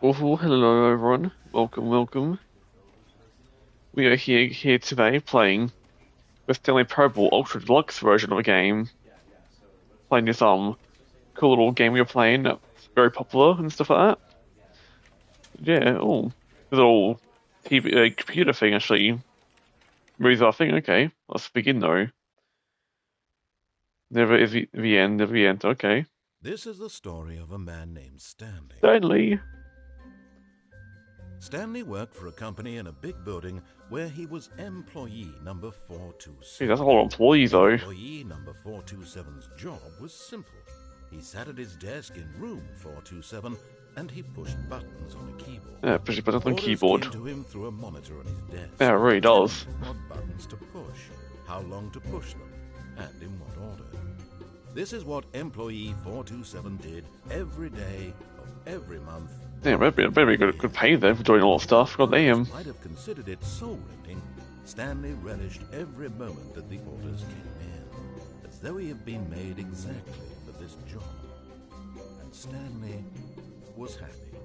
Oh, hello everyone. Welcome, welcome. We are here today playing the Stanley Parable Ultra Deluxe version of a game. Playing this cool little game we were playing that's very popular and stuff like that. Yeah, oh, the little TV, computer thing actually moves our thing. Okay, let's begin though. Never is the end, never the end. Okay. This is the story of a man named Stanley. Stanley. Stanley worked for a company in a big building where he was employee number 427. Hey, that's a lot of employees though. Employee number 427's job was simple. He sat at his desk in room 427 and he pushed buttons on a keyboard. Yeah, push buttons on Orders keyboard. came to him through a monitor on his desk. Yeah, it really does. What buttons to push, how long to push them, and in what order. This is what employee 427 did every day of every month. Damn, that'd be good pay there for doing all that stuff. God damn. Might have considered it soul renting. Stanley relished every moment that the orders came in, as though he had been made exactly for this job. And Stanley was happy.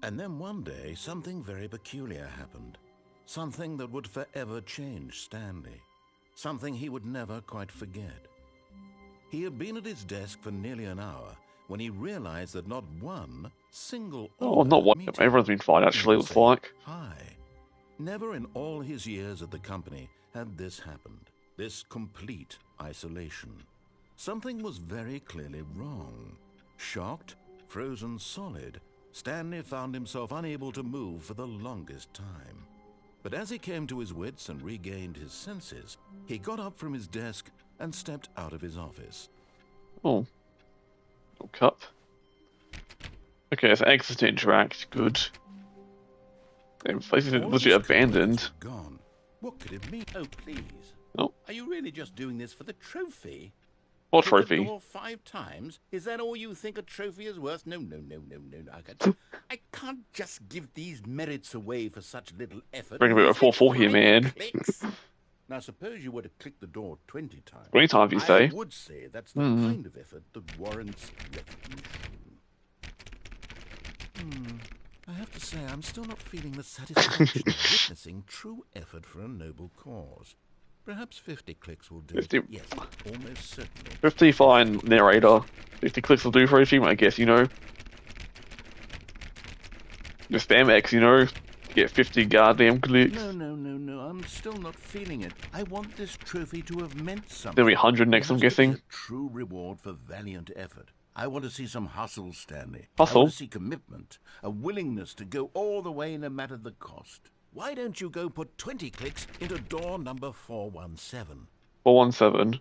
And then one day, something very peculiar happened. Something that would forever change Stanley. Something he would never quite forget. He had been at his desk for nearly an hour when he realized that not one single Oh, not one. Everyone's been fine, actually, looks like. Hi. Never in all his years at the company had this happened. This complete isolation. Something was very clearly wrong. Shocked, frozen solid, Stanley found himself unable to move for the longest time. But as he came to his wits and regained his senses, he got up from his desk and stepped out of his office. Oh. No cup. Okay, so exit to interact. Good. The place is legit abandoned. Gone. What could it mean? Oh, please. Oh. Are you really just doing this for the trophy? What Hit the trophy? door 5 times? Is that all you think a trophy is worth? No. I can't just give these merits away for such little effort. Bring a bit of 4-4 here, man. Clicks. Now, suppose you were to click the door 20 times. 20 times, you say? I would say that's the kind of effort that warrants recognition. I have to say, I'm still not feeling the satisfaction of witnessing true effort for a noble cause. Perhaps 50 clicks will do. 50. Yes, almost certainly. 50 fine, narrator. 50 clicks will do for a achievement, I guess, you know. Just spam X, you know. Get 50 goddamn clicks. No. I'm still not feeling it. I want this trophy to have meant something. There'll be 100 next, I'm guessing. A true reward for valiant effort. I want to see some hustle, Stanley. Hustle? I want to see commitment, a willingness to go all the way no matter the cost. Why don't you go put 20 clicks into door number 417? 417.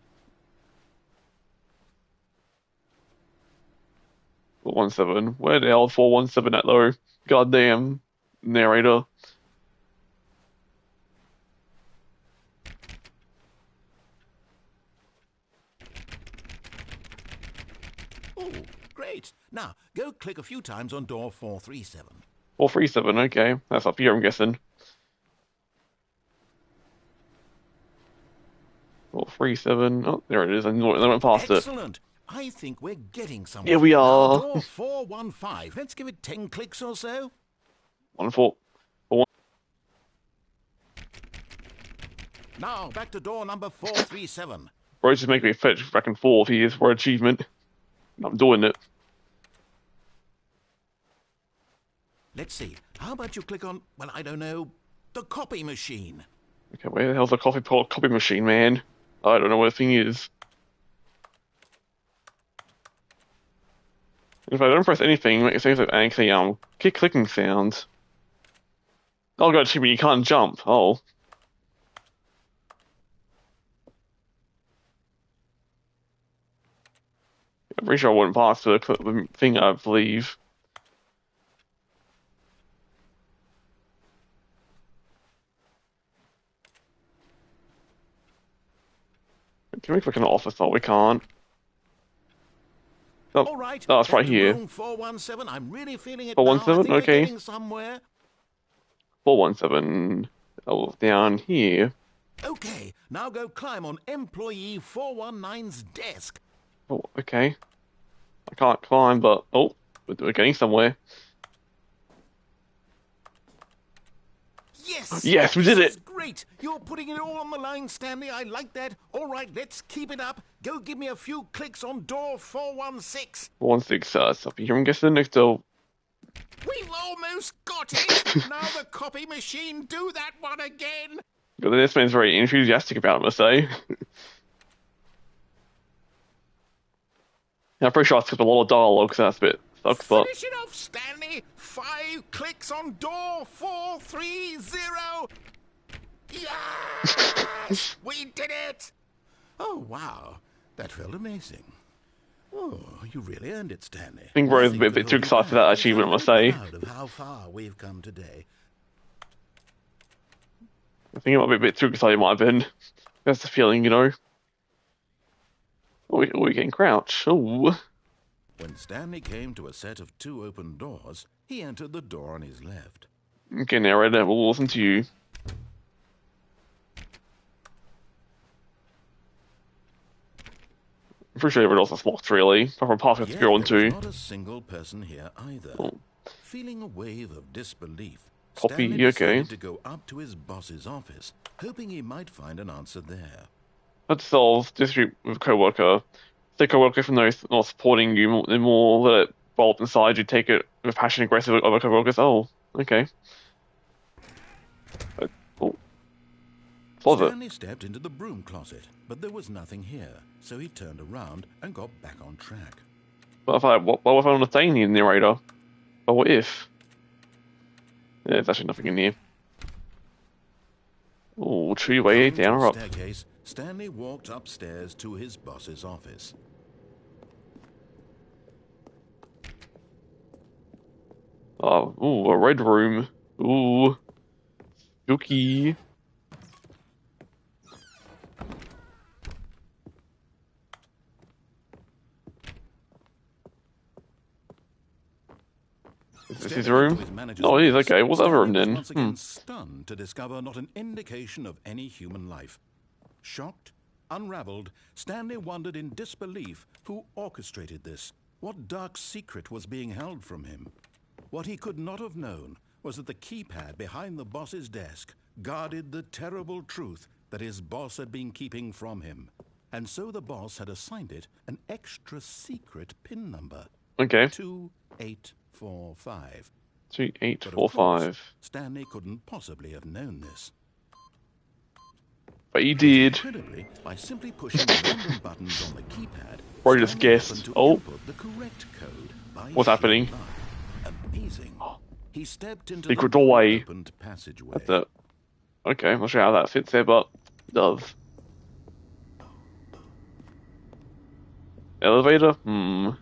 417. Where the hell is 417 at though? Goddamn narrator. Oh, great. Now, go click a few times on door 437. 437, okay. That's up here, I'm guessing. 437. Oh, there it is. I went past it. Excellent. I think we're getting somewhere. Here we are. Now, door 415. Let's give it 10 clicks or so. 4. Now, back to door number 437. Bro, just make me fetch back and forth here for achievement. I'm doing it. Let's see. How about you click on, well, I don't know, the copy machine? Okay, where the hell's the copy machine, man? I don't know where the thing is. If I don't press anything, it says that actually keep clicking sounds. Oh god, achievement, you can't jump. Oh. I'm pretty sure I wouldn't pass the thing, I believe. Can we click an office? No, we can't. Oh, All right. oh, it's right here. Room 417. I'm really feeling it 417, now. I think we're okay. getting somewhere. 417. Oh, down here. Okay, now go climb on employee 419's desk. Oh, okay. I can't climb, but... Oh, We're getting somewhere. Yes! Yes, we did This it! is great! You're putting it all on the line, Stanley. I like that. All right, let's keep it up. Go give me a few clicks on door 416. 416, stop here and get to the next door. We've almost got it! Now the copy machine, do that one again! This man's very enthusiastic about it, I must say. I'm pretty sure I skipped a lot of dialogue, so that's a bit sucks, but... Finish it off, Stanley! 5 clicks on door 430! Yes! We did it! Oh, wow. That felt amazing. Oh, you really earned it, Stanley. I think we're a bit too excited for that achievement, I must say. Proud of how far we've come today. I think it might be a bit too excited, might have been. That's the feeling, you know. Oh, we're getting crouch. Oh. When Stanley came to a set of 2 open doors, he entered the door on his left. Okay, narrator, we'll listen to you. I'm pretty sure everyone else is locked, really. Apart from Parker to go on There was to. not a single person here either. Oh. Feeling a wave of disbelief, Copy, Stanley okay. decided to go up to his boss's office, hoping he might find an answer there. Let's solve dispute with a co-worker. Say co-worker from those not supporting you, the more let it bolt inside you, take it with passion aggressive other co-workers. Oh, okay. Oh. Solve it. Stanley stepped into the broom closet, but there was nothing here, so he turned around and got back on track. What if I on a thing in the narrator? But what if? Yeah, there's actually nothing in here. Oh, tree way Going down to or the up? staircase, Stanley walked upstairs to his boss's office. Oh, ooh, a red room. Ooh, spooky. Is this his room? Oh, it is, okay. What's the other room then? Once again stunned to discover not an indication of any human life. Shocked, unraveled, Stanley wondered in disbelief who orchestrated this. What dark secret was being held from him? What he could not have known was that the keypad behind the boss's desk guarded the terrible truth that his boss had been keeping from him. And so the boss had assigned it an extra secret PIN number. Okay. 2845. 2845. Stanley couldn't possibly have known this. But he did. Incredibly, by simply pushing random buttons on the keypad, Probably just Stanley guessed. happened to Oh. input the correct code by What's sheer happening? luck. Amazing. He stepped into Secret the doorway. opened passageway. That's it. Okay, I'm not sure how that fits there, but it does. Elevator? Yeah,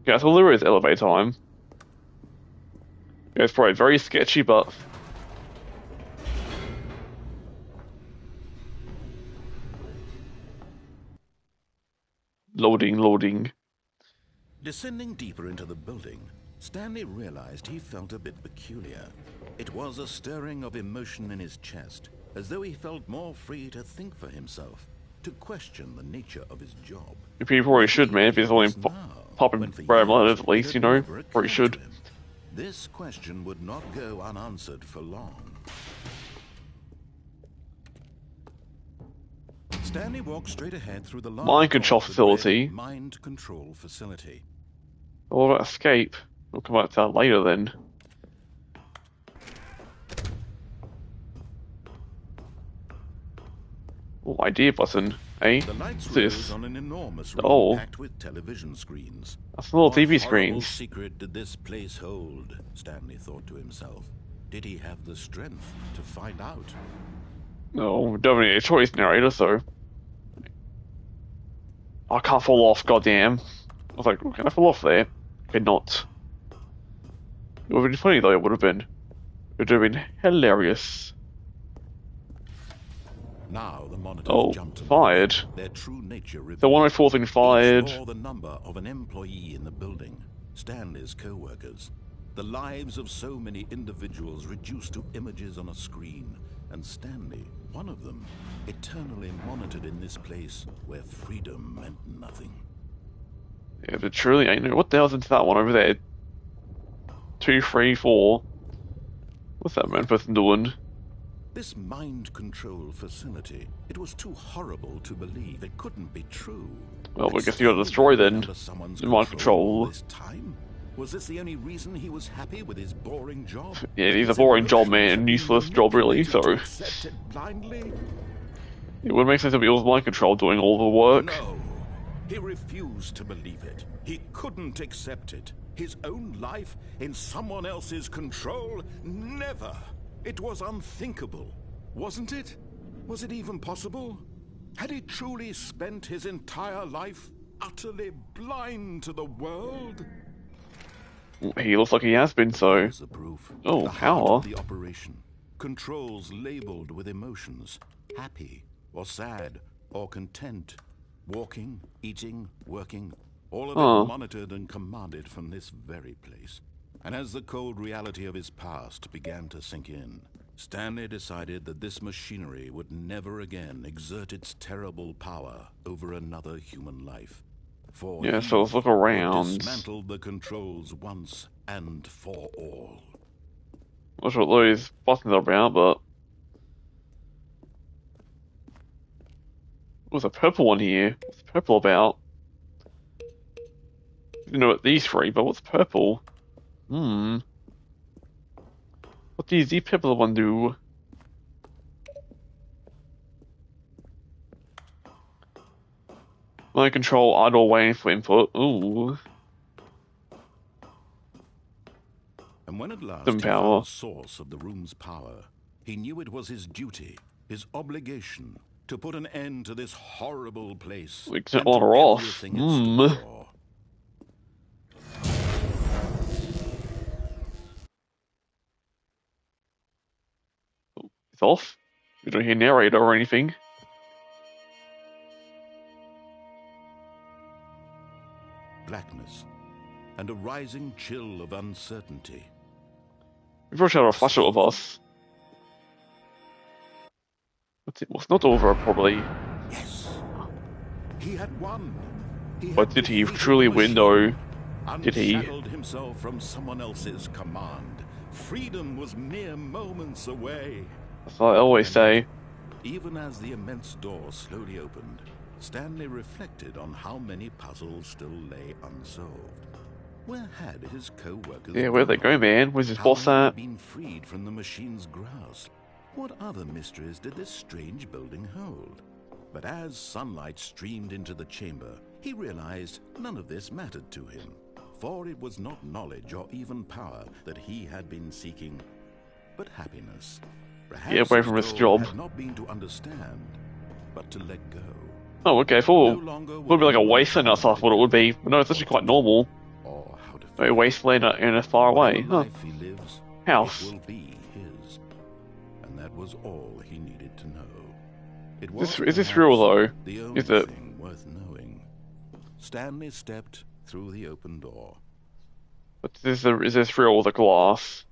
that's all there is, elevator time. Yeah, it's probably very sketchy, but... Loading. Descending deeper into the building, Stanley realized he felt a bit peculiar. It was a stirring of emotion in his chest, as though he felt more free to think for himself, to question the nature of his job. You probably should, man, if it's only popping random letters, at least, you know? Probably should. This question would not go unanswered for long. Stanley walked straight ahead through the Mind control facility. Mind control facility. What about escape? We'll come back to that later then. Oh, idea button, eh? The lights What's this? rose on an enormous Oh. room packed with television screens. That's a little What TV horrible screens. secret did this place hold? Stanley thought to himself. Did he have the strength to find out? No, don't need a choice narrator, so... I can't fall off, goddamn. I was like, can I fall off there? Okay, not. It would have been funny though, it would have been. It would have been hilarious. Now the monitors Oh, jumped to fired. life, their true nature revealed. The 104's been fired. Each bore the number of an employee in the building, Stanley's co-workers. The lives of so many individuals reduced to images on a screen, and Stanley, one of them, eternally monitored in this place where freedom meant nothing. Yeah, but truly ain't no. What the hell's into that one over there? 2, 3, 4. What's that man person doing? This mind control facility, it was too horrible to believe. It couldn't be true. Well, I Had guess you gotta Stanley destroy really been then. under someone's The mind control all control. this time? Was this the only reason he was happy with his boring job? Yeah, That he's a his boring job, emotions man. had been Useless job, really. manipulated So to accept it blindly? it would make sense if it was mind control doing all the work. No. He refused to believe it. He couldn't accept it. His own life in someone else's control? Never. It was unthinkable. Wasn't it? Was it even possible? Had he truly spent his entire life utterly blind to the world? He looks like he has been, so. Here's the proof. Oh, the heart power. of the operation. Controls labeled with emotions. Happy or sad or content. Walking, eating, working. All of it monitored and commanded from this very place. And as the cold reality of his past began to sink in, Stanley decided that this machinery would never again exert its terrible power over another human life. For Yeah, he so let's look would around. dismantle the controls once and for all. Not sure what those buttons are about, but. There's a purple one here. What's purple about? You know what these three, but what's purple? What does the purple one do? Mind control, idle waiting for input. Ooh. And when at last Some he power. found the source of the room's power, he knew it was his duty, his obligation, to put an end to this horrible place We can and on to or off. everything it stood for. It's off. We don't hear narrator or anything. Blackness and a rising chill of uncertainty. We probably should have a flash it with us. What's not over, probably. Yes, he had won. But did he truly win, though? Did he? Unshackled himself from someone else's command. Freedom was mere moments away. That's what I always say. Even as the immense door slowly opened, Stanley reflected on how many puzzles still lay unsolved. Where had his co-workers Yeah, where'd they go, man? Where's his boss How had at? he been freed from the machine's grasp? What other mysteries did this strange building hold? But as sunlight streamed into the chamber, he realized none of this mattered to him, for it was not knowledge or even power that he had been seeking, but happiness. Perhaps Get away from his his goal job. had not been to understand, but to let go. Oh, okay. I No thought longer it would be like a wasteland. I thought what it would be. But no, it's actually quite normal. Or how to A feel. wasteland in a far away. Whatever Huh. life he lives, House. it will be his. And that was all he needed to know. It Is was this real, though? perhaps the only Is it? thing worth knowing. Stanley stepped through the open door. But is this real, the glass?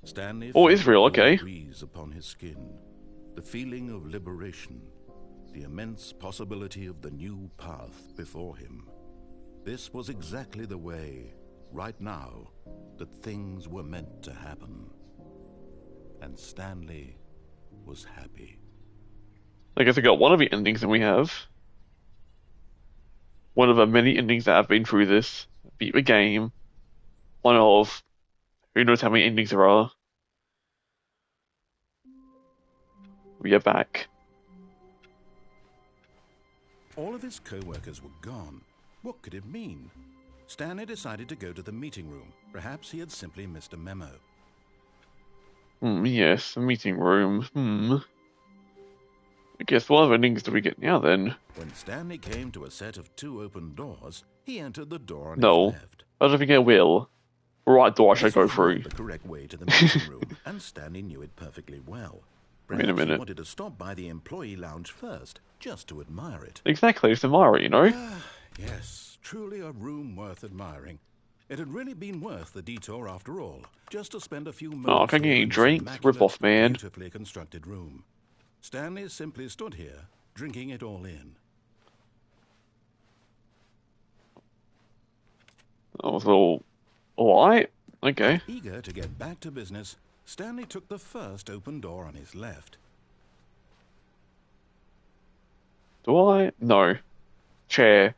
Stanley Oh, felt it's real, the cool okay. breeze upon his skin, the feeling of liberation, the immense possibility of the new path before him. This was exactly the way, right now, that things were meant to happen. And Stanley was happy. I guess I got one of the endings that we have. One of the many endings that have been through this. Beat the game. One of who knows how many endings there are. We are back. All of his co-workers were gone. What could it mean? Stanley decided to go to the meeting room. Perhaps he had simply missed a memo. Yes, a meeting room. I guess what other endings do we get now then? When Stanley came to a set of 2 open doors, he entered the door on No. his left. I don't think I will. Right door I should This go was not through. the correct way to the meeting room, and Stanley knew it perfectly well. Wait a Perhaps he minute. wanted to stop by the employee lounge first, just to admire it. Exactly, it's Amara, you know? Yes, truly a room worth admiring. It had really been worth the detour after all, just to spend a few moments can I get here any in this drinks? immaculate, Rip off, man. beautifully constructed room. Stanley simply stood here, drinking it all in. I was all alright. Okay. Eager to get back to business, Stanley took the first open door on his left. Do I? No. Chair.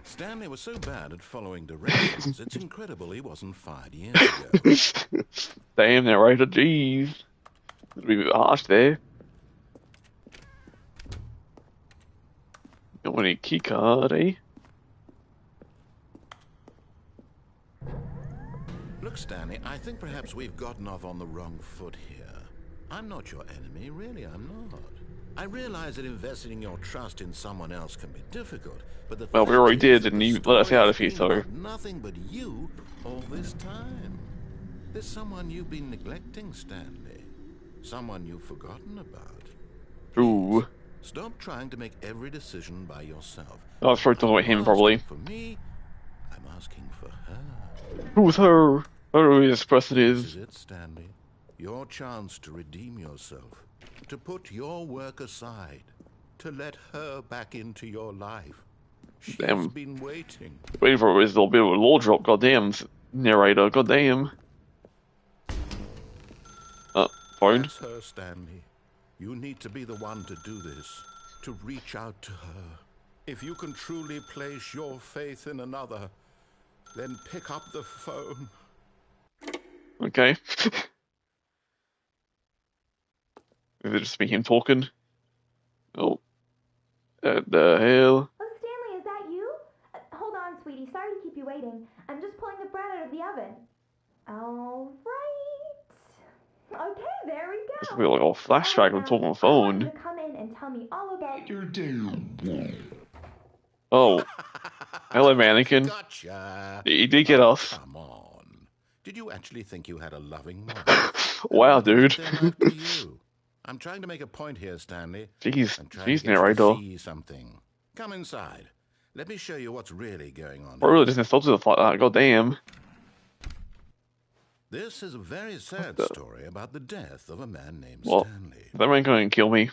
Stanley was so bad at following directions, it's incredible he wasn't fired years ago. Damn, narrator, jeez. A bit harsh there. Got any key card, eh? Look, Stanley, I think perhaps we've gotten off on the wrong foot here. I'm not your enemy, really, I'm not. I realize that investing your trust in someone else can be difficult, but the Well, we already did, and you let us out of here, so... Nothing but you all this time. There's someone you've been neglecting, Stanley. Someone you've forgotten about. Ooh. Please, stop trying to make every decision by yourself. I was probably talking about him, probably. For me, I'm asking for her. Who's her? I don't know who this person is. This is it, Stanley. Your chance to redeem yourself. To put your work aside. To let her back into your life. She's been waiting. Waiting for his little bit of a law drop, goddamn, narrator, goddamn. Phone. That's her, Stanley. You need to be the one to do this. To reach out to her. If you can truly place your faith in another, then pick up the phone. Okay. Is it just me him talking? Oh. What the hell? Oh, Stanley, is that you? Hold on, sweetie. Sorry to keep you waiting. I'm just pulling the bread out of the oven. All right. Okay, there we go. It's gonna be like a flashback of talking on the phone. I want you to come in and tell me all about your day. Oh. Hello, mannequin. Gotcha. He did get us. Come on. Did you actually think you had a loving wife? Wow, dude. I'm trying to make a point here, Stanley. Jeez, narrator. See something. Come inside. Let me show you what's really going on. I really just insulted us like that. Goddamn. This is a very sad story about the death of a man named Well, Stanley. that man couldn't kill me.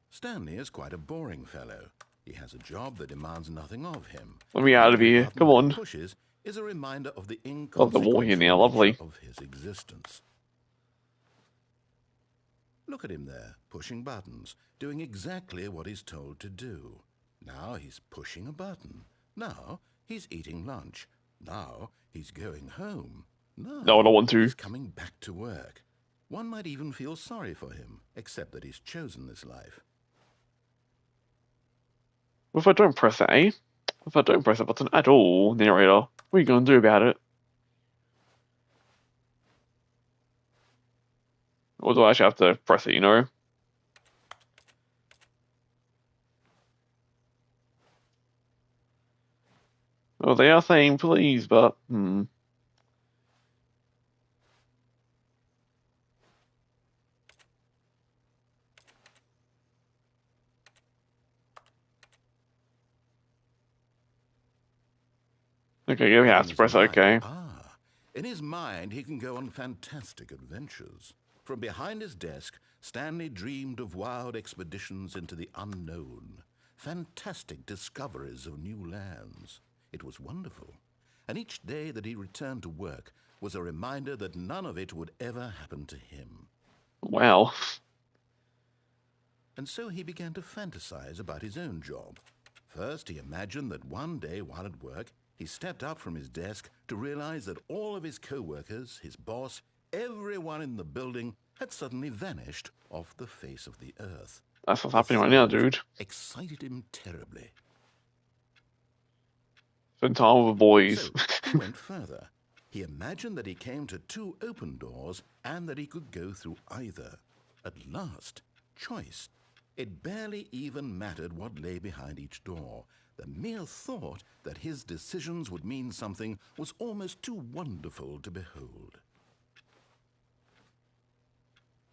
Stanley is quite a boring fellow. He has a job that demands nothing of him. Let me out of here. Come on. Pushes is a reminder of the Love the wall here now. Lovely. of his existence. Look at him there, pushing buttons, doing exactly what he's told to do. Now he's pushing a button. Now he's eating lunch. Now he's going home. Now No, I don't want to. he's coming back to work. One might even feel sorry for him, except that he's chosen this life. What if I don't press it, eh? If I don't press the button at all, narrator, what are you gonna do about it? Or do I actually have to press it, you know? Well, they are saying please, but, Okay, you have to press OK. In his mind, he can go on fantastic adventures. From behind his desk, Stanley dreamed of wild expeditions into the unknown, fantastic discoveries of new lands. It was wonderful, and each day that he returned to work was a reminder that none of it would ever happen to him. Wow. And so he began to fantasize about his own job. First, he imagined that one day while at work, he stepped up from his desk to realize that all of his co-workers, his boss, everyone in the building had suddenly vanished off the face of the earth. That's what's happening right now, dude. Excited him terribly. Spend time with the boys. So he went further. He imagined that he came to two open doors and that he could go through either. At last, choice. It barely even mattered what lay behind each door. The mere thought that his decisions would mean something was almost too wonderful to behold.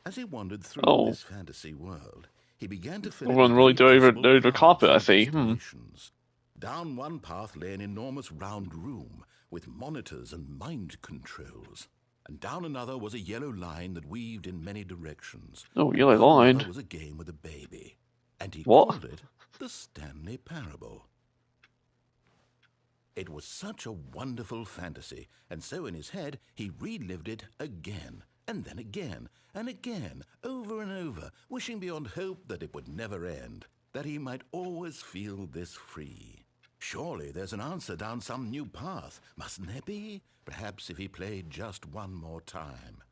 As he wandered through this fantasy world, he began to fill Everyone really do over the carpet, I see. Down one path lay an enormous round room with monitors and mind controls. And down another was a yellow line that weaved in many directions. Oh, yellow line. There was a game with a baby. And he What? called it the Stanley Parable. It was such a wonderful fantasy, and so in his head he relived it again, and then again, and again, over and over, wishing beyond hope that it would never end, that he might always feel this free. Surely there's an answer down some new path, mustn't there be? Perhaps if he played just one more time.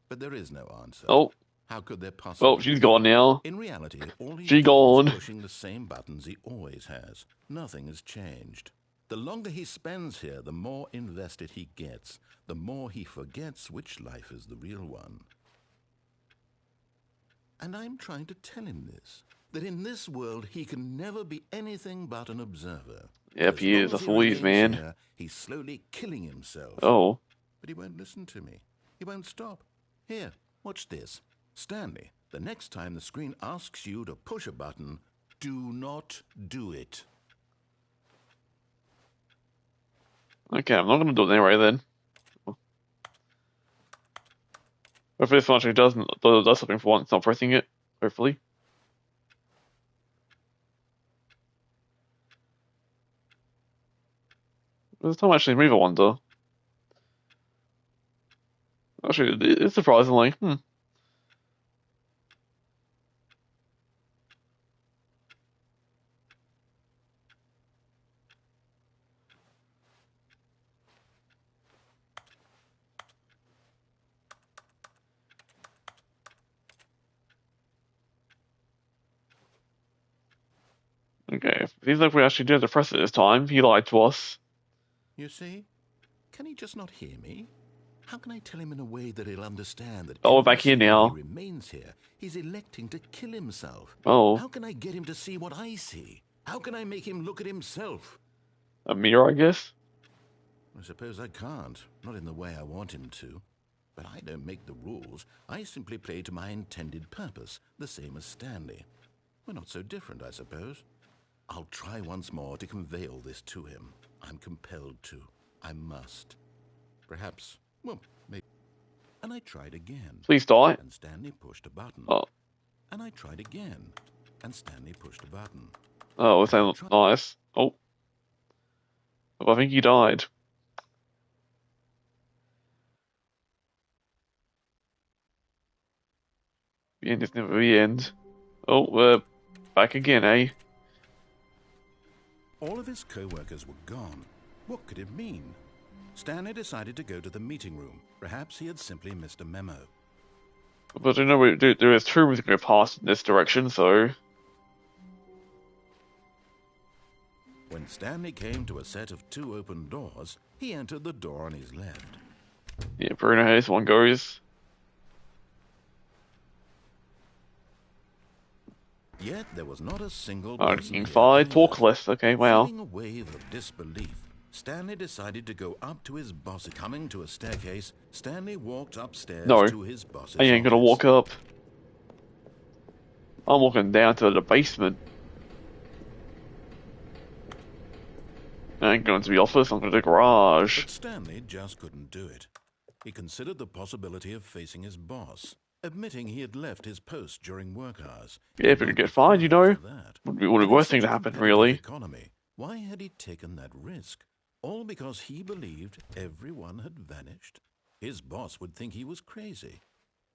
But there is no answer. Oh, How could there possibly well, she's be? gone now. In reality, all he's She doing gone. is pushing the same buttons he always has. Nothing has changed. The longer he spends here, the more invested he gets, the more he forgets which life is the real one. And I'm trying to tell him this, that in this world he can never be anything but an observer. Yep, As he long is. as That's he all he is, remains man. here, he's slowly killing himself. Oh. But he won't listen to me. He won't stop. Here, watch this. Stanley, the next time the screen asks you to push a button, do not do it. Okay, I'm not going to do it anyway then. Hopefully this one actually does something for once, not pressing it. Hopefully. This time I actually move, I wonder. Actually, it's surprisingly. Okay, it seems like we actually did have to press it this time. He lied to us. You see? Can he just not hear me? How can I tell him in a way that he'll understand that Oh, we're every back here second now. he remains here, he's electing to kill himself? Oh. How can I get him to see what I see? How can I make him look at himself? A mirror, I guess? I suppose I can't, not in the way I want him to. But I don't make the rules. I simply play to my intended purpose, the same as Stanley. We're not so different, I suppose. I'll try once more to convey all this to him. I'm compelled to. I must. Perhaps, well, maybe. And I tried again. Please die. And Stanley pushed a button. Oh. And I tried again. And Stanley pushed a button. Oh, it sounds nice. Oh. Oh, I think he died. The end is never the end. Oh, we're back again, eh? All of his co-workers were gone. What could it mean? Stanley decided to go to the meeting room. Perhaps he had simply missed a memo. But you know, there is two rooms that go past in this direction, so... When Stanley came to a set of 2 open doors, he entered the door on his left. Yeah, Bruno, how this one goes. Yet there was not a single Oh, person getting here fired. either. Talk less. Okay, wow. Feeling a wave of disbelief, Stanley decided to go up to his boss. Coming to a staircase, Stanley walked upstairs No, to his boss's I ain't gonna office. walk up. I'm walking down to the basement. I ain't going to the office, I'm going to the garage. But Stanley just couldn't do it. He considered the possibility of facing his boss, admitting he had left his post during work hours. Yeah, if he could get fined, you know. Would be the In worst such thing to a happen, competitive really. Economy, why had he taken that risk? All because he believed everyone had vanished? His boss would think he was crazy.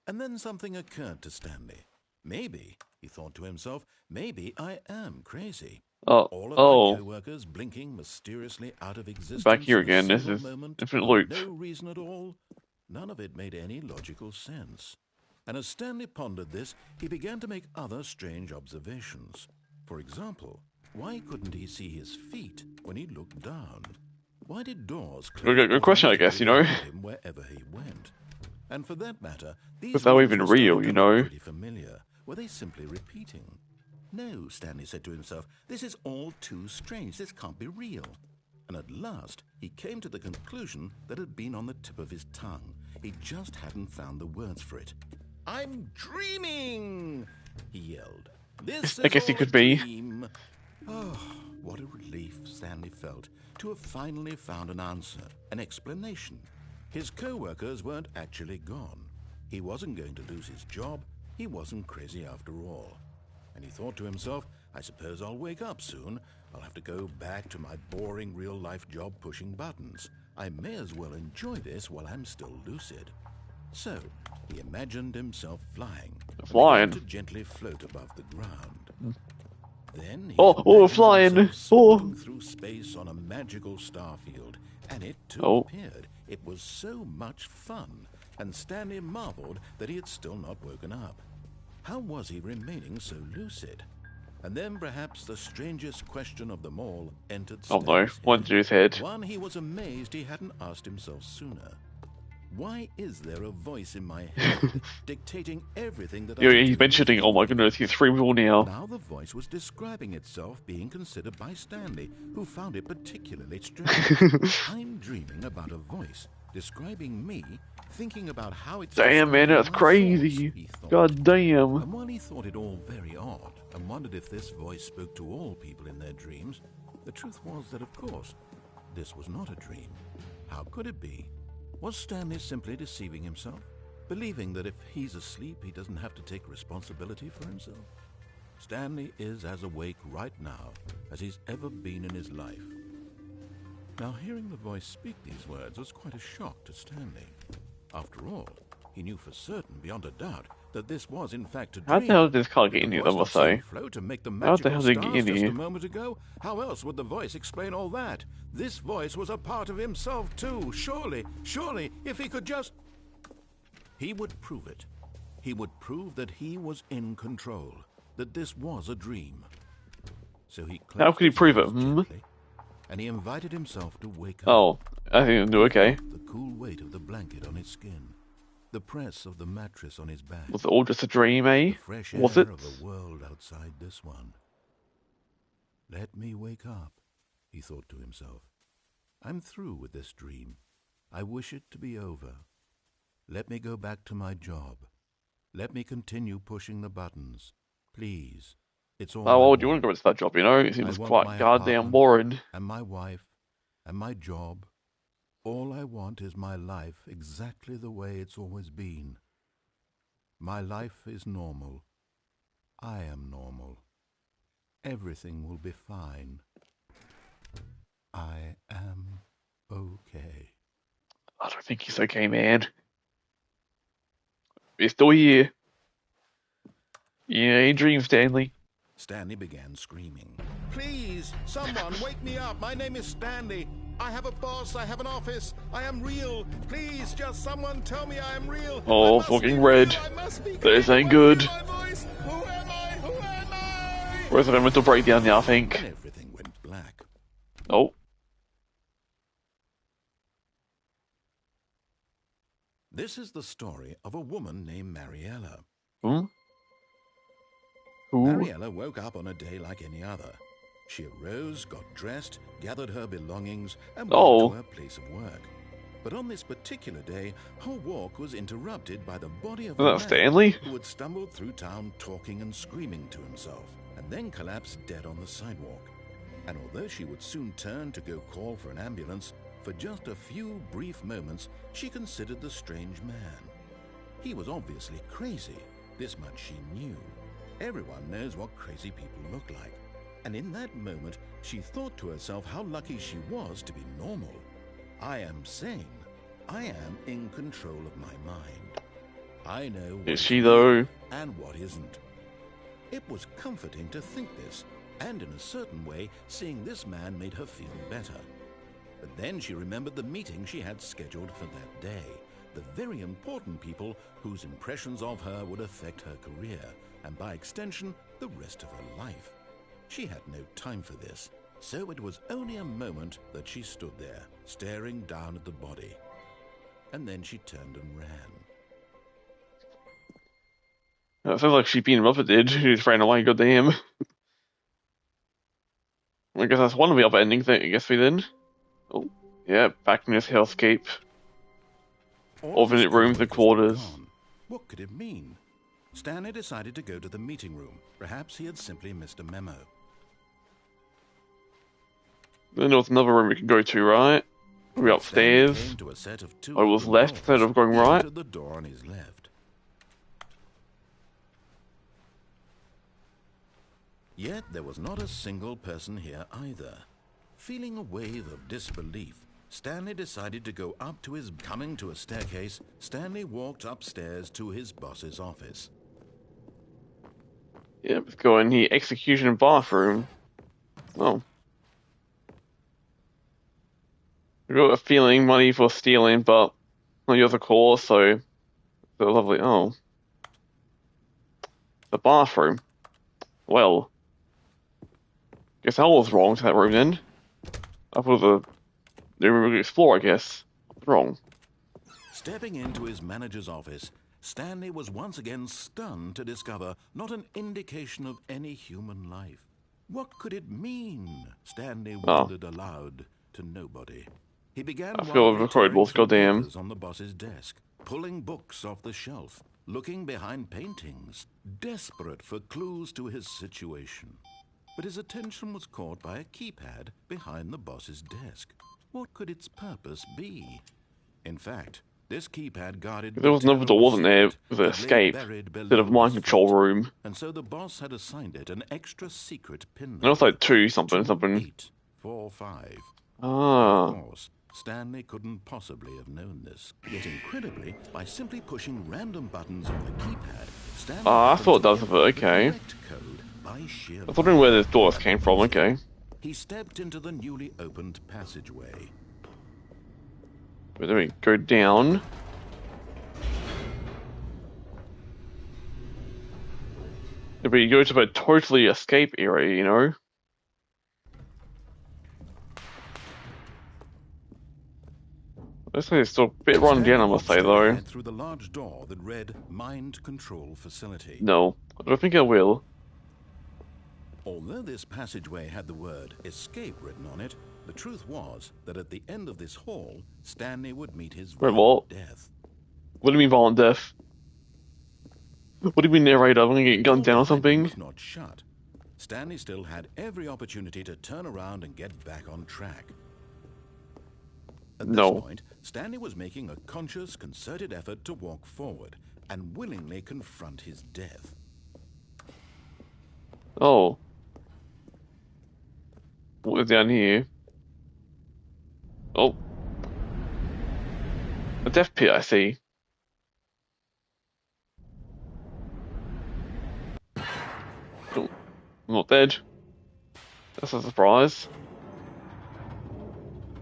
And then something occurred to Stanley. Maybe, he thought to himself, maybe I am crazy. All of my co-workers blinking mysteriously out of existence. Back here in a again, this single is moment, infinite for loop. no reason at all. None of it made any logical sense. And as Stanley pondered this, he began to make other strange observations. For example, why couldn't he see his feet when he looked down? Why did doors close Good question, I guess, you know. behind him wherever he went? And for that matter, these If they were rooms even were starting real, to you look know. pretty familiar. Were they simply repeating? No, Stanley said to himself, this is all too strange. This can't be real. And at last, he came to the conclusion that had been on the tip of his tongue. He just hadn't found the words for it. I'm dreaming, he yelled. This I is guess all it could a be. dream. Oh, what a relief Stanley felt to have finally found an answer, an explanation. His co-workers weren't actually gone. He wasn't going to lose his job. He wasn't crazy after all. And he thought to himself, I suppose I'll wake up soon. I'll have to go back to my boring real-life job pushing buttons. I may as well enjoy this while I'm still lucid. So, he imagined himself flying. Flying? To gently float above the ground. Then he flying! himself soaring through space on a magical starfield, and it too appeared. It was so much fun, and Stanley marveled that he had still not woken up. How was he remaining so lucid? And then perhaps the strangest question of them all entered Stanley's no, one to his head. One he was amazed he hadn't asked himself sooner. Why is there a voice in my head dictating everything that I do? He's mentioning, oh my goodness, he's 3 people now. Now the voice was describing itself being considered by Stanley, who found it particularly strange. I'm dreaming about a voice describing me, thinking about how it's... Damn, man, that's crazy. God damn. And while he thought it all very odd, and wondered if this voice spoke to all people in their dreams, the truth was that, of course, this was not a dream. How could it be? Was Stanley simply deceiving himself, believing that if he's asleep, he doesn't have to take responsibility for himself? Stanley is as awake right now as he's ever been in his life. Now, hearing the voice speak these words was quite a shock to Stanley. After all, he knew for certain, beyond a doubt, that this was in fact a dream. How the hell did this car get in here, I must say? How the hell did it get in here? A moment ago? How else would the voice explain all that? This voice was a part of himself too. Surely, if he could just... He would prove it. He would prove that he was in control, that this was a dream. So he... How could he prove it? Gently, and he invited himself to wake up. Oh, I think he'll do okay. The cool weight of the blanket on his skin. The press of the mattress on his back. Was it all just a dream, eh? The fresh air Was it? of a world outside this one. Let me wake up, he thought to himself. I'm through with this dream. I wish it to be over. Let me go back to my job. Let me continue pushing the buttons. Please. It's all. Oh, well, do you want to go into that job, you know? It seems quite goddamn boring. And my wife, and my job. All I want is my life exactly the way it's always been. My life is normal. I am normal. Everything will be fine. I am okay. I don't think he's okay, man. He's still here. Yeah, he dreams, Stanley. Stanley began screaming. Please, someone wake me up. My name is Stanley. I have a boss. I have an office. I am real. Please, just someone tell me I am real. Oh, fucking red. This ain't good. Who am I? Who am I? Where's the mental breakdown now, I think? And everything went black. Oh. This is the story of a woman named Mariella. Hmm? Mariella woke up on a day like any other. She arose, got dressed, gathered her belongings, and walked to her place of work. But on this particular day, her walk was interrupted by the body of a man Stanley? who had stumbled through town talking and screaming to himself, and then collapsed dead on the sidewalk. And although she would soon turn to go call for an ambulance, for just a few brief moments, she considered the strange man. He was obviously crazy. This much she knew. Everyone knows what crazy people look like. And in that moment, she thought to herself how lucky she was to be normal. I am sane. I am in control of my mind. I know what is she, though? And what isn't. It was comforting to think this, and in a certain way, seeing this man made her feel better. But then she remembered the meeting she had scheduled for that day, the very important people whose impressions of her would affect her career, and by extension, the rest of her life. She had no time for this, so it was only a moment that she stood there, staring down at the body. And then she turned and ran. It sounds like she'd been interrupted. She just ran away, goddamn. I guess that's one of the other endings, I guess we did. Oh, yeah, back in this hellscape. Alternate rooms and quarters. What could it mean? Stanley decided to go to the meeting room. Perhaps he had simply missed a memo. Then there was another room we could go to, right? We upstairs. I was left instead of going right. The door on his left. Yet there was not a single person here either. Feeling a wave of disbelief, Stanley decided to go up to his... Coming to a staircase, Stanley walked upstairs to his boss's office. Yep, let's go in the execution bathroom. Oh. I got a feeling money for stealing, but not yours, of course, so lovely. Oh. The bathroom. Well. Guess I was wrong to that room then. I thought the room we explore, I guess. Wrong. Stepping into his manager's office, Stanley was once again stunned to discover not an indication of any human life. What could it mean? Stanley wondered aloud to nobody. He began I feel wildly recorded, tearing through goddamn. papers on the boss's desk, pulling books off the shelf, looking behind paintings, desperate for clues to his situation. But his attention was caught by a keypad behind the boss's desk. What could its purpose be? In fact, this keypad guarded There was another door, wasn't there, with an escape instead of mind control room. And so the boss had assigned it an extra secret pin number. And also 2 something. 2845. Ah. Of course, Stanley couldn't possibly have known this. Yet incredibly, by simply pushing random buttons on the keypad, Stanley... I thought that was okay. Code by sheer I was wondering where the doors came from, okay. He stepped into the newly opened passageway. But then we go down. If we go to a totally escape area, you know? This thing is still a bit run down, I must say, though. Through the large door that read Mind Control Facility. No, I don't think I will. Although this passageway had the word escape written on it, the truth was that at the end of this hall, Stanley would meet his violent death. What do you mean violent death? What do you mean, narrator? I'm gonna get gunned down or something? Was not shut. Stanley still had every opportunity to turn around and get back on track. At this point, Stanley was making a conscious, concerted effort to walk forward and willingly confront his death. Oh. What is down here? Oh. A death pit, I see. Oh, I'm not dead. That's a surprise.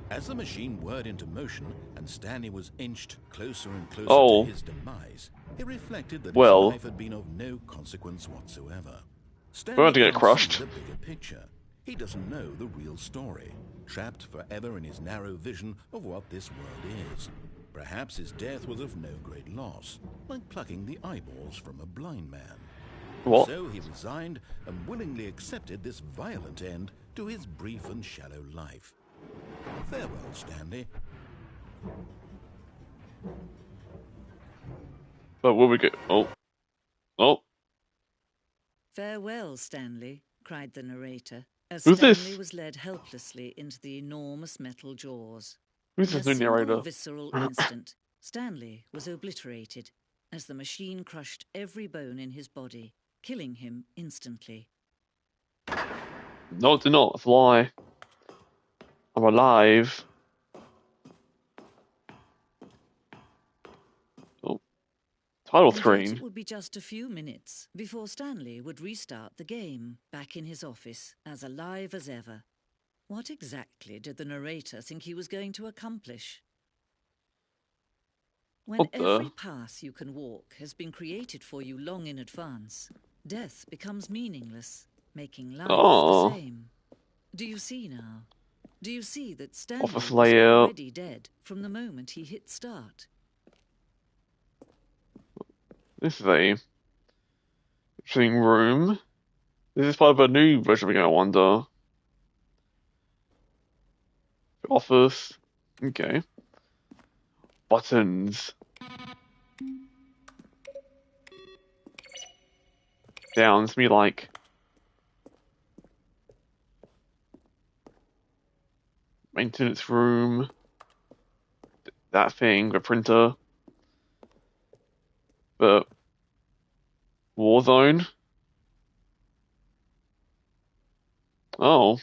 As the machine whirred into motion and Stanley was inched closer and closer to his demise, he reflected that his life had been of no consequence whatsoever. We're about to get crushed. The bigger picture. He doesn't know the real story, trapped forever in his narrow vision of what this world is. Perhaps his death was of no great loss, like plucking the eyeballs from a blind man. What? So he resigned and willingly accepted this violent end to his brief and shallow life. Farewell, Stanley. But where we go? Oh. Oh. Farewell, Stanley, cried the narrator, as Who's Stanley this? was led helplessly into the enormous metal jaws. Who's In this a new single narrator? visceral instant, Stanley was obliterated as the machine crushed every bone in his body, killing him instantly. No, it did not. It's a lie. I'm alive. Oh. Title And yet screen. it would be just a few minutes before Stanley would restart the game, back in his office, as alive as ever. What exactly did the narrator think he was going to accomplish? When What the? every path you can walk has been created for you long in advance, death becomes meaningless, making life Oh. the same. Do you see now? Do you see that Stanley Office was layout. already dead from the moment he hit start? This is a interesting room. This is part of a new version we're going to wonder. Office. Okay. Buttons. Sounds me like. Maintenance room. That thing, the printer. The Warzone. Oh.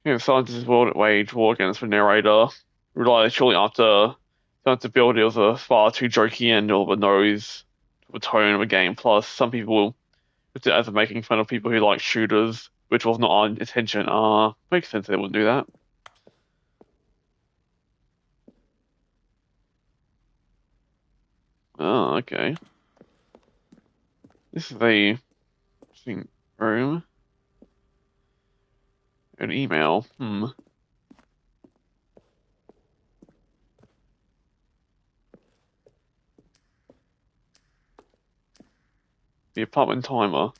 Yeah, scientists will wage war against the narrator. Realized shortly after starting to build it was a far too jokey end of a nose, the tone of the game. Plus, some people looked at it as making fun of people who like shooters, which was not our intention. Makes sense they wouldn't do that. Oh, okay. This is a interesting room. An email. The apartment timer.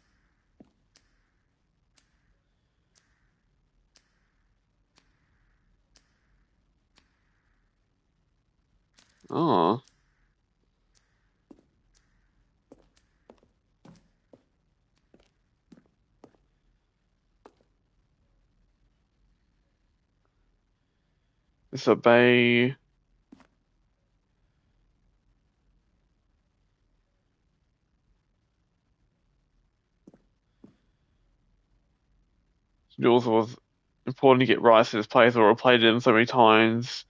Oh. It's a bay. It also was important to get right to this place or I played it so many times.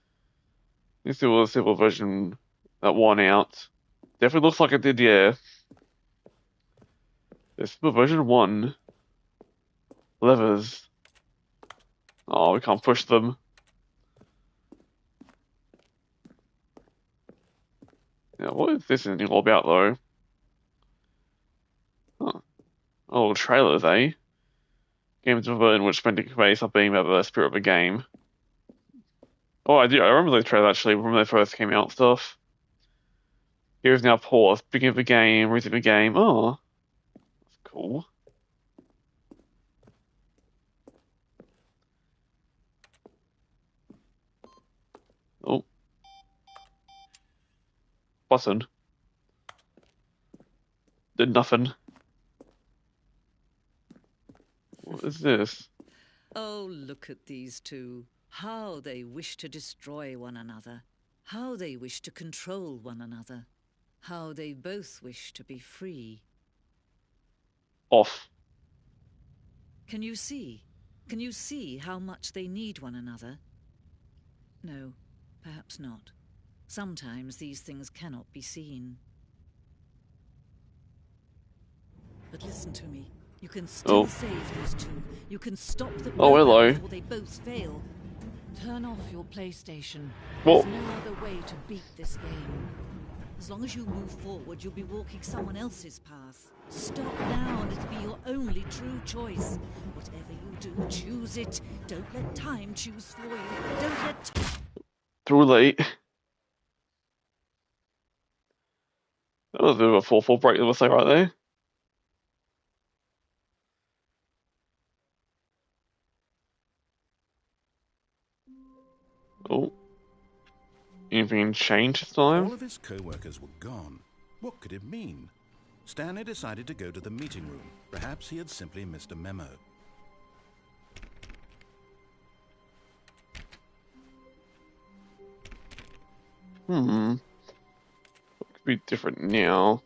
This was a simple version that won out. Definitely looks like it did, yeah. The simple version won. Levers. Oh, we can't push them. Yeah, what is this anything all about though? Huh. Oh, trailers, eh? Games of in which meant to convey something about the spirit of the game. Oh, I do. I remember those trailers actually when they first came out and stuff. Here's now pause. Beginning of the game, resume the game. Oh, that's cool. Oh, button. Did nothing. What is this? Oh, look at these two. How they wish to destroy one another. How they wish to control one another. How they both wish to be free. Off. Can you see? Can you see how much they need one another? No, perhaps not. Sometimes these things cannot be seen. But listen to me. You can still save these two. You can stop the program hello. before they both fail. Turn off your PlayStation. Whoa. There's no other way to beat this game. As long as you move forward, you'll be walking someone else's path. Stop now and it'll be your only true choice. Whatever you do, choose it. Don't let time choose for you. Don't let... Too late. That was a bit of a full break, let's say, right there. Oh. Anything changed this time? All of his co-workers were gone. What could it mean? Stanley decided to go to the meeting room. Perhaps he had simply missed a memo. What could be different now?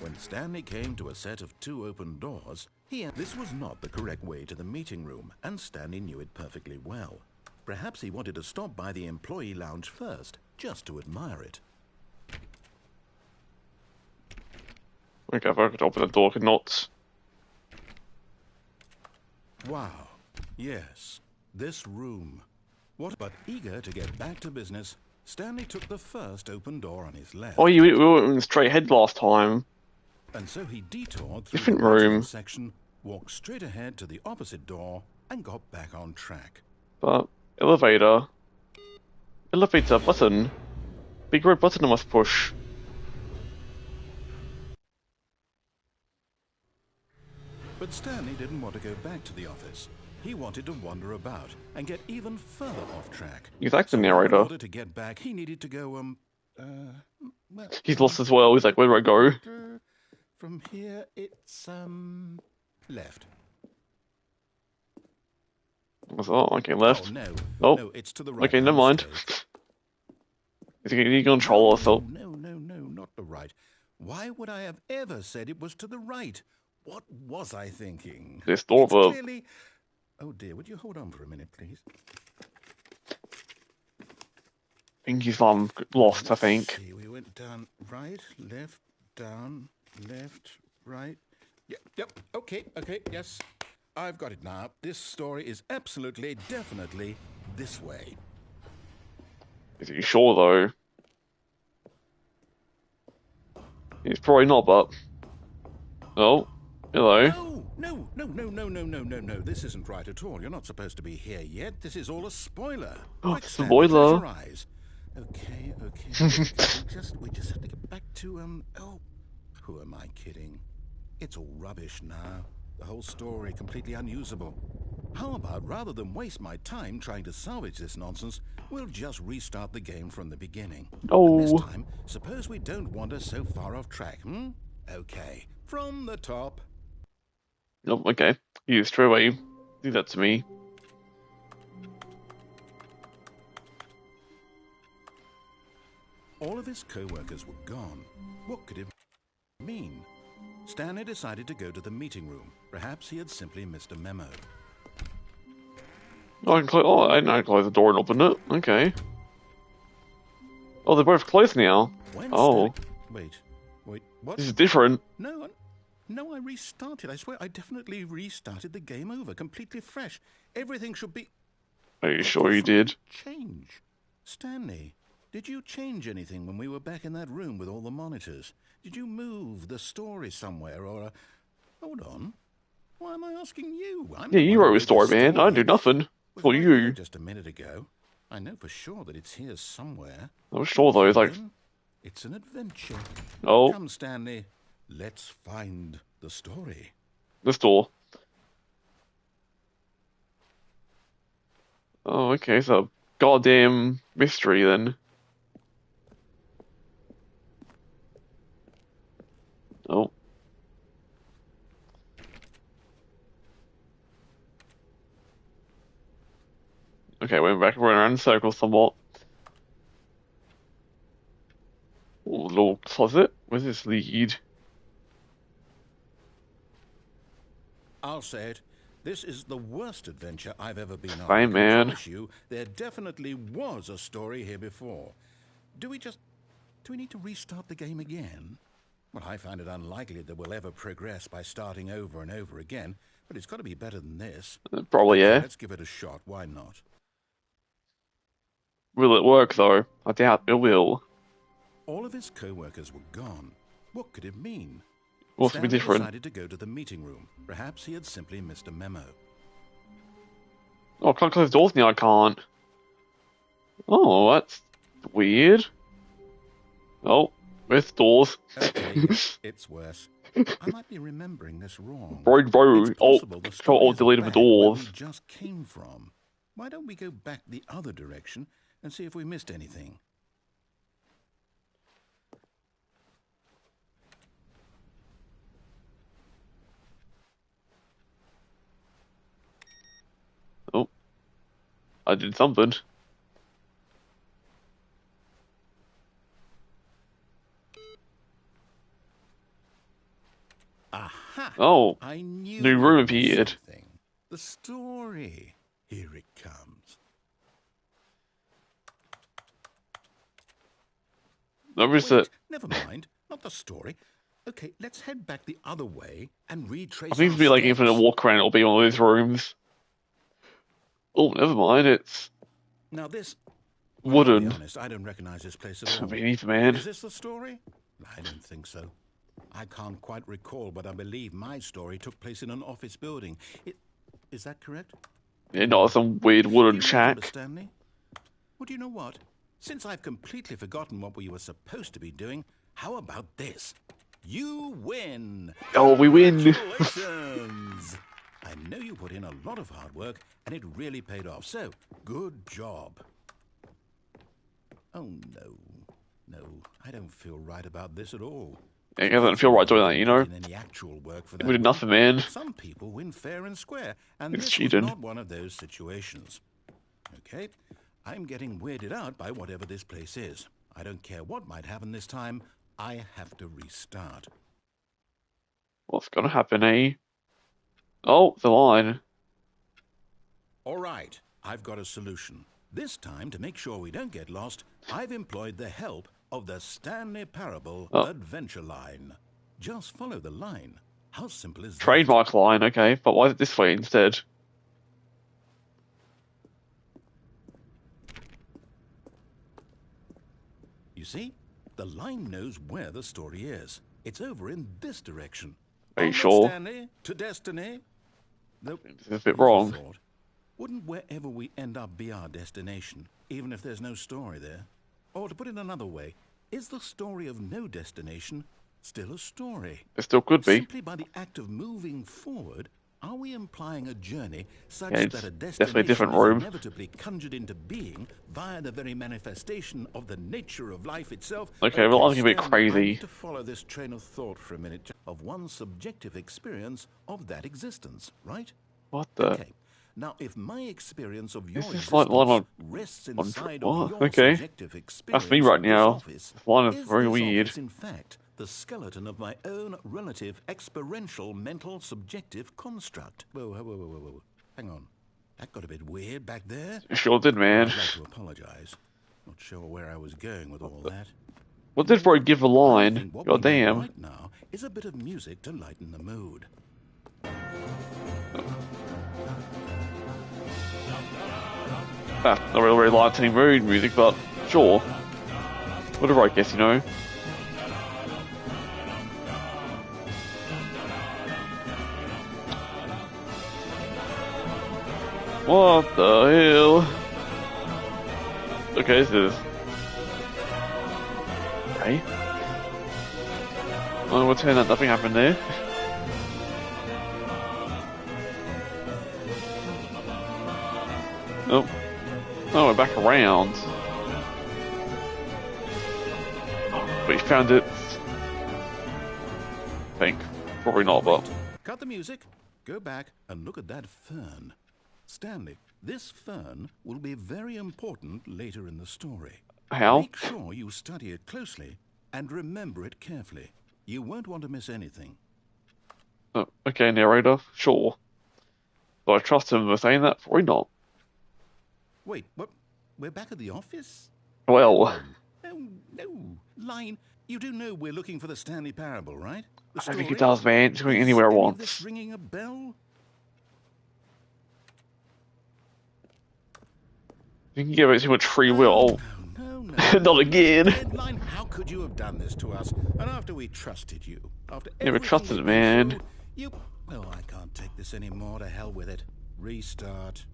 When Stanley came to a set of 2 open doors, this was not the correct way to the meeting room, and Stanley knew it perfectly well. Perhaps he wanted to stop by the employee lounge first, just to admire it. Okay, if I could open the door, could not. Wow. Yes, this room. What? But eager to get back to business, Stanley took the first open door on his left. Oh, we went straight ahead last time. And so he detoured through Different the original room. section, walked straight ahead to the opposite door, and got back on track. But elevator. Elevator button. Big red button I must push. But Stanley didn't want to go back to the office. He wanted to wander about and get even further off track. He's like the So narrator. in order to get back, he needed to go, well, He's lost as well. He's like, where do I go? from here, it's, left. Oh, okay, left. Oh, no. Oh, No, it's to the right. Okay, never mind. mistake. Is he gonna control us? So No, not the right. Why would I have ever said it was to the right? What was I thinking? This door, It's but clearly... Oh dear, would you hold on for a minute, please? I think he's lost. I Let's think. see, we went down, right, left, down, left, right. Yep, okay, yes. I've got it now. This story is absolutely, definitely this way. Is he sure though? He's probably not, but... Oh, hello. No. This isn't right at all. You're not supposed to be here yet. This is all a spoiler. Oh, Quick, Stanley, close spoiler. your eyes. Okay. we just have to get back to, oh, who am I kidding? It's all rubbish now. The whole story completely unusable. How about, rather than waste my time trying to salvage this nonsense, we'll just restart the game from the beginning. Oh. And this time, suppose we don't wander so far off track, Okay, from the top. Oh, okay. You straight away do that to me. All of his co-workers were gone. What could it mean? Stanley decided to go to the meeting room. Perhaps he had simply missed a memo. Oh, I didn't know I close the door and open it. Okay. Oh, they're both closed now. When Oh. Wait, what? This is different. No, I restarted. I swear, I definitely restarted the game over, completely fresh. Everything should be... Are you sure you did? Change. Stanley, did you change anything when we were back in that room with all the monitors? Did you move the story somewhere or... Hold on. Why am I asking you? Yeah, you wrote a story, man. I do nothing. For you. Just a minute ago. I know for sure that it's here somewhere. I'm sure though, it's like... It's an adventure. Oh. Come, Stanley. Let's find the story. This door. Oh, okay, so goddamn mystery then. Oh. Okay, we're back around in circles somewhat. Oh, little closet. Where's this lead? I'll say it. This is the worst adventure I've ever been on. Fine, man. I promise you, there definitely was a story here before. Do we need to restart the game again? Well, I find it unlikely that we'll ever progress by starting over and over again, but it's got to be better than this. Probably, yeah. Let's give it a shot. Why not? Will it work, though? I doubt it will. All of his co-workers were gone. What could it mean? What's to be Stanley different? decided to go to the meeting room. Perhaps he had simply missed a memo. Oh, I can't close doors now, I can't. Oh, that's weird. Oh, with doors. Okay, it's worse. I might be remembering this wrong. Bro, It's possible the story alt is delete the back where doors. we just came from. Why don't we go back the other direction and see if we missed anything? Oh, I did something. Aha! Oh, I knew new room there was appeared. something. The story. Here it comes. notice Wait, that. never mind. Not the story. Okay, let's head back the other way and retrace I think our it'll be like steps. infinite walk around. It'll be one of those rooms. Oh, never mind. It's Now this... wooden. I'll be honest, I don't recognize this place at all. Me neither, man. Is this the story? I don't think so. I can't quite recall, but I believe my story took place in an office building. Is that correct? Yeah, not some weird wooden Do you remember, shack. Stanley? Well, do you know what? Since I've completely forgotten what we were supposed to be doing, how about this? You win! Oh, we win! Congratulations! I know you put in a lot of hard work, and it really paid off, so good job. Oh, no, I don't feel right about this at all. It doesn't feel right doing that, you know? Put in any actual work for that We did week. nothing, man. Some people win fair and square, and It's this cheating. was not one of those situations. Okay, I'm getting weirded out by whatever this place is. I don't care what might happen this time. I have to restart. What's gonna happen, eh? Oh, the line. All right, I've got a solution. This time, to make sure we don't get lost, I've employed the help of the Stanley Parable Adventure Line. Just follow the line. How simple is that? Trademark line, okay, but why is it this way instead? You see? The line knows where the story is. It's over in this direction. Are you Onward, sure? Stanley, to destiny. Nope. It's a bit wrong. Thought. Wouldn't wherever we end up be our destination, even if there's no story there? Or to put it another way, is the story of no destination still a story? It still could be. Simply by the act of moving forward, are we implying a journey such Yeah, it's that a definitely a destination different is room. inevitably conjured into being via the very manifestation of the nature of life itself? Okay, well, I'm a bit Stan, I crazy. need to follow this train of thought for a minute of one's subjective experience of that existence, right? What the? Okay. Now, if my experience of your This is existence like line on- rests on- inside what? of your Okay. subjective experience, That's me right of this now. office, This line is is very this weird. office, in fact, the skeleton of my own relative experiential mental subjective construct? Whoa. Hang on. That got a bit weird back there. It sure did, man. I'd like to apologize. Not sure where I was going with all that. What did Roy give a I line? think what God we need damn. right now is a bit of music to lighten the mood. That's not really very lightening mood music, but sure. Whatever, I guess, you know. What the hell? Okay, this is... Okay. Oh, we'll turn that nothing happened there. Oh. Oh, we're back around. We found it. I think. Probably not, but... Cut the music, go back and look at that fern. Stanley, this fern will be very important later in the story. How? Make sure you study it closely and remember it carefully. You won't want to miss anything. Oh, okay, narrator. Sure. Do I trust him for saying that? Probably not. Wait, what? We're back at the office? Well... No. Line, you do know we're looking for the Stanley Parable, right? The I think story? it does, man. It's going Is anywhere it any of wants. this ringing a bell? You can give it too much free will. No. Not again. Deadline, how could you have done this to us? And after we trusted you, after Never everything trusted we've it, been man. through, you... Oh, I can't take this anymore. To hell with it. Restart.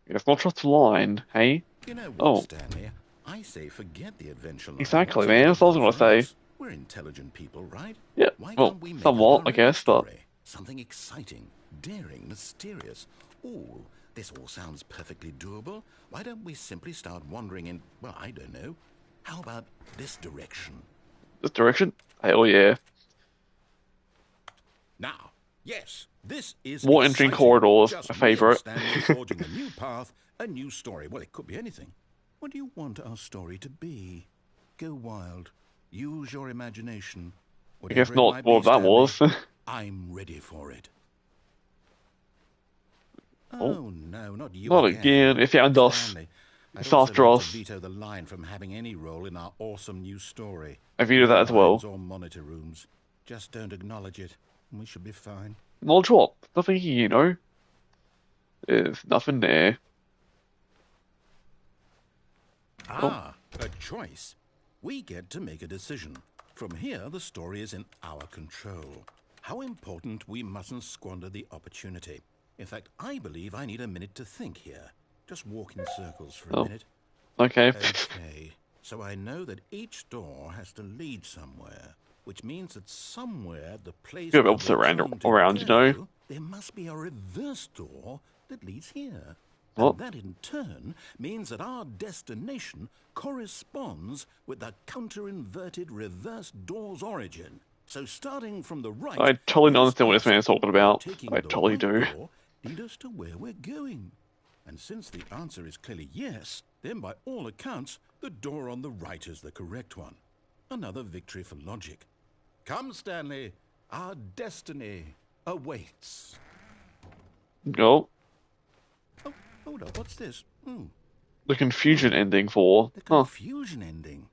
It's not just a line, hey? You know what, Oh. Stanley? I say forget the adventure line. Exactly, What's man. it That's what I was about gonna for say. us? We're intelligent people, right? Yeah, Why well, can't we make somewhat, up our I guess, own but... story? Something exciting, daring, mysterious. Ooh, this all sounds perfectly doable. Why don't we simply start wandering in, well, I don't know. How about this direction? This direction? Hell yeah. Now, yes, this is More entering exciting. corridors, Just a me and favourite. Stanley forging a new path, a new story. Well, it could be anything. What do you want our story to be? Go wild. Use your imagination. I guess Whatever it not might what be, that Stanley, was. I'm ready for it. Oh. Oh, no, not you Not again. It found us. Stanley, It's I'd also after like to us. veto the line from having any role in our awesome new story. I vetoed that as No well. lines or monitor rooms. Just don't acknowledge it, and we should be fine. Knowledge what? Nothing here, you know? There's nothing there. Ah, a choice. We get to make a decision. From here, the story is in our control. How important we mustn't squander the opportunity. In fact, I believe I need a minute to think here. Just walk in circles for a Oh. minute. Okay. Okay, so I know that each door has to lead somewhere, which means that somewhere the place Good where opposite we're around- trying to around, you know? go, there must be a reverse door that leads here. What? And that in turn means that our destination corresponds with the counter-inverted reverse door's origin. So starting from the right... I totally let's understand what this ask, man's talking about. taking I the totally right do. door lead us to where we're going? And since the answer is clearly yes, then by all accounts, the door on the right is the correct one. Another victory for logic. Come, Stanley. Our destiny awaits. Oh, Oh, hold up. What's this? Oh, the confusion ending for. the Huh. confusion ending.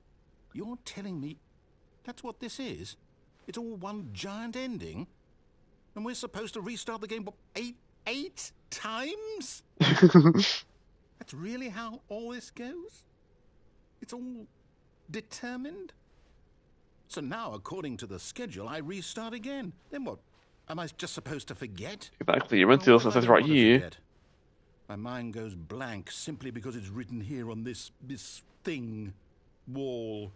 You're telling me that's what this is? It's all one giant ending? And we're supposed to restart the game, what, eight times? That's really how all this goes? It's all determined? So now, according to the schedule, I restart again. Then what? Am I just supposed to forget? Exactly, you're meant to Well, also what if says I right don't wanna here. forget? My mind goes blank simply because it's written here on this thing, wall.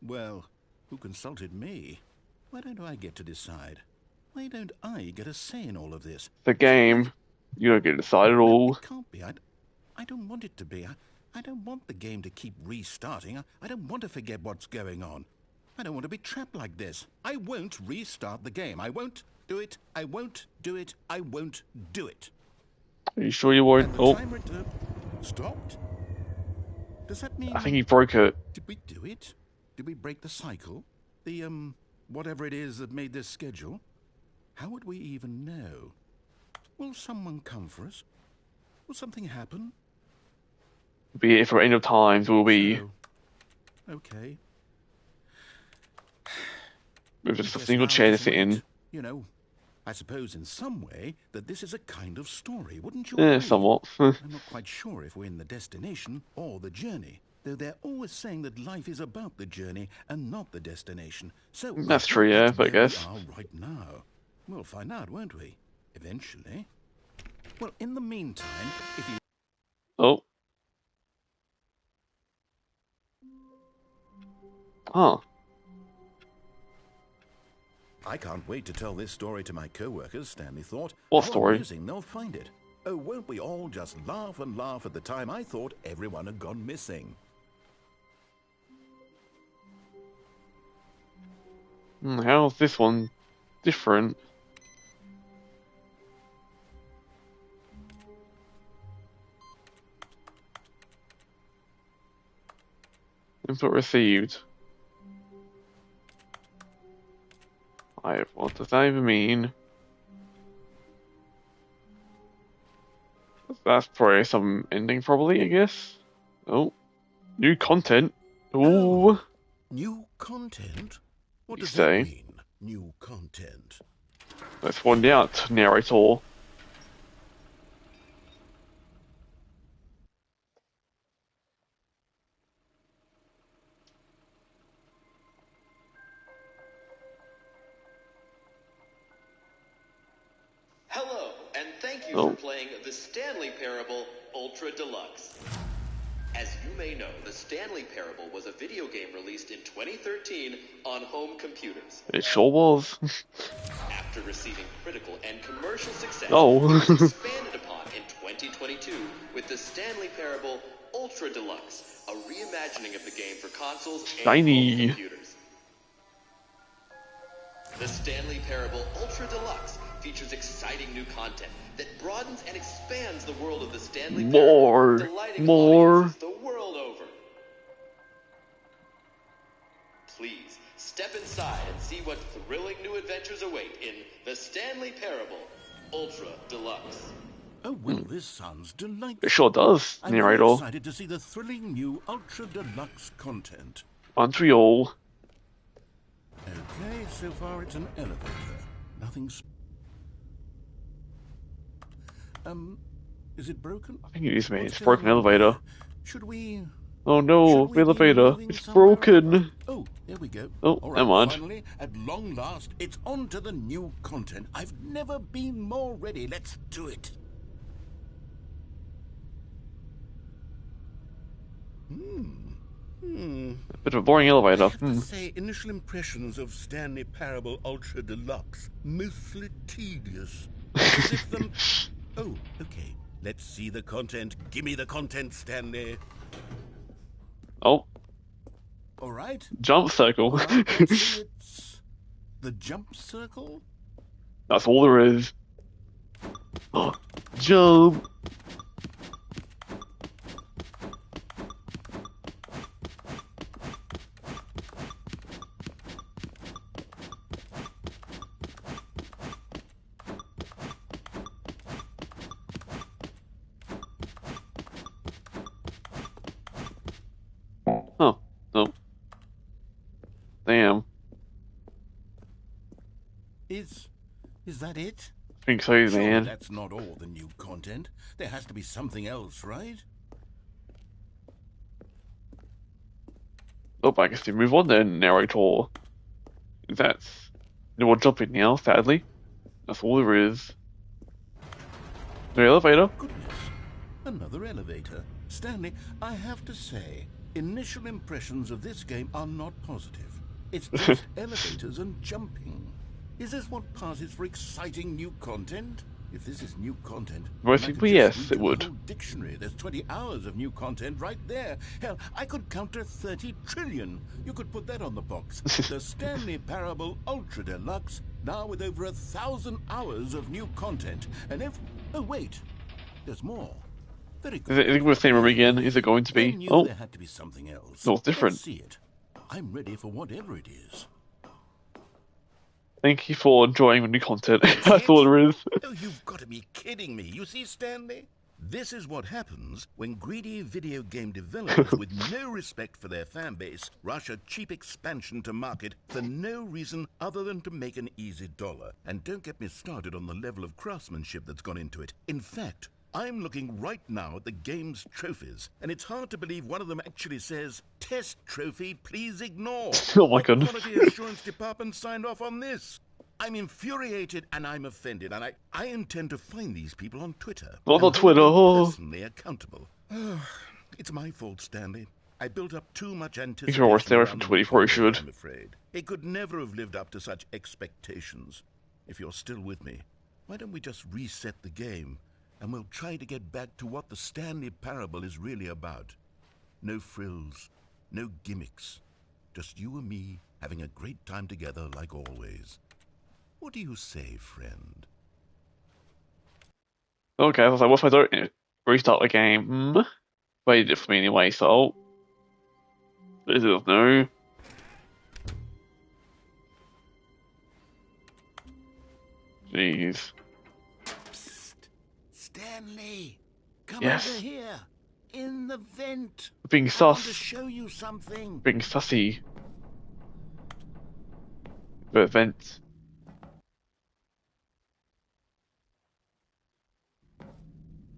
Well, who consulted me? Why don't I get to decide? Why don't I get a say in all of this? The game. You don't get to decide at Well, all. it can't be. I don't want it to be. I don't want the game to keep restarting. I don't want to forget what's going on. I don't want to be trapped like this. I won't restart the game. I won't do it. I won't do it. I won't do it. Are you sure you won't? And the Oh, timer stopped? Does that mean... I think he broke it. Did we do it? Did we break the cycle? The, whatever it is that made this schedule? How would we even know? Will someone come for us? Will something happen? Be it for end of times will be So, okay. with just a Guess single now chair to just sit in. wait. You know, I suppose in some way that this is a kind of story, wouldn't you Yeah, agree? somewhat. I'm not quite sure if we're in the destination or the journey, though they're always saying that life is about the journey and not the destination. So I That's think true, yeah, that's but I where guess. we are right now. We'll find out, won't we? Eventually. Well, in the meantime, if you... Oh. Huh. I can't wait to tell this story to my co-workers, Stanley thought. What How story? amusing they'll find it. Oh, won't we all just laugh and laugh at the time I thought everyone had gone missing? How's this one different? Input received. What does that even mean? That's probably some ending, probably, I guess. Oh. New content. Ooh. New content? What You does say? that mean, new content? Let's find out, narrator. Hello, and thank you Oh. for playing the Stanley Parable Ultra Deluxe. As you may know, the Stanley Parable was a video game released in 2013 on home computers. It sure was. After receiving critical and commercial success, Oh. it was expanded upon in 2022 with the Stanley Parable Ultra Deluxe, a reimagining of the game for consoles and Shiny. home computers. The Stanley Parable Ultra Deluxe features exciting new content that broadens and expands the world of the Stanley More. Parable, delighting More. audiences the world over. Please step inside and see what thrilling new adventures await in the Stanley Parable Ultra Deluxe. Oh, well, this sounds delightful. It sure does, I'm very narrator. excited to see the thrilling new Ultra Deluxe content. Aren't we all? Okay, so far it's an elevator. Nothing's... is it broken? I think it is, man. What's It's a broken going on elevator. here? Should we... Oh no, should we the be elevator. moving It's somewhere or broken. other? Oh, there we go. Oh, all right, never mind. Finally, at long last, it's on to the new content. I've never been more ready. Let's do it. Bit of a boring elevator. I have to say, initial impressions of Stanley Parable Ultra Deluxe, mostly tedious. As if them... Oh, okay. Let's see the content. Give me the content, Stanley. Oh, All right. jump circle. All right, let's see it's the jump circle. That's all there is. Jump. that it? I think so, Surely man. that's not all the new content. There has to be something else, right? Oh, I guess we move on then, narrator. That's no more jumping now, sadly. That's all there is. No elevator. Goodness. Another elevator. Stanley, I have to say, initial impressions of this game are not positive. It's just elevators and jumping. Is this what passes for exciting new content? If this is new content, Most then I people, could just yes, read it the would. whole dictionary. There's 20 hours of new content right there. Hell, I could count to 30 trillion. You could put that on the box. The Stanley Parable Ultra Deluxe, now with over 1,000 hours of new content. And if... Oh, wait. There's more. Very Is good. it going to be the same room again? Is it going to I be? knew Oh, there had to be something else. no, it's different. Let's see it. I'm ready for whatever it is. Thank you for enjoying the new content. That's all there is. Oh, you've got to be kidding me. You see, Stanley? This is what happens when greedy video game developers with no respect for their fan base rush a cheap expansion to market for no reason other than to make an easy dollar. And don't get me started on the level of craftsmanship that's gone into it. In fact, I'm looking right now at the game's trophies, and it's hard to believe one of them actually says, "Test trophy, please ignore." Oh my What goodness. quality assurance department signed off on this? I'm infuriated and I'm offended, and I intend to find these people on Twitter. Not and on Twitter, hold them oh. personally accountable. It's my fault, Stanley. I built up too much You anticipation can always stay away around from the Twitter before you content, should. I'm afraid. It could never have lived up to such expectations. If you're still with me, why don't we just reset the game, and we'll try to get back to what the Stanley Parable is really about. No frills, no gimmicks. Just you and me having a great time together like always. What do you say, friend? Okay, I was like, what if I don't restart the game? But he did it for me anyway, so... Is it no? Jeez. Psst. Stanley, come Yes. over here. In the vent. Being I want to sus. show you something. Being sussy. The event.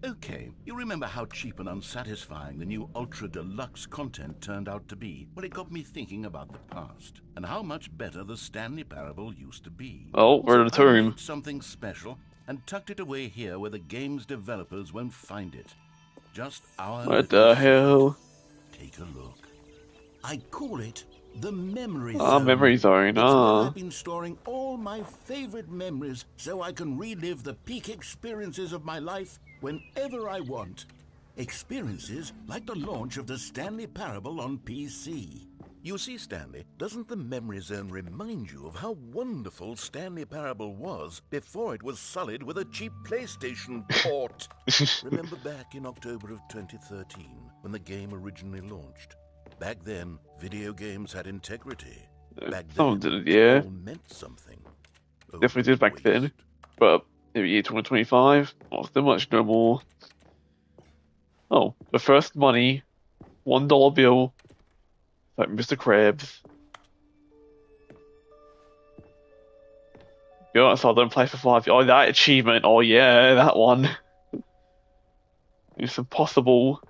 Okay, you remember how cheap and unsatisfying the new Ultra Deluxe content turned out to be? Well, it got me thinking about the past, and how much better the Stanley Parable used to be. Oh, we're in the So I tomb. made something special and tucked it away here where the game's developers won't find it. Just our What the hell? Take a look. I call it the Memory Ah, Zone. Memory Zone, It's where ah. I've been storing all my favorite memories so I can relive the peak experiences of my life whenever I want. Experiences like the launch of the Stanley Parable on PC. You see, Stanley, doesn't the Memory Zone remind you of how wonderful Stanley Parable was before it was sullied with a cheap PlayStation port? Remember back in October of 2013 when the game originally launched? Back then, video games had integrity. Back Some then, did, yeah. it all meant something. Oh, Definitely did back then. waste. But in the year 2025, not so much no more. Oh, the first money, $1 bill, like Mr. Krabs. Go outside and play for 5 years. Oh, that achievement. Oh, yeah, that one. It's impossible.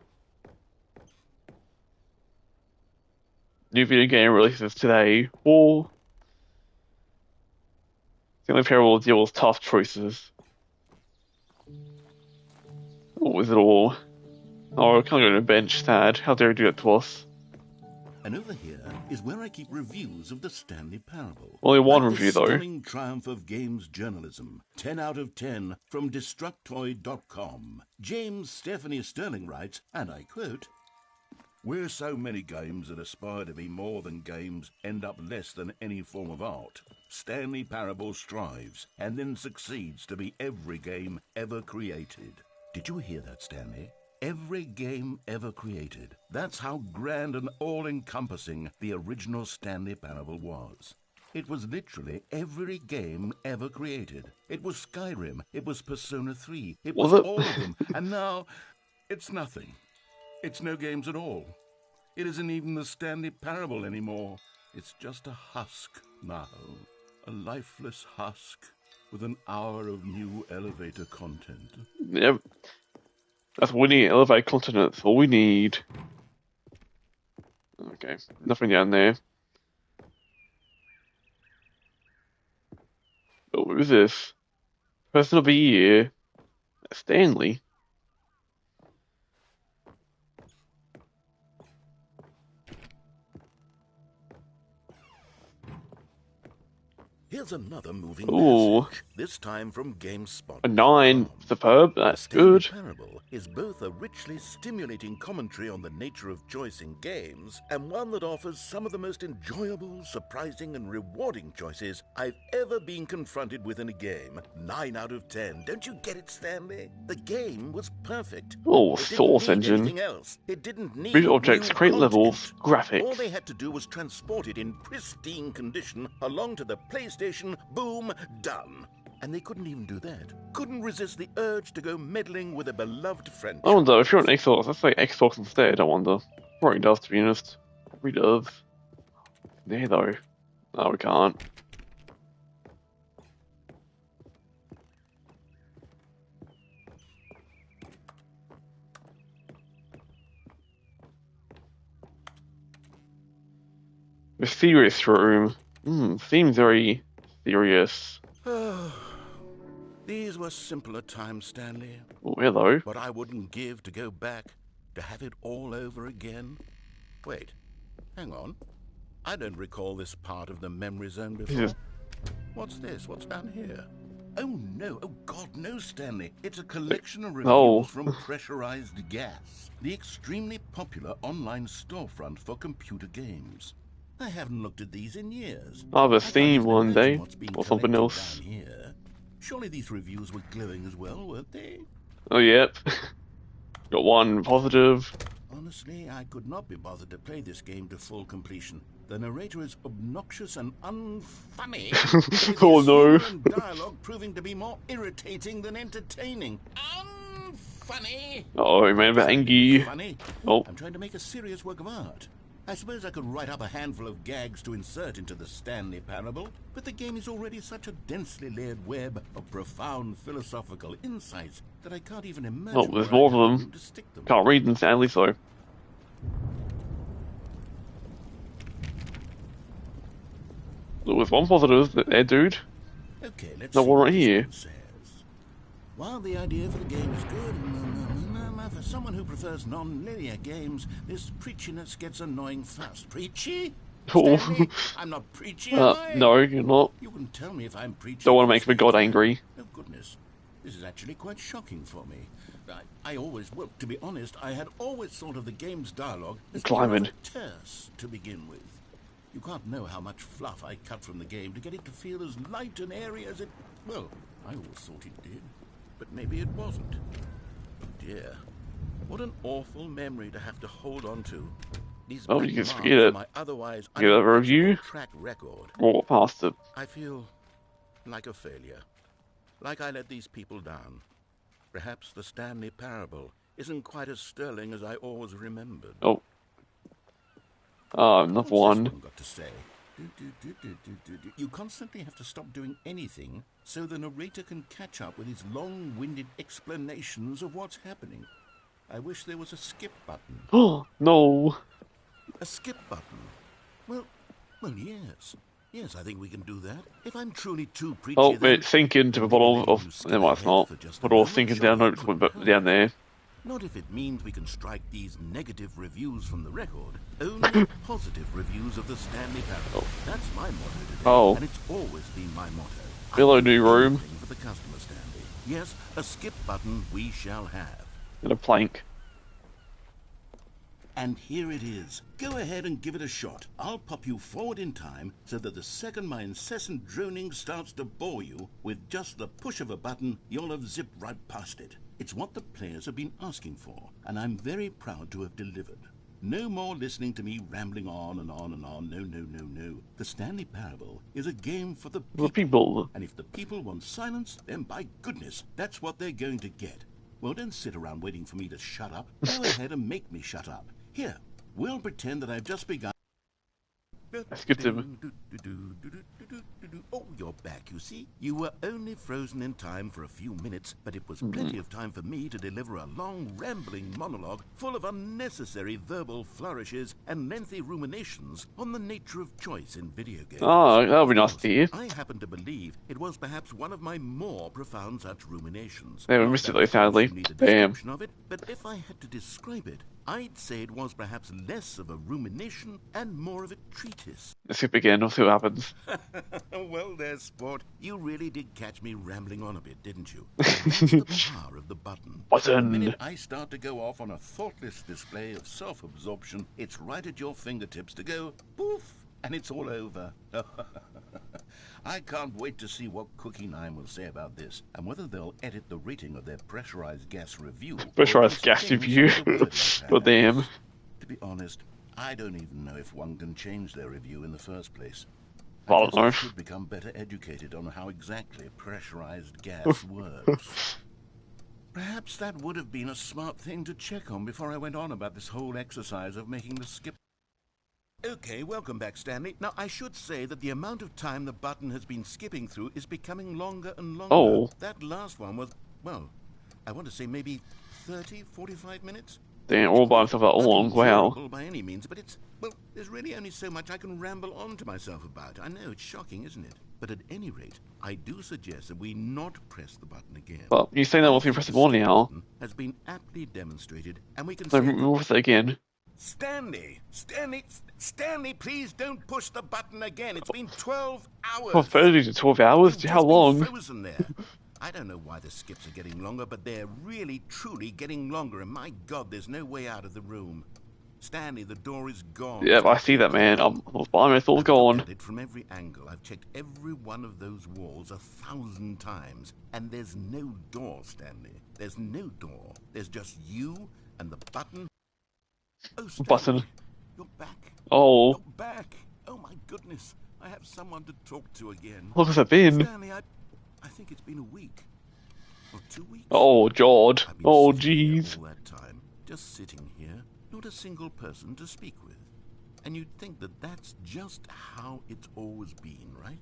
New video game releases today. Oh. The only pair will deal with tough choices. What was it all? Oh, I can't go to the bench, sad. How dare you do that to us? And over here is where I keep reviews of the Stanley Parable. Only one Like review, the though. Stunning triumph of games journalism. 10 out of 10 from Destructoid.com. James Stephanie Sterling writes, and I quote, "Where so many games that aspire to be more than games end up less than any form of art, Stanley Parable strives and then succeeds to be every game ever created." Did you hear that, Stanley? Every game ever created. That's how grand and all-encompassing the original Stanley Parable was. It was literally every game ever created. It was Skyrim. It was Persona 3. It was Was it? all of them. And now, it's nothing. It's no games at all. It isn't even the Stanley Parable anymore. It's just a husk now. A lifeless husk. with an hour of new elevator content. Yep. That's what we need. Elevate content. That's all we need. Okay. Nothing down there. Oh, who's this? Person of the year. Stanley. Here's another moving Ooh. message, this time from GameSpot. A 9. Superb. That's The Stanley good. Parable is both a richly stimulating commentary on the nature of choice in games and one that offers some of the most enjoyable, surprising, and rewarding choices I've ever been confronted with in a game. 9 out of 10. Don't you get it, Stanley? The game was perfect. Oh, It didn't Source need Engine. anything else. It didn't need Read objects, new create content. levels, graphics. All they had to do was transport it in pristine condition along to the PlayStation. Boom, done. And they couldn't even do that. Couldn't resist the urge to go meddling with a beloved franchise. I wonder if you're on Xbox, let's say Xbox instead. I wonder. Probably does, to be honest. Probably does. There though. No, we can't. The serious room. Seems very serious. These were simpler times, Stanley. Oh, hello. What I wouldn't give to go back, to have it all over again. Wait, hang on. I don't recall this part of the memory zone before. What's this? What's down here? Oh no, oh God, no, Stanley. It's a collection of reviews from Pressurized Gas, the extremely popular online storefront for computer games. I haven't looked at these in years. I'll have a I can't Steam even one imagine day, what's being or something collected else. down here. Surely these reviews were glowing as well, weren't they? Oh, yep. Got one positive. Honestly, I could not be bothered to play this game to full completion. The narrator is obnoxious and unfunny. with Oh his no. humor and dialogue proving to be more irritating than entertaining. Unfunny. Oh, he made a bit angry. Funny. Oh, I'm trying to make a serious work of art. I suppose I could write up a handful of gags to insert into the Stanley Parable, but the game is already such a densely layered web of profound philosophical insights that I can't even imagine oh, there's where more I'd of have them. room to stick them. Can't read them, Stanley, so. There was one positive there, dude. Okay, let's No see one what right this here. one says. While the idea for the game is good, for someone who prefers non-linear games, this preachiness gets annoying fast. Preachy? Oh. Stanley, I'm not preachy, am I? No, you're not. You can tell me if I'm preaching. Don't want to make the god angry. Oh, goodness. This is actually quite shocking for me. I always, well, to be honest, I had always thought of the game's dialogue as being Climbing. rather terse to begin with. You can't know how much fluff I cut from the game to get it to feel as light and airy as it... Well, I always thought it did. But maybe it wasn't. Oh, dear. What an awful memory to have to hold on to. These Oh, black you just marks forget on it. my otherwise Give it a review. unimpeachable track record. Walk past it. I feel like a failure. Like I let these people down. Perhaps the Stanley Parable isn't quite as sterling as I always remembered. Oh. Another What's this one. got to say? You constantly have to stop doing anything so the narrator can catch up with his long-winded explanations of what's happening. I wish there was a skip button. Oh, no. A skip button? Well, yes. Yes, I think we can do that. If I'm truly too preachy, Oh, then it's sinking to the bottom of... No, it's not. But all sinking down, no, it's down there. Not if it means we can strike these negative reviews from the record. Only positive reviews of the Stanley Parable. That's my motto today, Oh. and it's always been my motto. Hello, I'll do new room. anything for the customer, Stanley. Yes, a skip button we shall have. And a plank. And here it is. Go ahead and give it a shot. I'll pop you forward in time so that the second my incessant droning starts to bore you, with just the push of a button, you'll have zipped right past it. It's what the players have been asking for, and I'm very proud to have delivered. No more listening to me rambling on and on and on. No. The Stanley Parable is a game for the people. The people. And if the people want silence, then by goodness, that's what they're going to get. Well, don't sit around waiting for me to shut up. Go ahead and make me shut up. Here, we'll pretend that I've just begun. I skipped him. Oh, you're back, you see. You were only frozen in time for a few minutes, but it was plenty of time for me to deliver a long, rambling monologue full of unnecessary verbal flourishes and lengthy ruminations on the nature of choice in video games. Oh, that would be nice to hear. I happen to believe it was perhaps one of my more profound such ruminations. Yeah, we missed it though, sadly. Damn. Of it, but if I had to describe it, I'd say it was perhaps less of a rumination and more of a treatise. Let's skip again, we'll see what happens. Well there, sport. You really did catch me rambling on a bit, didn't you? That's the power of the button. Button. The minute I start to go off on a thoughtless display of self-absorption, it's right at your fingertips to go poof, and it's all over. I can't wait to see what Cookie 9 will say about this, and whether they'll edit the rating of their pressurized gas review. Pressurized gas review. God damn. To be honest, I don't even know if one can change their review in the first place. I don't know. I should become better educated on how exactly pressurized gas works. Perhaps that would have been a smart thing to check on before I went on about this whole exercise of making the skip. Okay, welcome back, Stanley. Now, I should say that the amount of time the button has been skipping through is becoming longer and longer. Oh. That last one was, well, I want to say maybe 30, 45 minutes. Damn, all by himself that long, wow. Not by any means, but it's, well, there's really only so much I can ramble on to myself about. I know, it's shocking, isn't it? But at any rate, I do suggest that we not press the button again. But you say that we'll press it more now. Has been aptly demonstrated, and we can So say... move with it again. Stanley, please don't push the button again. It's been 12 hours. Oh, 30 to 12 hours? You've How just been long? frozen there. I don't know why the skips are getting longer, but they're really, truly getting longer, and my God, there's no way out of the room. Stanley, the door is gone. Yep, I see that, man. I'm fine, it's all gone. I've looked at it from every angle. I've checked every one of those walls 1,000 times, and there's no door, Stanley. There's no door. There's just you and the button. Oh, Stanley, Button. you're back. Oh, You're back. Oh, my goodness. I have someone to talk to again. how long has that been? Stanley, I think it's been a week. Or 2 weeks. Oh, God. I've been Oh, sitting here jeez. all that time, just sitting here, not a single person to speak with. And you'd think that that's just how it's always been, right?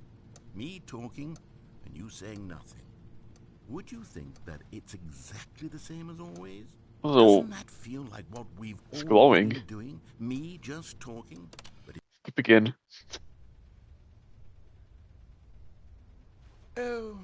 Me talking and you saying nothing. Would you think that it's exactly the same as always? Oh, Doesn't that feel like what we've it's all glowing. been doing? Me just talking? But Skip again. oh,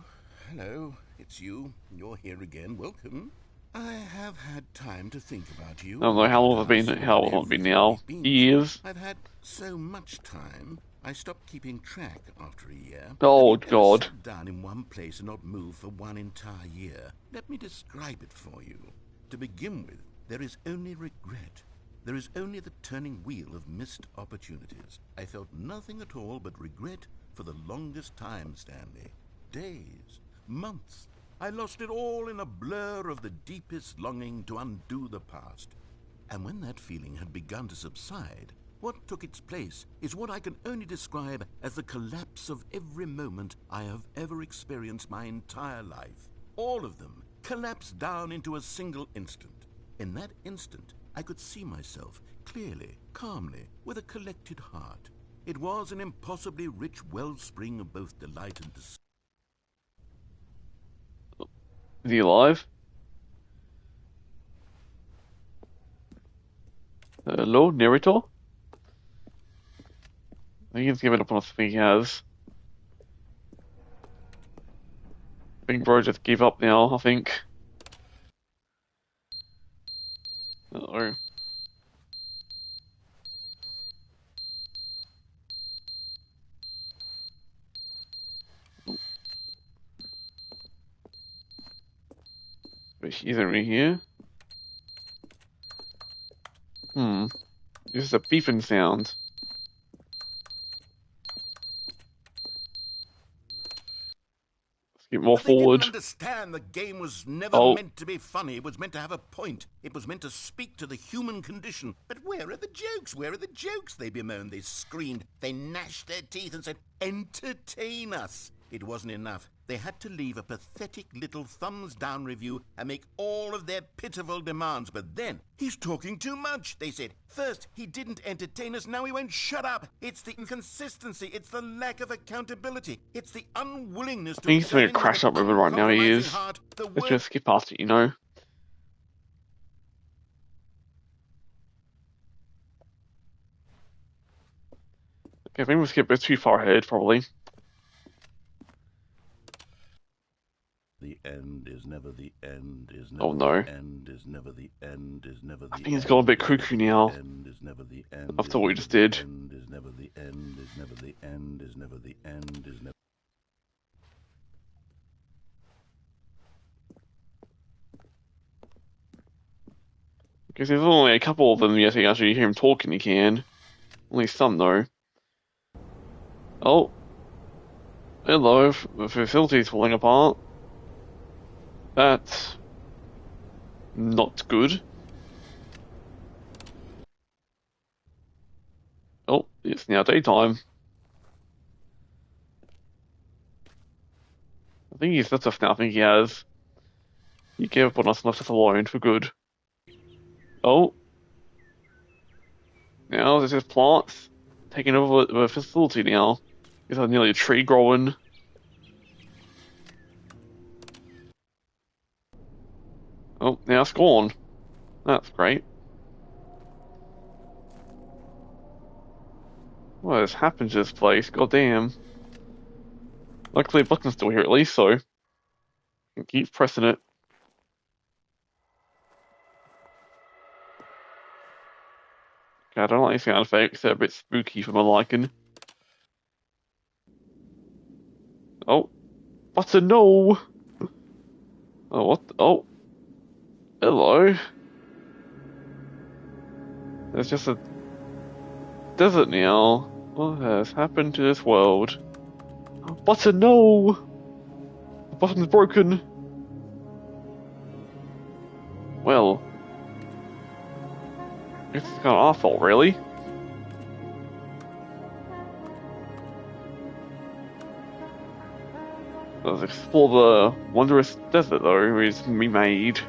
hello. It's you. You're here again. Welcome. I have had time to think about you. I don't know how long it's been. How long it's been now? Years. I've had so much time. I stopped keeping track after a year. Oh, Have you ever God. sat down in one place and not moved for one entire year? Let me describe it for you. To begin with, there is only regret. There is only the turning wheel of missed opportunities. I felt nothing at all but regret for the longest time, Stanley. Days, months. I lost it all in a blur of the deepest longing to undo the past. And when that feeling had begun to subside, what took its place is what I can only describe as the collapse of every moment I have ever experienced my entire life. All of them collapsed down into a single instant. In that instant, I could see myself clearly, calmly, with a collected heart. It was an impossibly rich wellspring of both delight and despair. Is he alive? Hello, narrator? I think he's given up on something he has. Big Bro just gave up now, I think. Uh-oh. But she isn't really here. This is a beeping sound. Let's get more But they forward. didn't understand the game was never Oh. meant to be funny. It was meant to have a point. It was meant to speak to the human condition. But where are the jokes? Where are the jokes? They bemoaned, they screamed, they gnashed their teeth and said, entertain us. It wasn't enough. They had to leave a pathetic little thumbs-down review and make all of their pitiful demands. But then, he's talking too much, they said. First, he didn't entertain us, now he won't shut up. It's the inconsistency, it's the lack of accountability, it's the unwillingness to... He's doing a crash up with it right now, he is. Let's just skip past it, you know. Okay, I think we'll skip it too far ahead, probably. The end is never the end is never Oh no. the end is never the end is never the I think he's got a bit cuckoo now. end is never the end After what we just did. end is never the end is never the end is never the end is never. Because there's only a couple of them, yes, you can actually hear him talking, you can. Only some, though. Oh. Hello, the facility's falling apart. That's... not good. Oh, it's now daytime. I think he's left us now, I think he has. He gave up on us and left us alone for good. Oh. Now there's just plants taking over the facility now. There's nearly a tree growing. Oh, now it's gone. That's great. What has happened to this place? God damn. Luckily the button's still here at least, so I can keep pressing it. Okay, I don't like these sound effects, they're a bit spooky for my liking. Oh. Button, no! Oh, what? Oh. Hello. There's just a desert now. What has happened to this world? Button, no! The button's broken. Well. I guess it's kind of our fault, really. Let's explore the wondrous desert, though, is we made.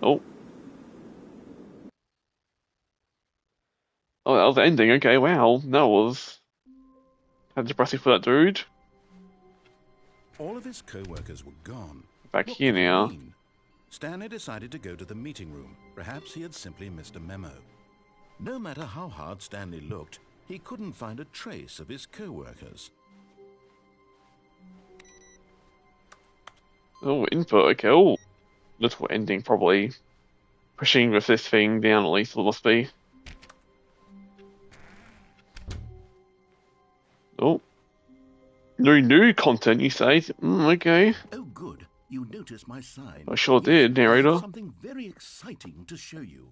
Oh. Oh, that was the ending. Okay, wow. That was... kind of depressing for that dude. All of his co-workers were gone. Back What here could it now. mean? Stanley decided to go to the meeting room. Perhaps he had simply missed a memo. No matter how hard Stanley looked, he couldn't find a trace of his co-workers. Oh, input. Okay, oh. Little ending, probably. Pushing with this thing down, at least, it must be. Oh. No new content, you say? Okay. Oh, good. You noticed my sign. I sure Yes, did, I have narrator. something very exciting to show you.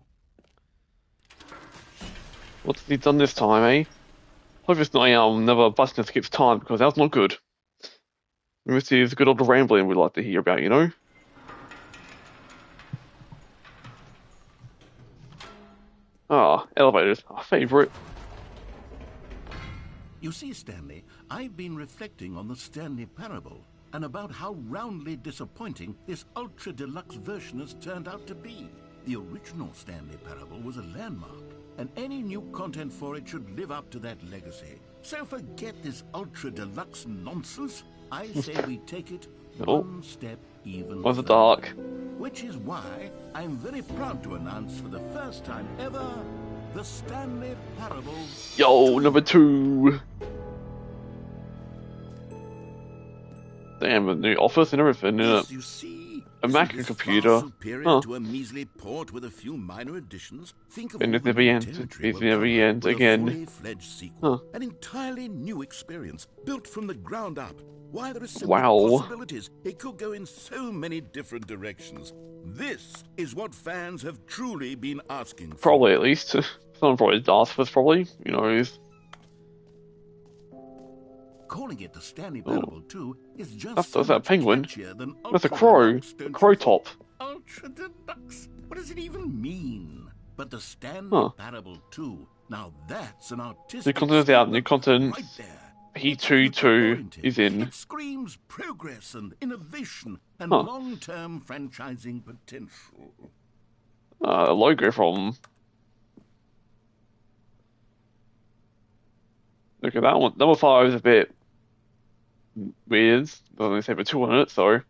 What's he done this time, eh? Hope it's not another button that skips time, because that's not good. This is good old rambling we like to hear about, you know? Ah, elevators, our favourite. You see, Stanley, I've been reflecting on the Stanley Parable and about how roundly disappointing this ultra-deluxe version has turned out to be. The original Stanley Parable was a landmark, and any new content for it should live up to that legacy. So forget this ultra-deluxe nonsense. I say we take it one step even Was it further. dark? Which is why I'm very proud to announce for the first time ever, the Stanley Parable. Yo, number 2! Damn, a new office and everything, Yes, you see, a isn't Mac this computer. far superior Huh. to a measly port with a few minor additions. Think of And all it the never new ends. territory It we'll never cover ends with a again. fully fledged sequel. Huh. An entirely new experience, built from the ground up. Why, there are so Wow. many possibilities. It could go in so many different directions. This is what fans have truly been asking for. Probably, at least. Someone probably asked for this, probably. You know, calling it the Stanley Parable 2 is just That's so that much penguin. catchier than That's a Ultra crow. Deluxe, A don't crow you top. think? Ultra Deluxe? What does it even mean? But the Stanley Huh. Parable 2, now that's an New artistic content is out. New statement content. right there. P22 is in. It screams progress and innovation and Huh. long-term franchising potential. Logo from. Look at that one. Number 5 is a bit weird. There's only say for 2 on it, so.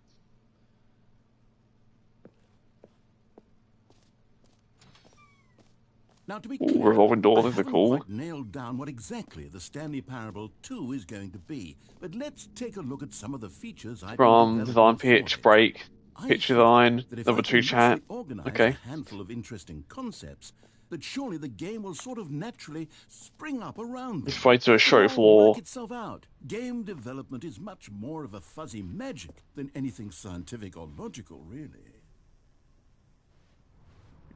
Now, to be Ooh, clear, revolving doors, I these are haven't cool. quite nailed down what exactly the Stanley Parable 2 is going to be, but let's take a look at some of the features I've From been design developing for pitch, it. break, I pitch figured design, that if number I 2 can chat. loosely organize Okay. a handful of interesting concepts, that surely the game will sort of naturally spring up around them. This way to a show It'll all floor. work itself out. Game development is much more of a fuzzy magic than anything scientific or logical, really.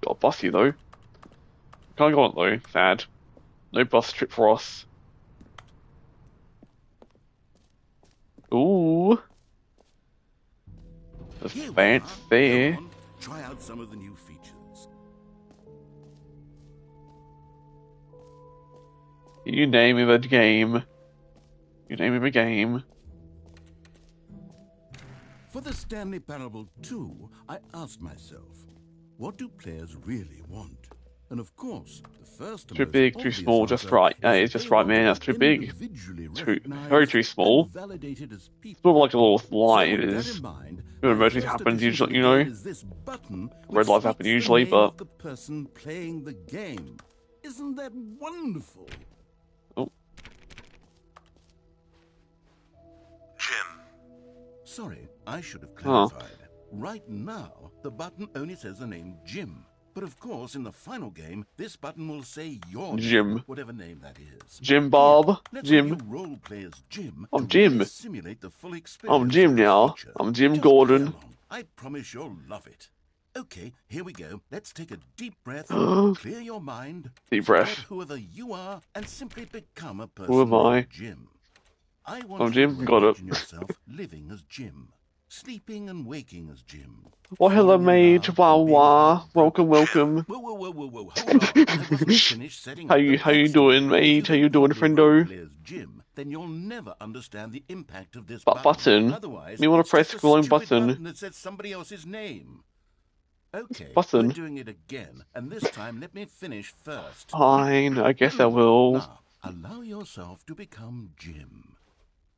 Got a busy though. Can't go on though. Sad. No bus trip for us. Ooh. There's Here we fence are. there. Come on, try out some of the new features. You name it a game. You name it a game. For the Stanley Parable 2, I asked myself, what do players really want? And of course, the first and Too most big, too obvious small, just answer right. is Yeah, that it's just they right, want man. to That's be too big. individually Very recognized too small. and validated as people. It's more like a little light. So It with that is. in mind, When my emergencies first happen, addition usually, to you the know. game is this button, Red which lights happen speaks the usually, name but of the person playing the game. Isn't that wonderful? oh, Jim. Sorry, I should have Huh. clarified. Right now, the button only says the name Jim. But of course, in the final game, this button will say your Jim. name, whatever name that is. Jim Bob. Here, let's have you Jim. role play as Jim I'm to really Jim. simulate the full experience I'm Jim of the now. feature. I'm Jim Just play Gordon. along. I promise you'll love it. Okay, here we go. Let's take a deep breath, clear your mind, Deep forget breath. whoever you are, and simply become a person Who am I? named Jim. I want I'm you Jim. to Got it. imagine yourself living as Jim, sleeping and waking as Jim. Well, hello, falling in mate. love Wah and being wah. heartbroken. Welcome, welcome. Whoa, whoa, whoa, whoa, whoa! Hold on. I wasn't finished setting How up you the how you backstory. doing, If mate? How you don't doing, properly friendo? roleplay as Jim, then you'll never understand the impact of this Button. Otherwise, You want to it's press just a scrolling stupid button? that says somebody else's name. Okay, Button. we're doing it again, and this time let me finish first. Fine. I guess I will. Now, allow yourself to become Jim.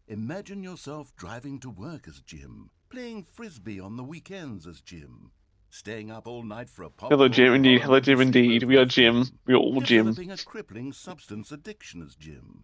Imagine yourself driving to work as Jim, playing frisbee on the weekends as Jim, staying up all night for a pop. Hello, Jim. Indeed. Hello, Jim. Indeed. We are Jim. We are all Jim. Developing a crippling substance addiction as Jim,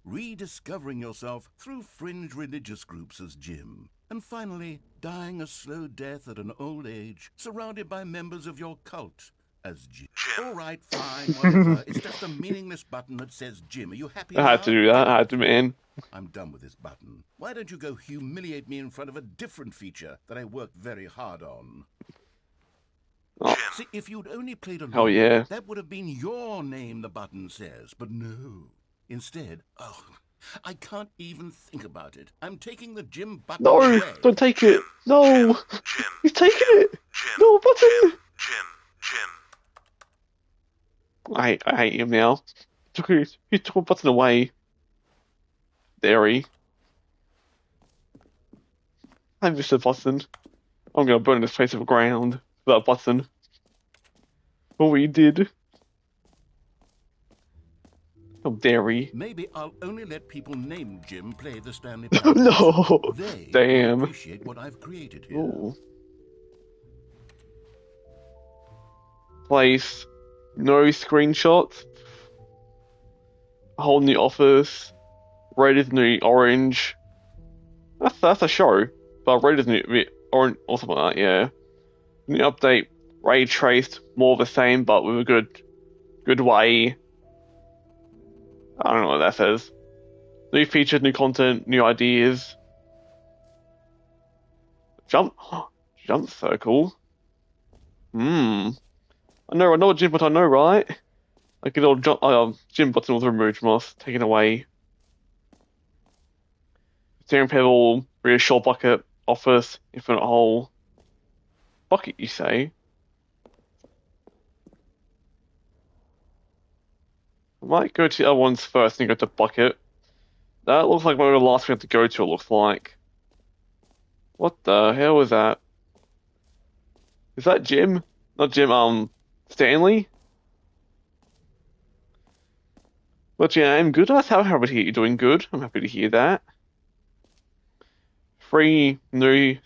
rediscovering yourself through fringe religious groups as Jim, and finally dying a slow death at an old age, surrounded by members of your cult as Jim. All right, fine, whatever. It's just a meaningless button that says Jim. Are you happy I had to now? do that. I had to, man. I'm done with this button. Why don't you go humiliate me in front of a different feature that I worked very hard on? Oh, See, if you'd only played along, hell yeah. that would have been your name, the button says. But no. Instead, oh, I can't even think about it. I'm taking the Jim button No, away. don't take it. No. Jim. He's taking it. Jim. No, button. Jim. I hate him now. He took a button away. Dairy. I miss the button. I'm gonna burn this place to the ground for that button. What we did. Oh, dairy. Maybe I'll only let people named Jim play the Stanley No. Parable. They Damn. appreciate what I've created here. Ooh. Place. No screenshots. A whole new office. Red is new orange. That's a show. But red is new orange or something like that, yeah. New update. Ray traced. More of the same but with a good way. I don't know what that says. New features, new content, new ideas. Jump circle. I know what Jim button I know, right? Like a little Jim button was removed from us, taken away. Steering pedal, rear shore bucket, office, infinite hole. Bucket, you say? I might go to the other ones first and go to bucket. That looks like one of the last we have to go to, it looks like. What the hell is that? Is that Jim? Not Jim, Stanley? But yeah, I'm good. That's how happy to hear you're doing good. I'm happy to hear that. Free new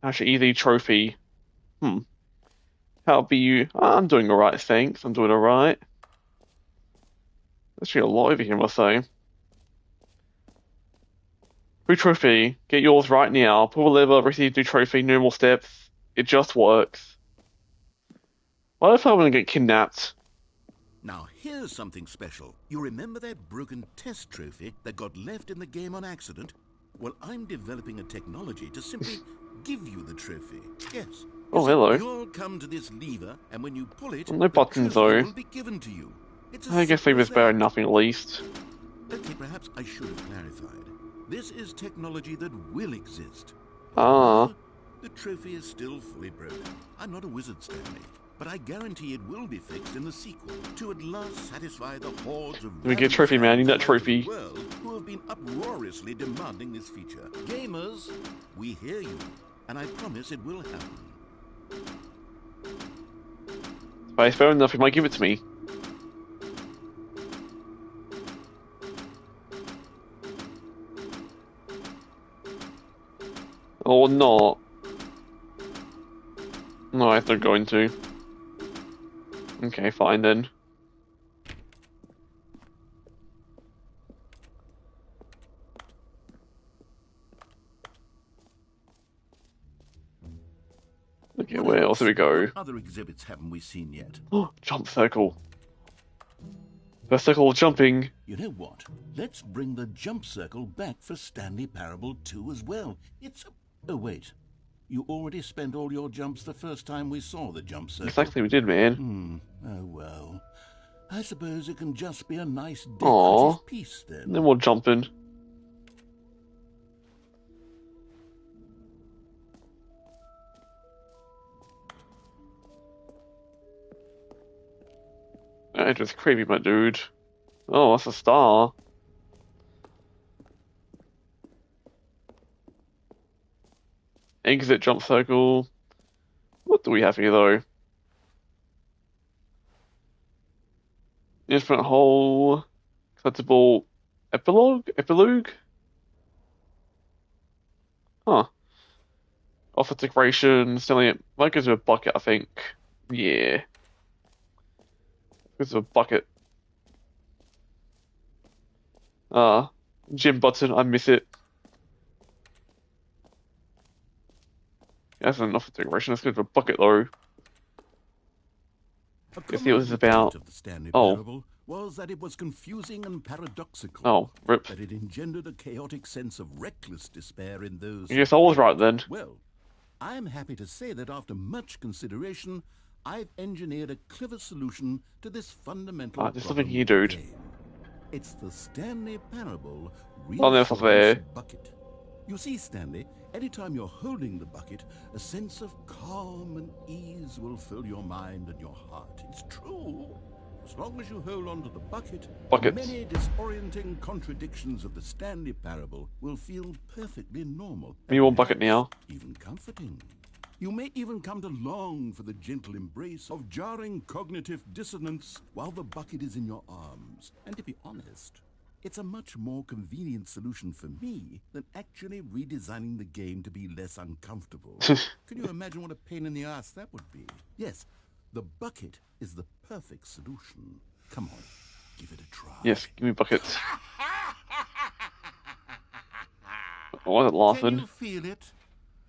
actually easy trophy. How be you? I'm doing alright, thanks. I'm doing alright. There's actually a lot over here, I must say. Free trophy. Get yours right now. Pull a lever, receive new trophy, no more steps. It just works. What if I want to get kidnapped? Now, here's something special. You remember that broken test trophy that got left in the game on accident? Well, I'm developing a technology to simply give you the trophy. Yes. Oh, hello. You'll come to this lever, and when you pull it, No buttons, the trophy though. will be given to you. It's I guess lever's better than nothing, at least. Okay, perhaps I should have clarified. This is technology that will exist. Ah. The trophy is still fully broken. I'm not a wizard, Stanley, but I guarantee it will be fixed in the sequel to at last satisfy the hordes of Let me get a trophy, man. I need that fans all over trophy. the world who have been uproariously demanding this feature. Gamers, we hear you, and I promise it will happen. But it's fair enough, he might give it to me. Or not. No, I'm not going to. Okay, fine then. Okay, where else do we go? What other exhibits haven't we seen yet? Oh, jump circle. First circle of jumping. You know what? Let's bring the jump circle back for Stanley Parable 2 as well. It's a... Oh, wait. You already spent all your jumps the first time we saw the jump circle. Exactly, we did, man. Oh, well. I suppose it can just be a nice Aww. decorative piece, then. No more jumping. That was creepy, my dude. Oh, that's a star. Exit jump circle. What do we have here, though? Infinite hole. Collectible epilogue? Epilogue? Huh. Offer decoration. Stanley. Might go to a bucket, I think. Yeah. Goes to a bucket. Gym button. I miss it. That's enough for decoration. Let's go to a bucket, though. Let's see what this is about. Of the Stanley Oh. Parable was that it was confusing and paradoxical. Oh, rip. That it engendered a chaotic sense of reckless despair in those... I guess I was right then. Well, I'm happy to say that after much consideration, I've engineered a clever solution to this fundamental Ah, there's problem something here, of the dude. game. It's the Stanley Parable Oh, there's something there. reassurance bucket. You see, Stanley, anytime you're holding the bucket, a sense of calm and ease will fill your mind and your heart. It's true. As long as you hold on to the bucket, Buckets. many disorienting contradictions of the Stanley Parable will feel perfectly normal. Me one bucket now. Even comforting. You may even come to long for the gentle embrace of jarring cognitive dissonance while the bucket is in your arms. And to be honest, it's a much more convenient solution for me than actually redesigning the game to be less uncomfortable. Can you imagine what a pain in the ass that would be? Yes, the bucket is the perfect solution. Come on, give it a try. Yes, give me buckets. I wasn't Can laughing. you feel it?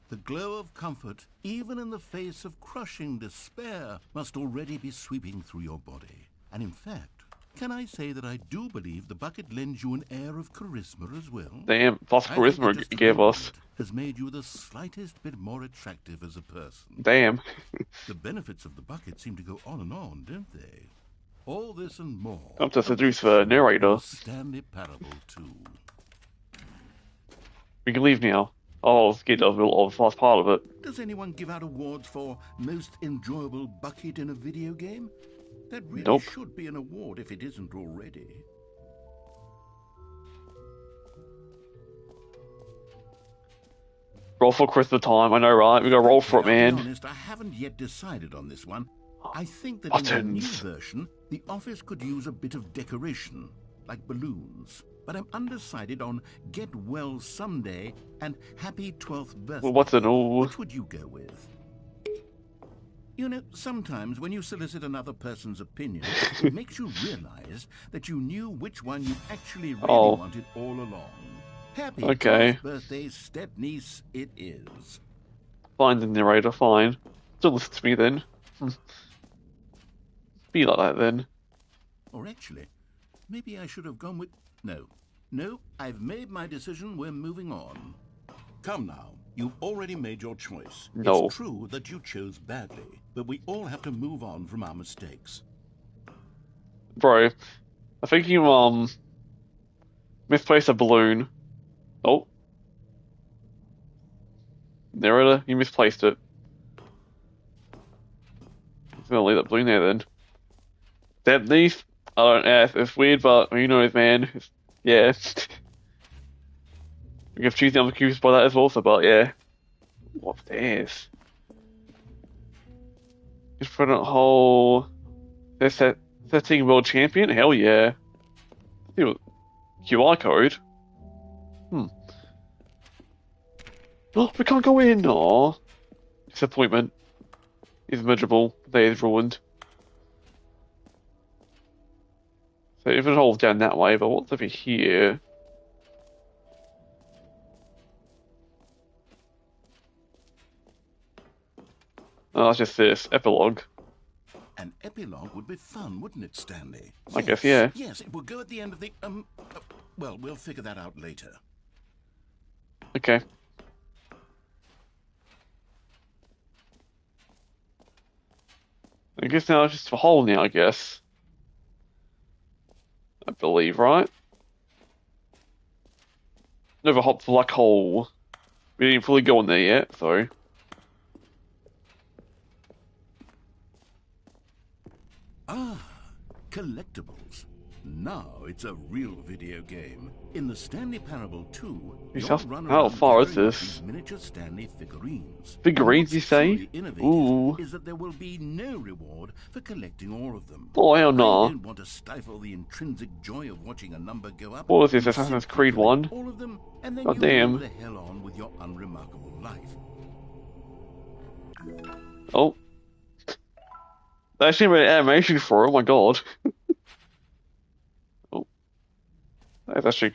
The glow of comfort, even in the face of crushing despair, must already be sweeping through your body. And in fact, can I say that I do believe the bucket lends you an air of charisma as well? Damn, plus I think that charisma just you gave about us. has made you the slightest bit more attractive as a person. Damn. The benefits of the bucket seem to go on and on, don't they? All this and more. Up to seduce the narrator. Stanley Parable 2. We can leave now. I'll get a little of the last part of it. Does anyone give out awards for most enjoyable bucket in a video game? That really Nope. should be an award if it isn't already. Roll for Christmas time, I know, right? We gotta roll for it, I'll be man. honest, I haven't yet decided on this one. I think that in the new Buttons. version, the office could use a bit of decoration, like balloons. But I'm undecided on Get Well Someday and Happy 12th Birthday. Well, what's an all? Which would you go with? You know, sometimes when you solicit another person's opinion, it makes you realize that you knew which one you actually really wanted all along. Happy 12th birthday, step-niece, it is. Fine, the narrator, fine. Still listen to me then. Be like that then. Or actually, maybe I should have gone with... No, I've made my decision, we're moving on. Come now, you've already made your choice. No. It's true that you chose badly, but we all have to move on from our mistakes. Bro, I think you, misplaced a balloon. Oh. Narrator, you misplaced it. I'm gonna leave that balloon there then. That thief? I don't know, it's weird, but who knows, man. Yeah. We have choosing I'm confused by that as well, so, but yeah. What's this? Just put a whole... Setting world champion? Hell yeah. QR code? Oh, we can't go in! Aww. Disappointment. Is miserable. The day is ruined. So if it holds down that way, but what's over here? Oh, it's just this. Epilogue. An epilogue would be fun, wouldn't it, Stanley? I guess, yeah. Yes, it will go at the end of the, well, we'll figure that out later. Okay. I guess now it's just a hole now, I guess. I believe, right? Never hopped the black hole. We didn't fully go in there yet, so... Ah, collectibles. Now it's a real video game. In the Stanley Parable 2, you'll run How around far is gathering up this? these miniature Stanley figurines. Figurines, And you what's say? truly innovative Ooh. is that there will be no reward for collecting all of them. Oh, hell I no. don't want to stifle the intrinsic joy of watching a number go up. What was this, You Assassin's simply Creed collect 1? all of them, and then God you damn. move the hell on with your unremarkable life. Oh. They actually made an animation for it, oh my god. Oh. That's actually...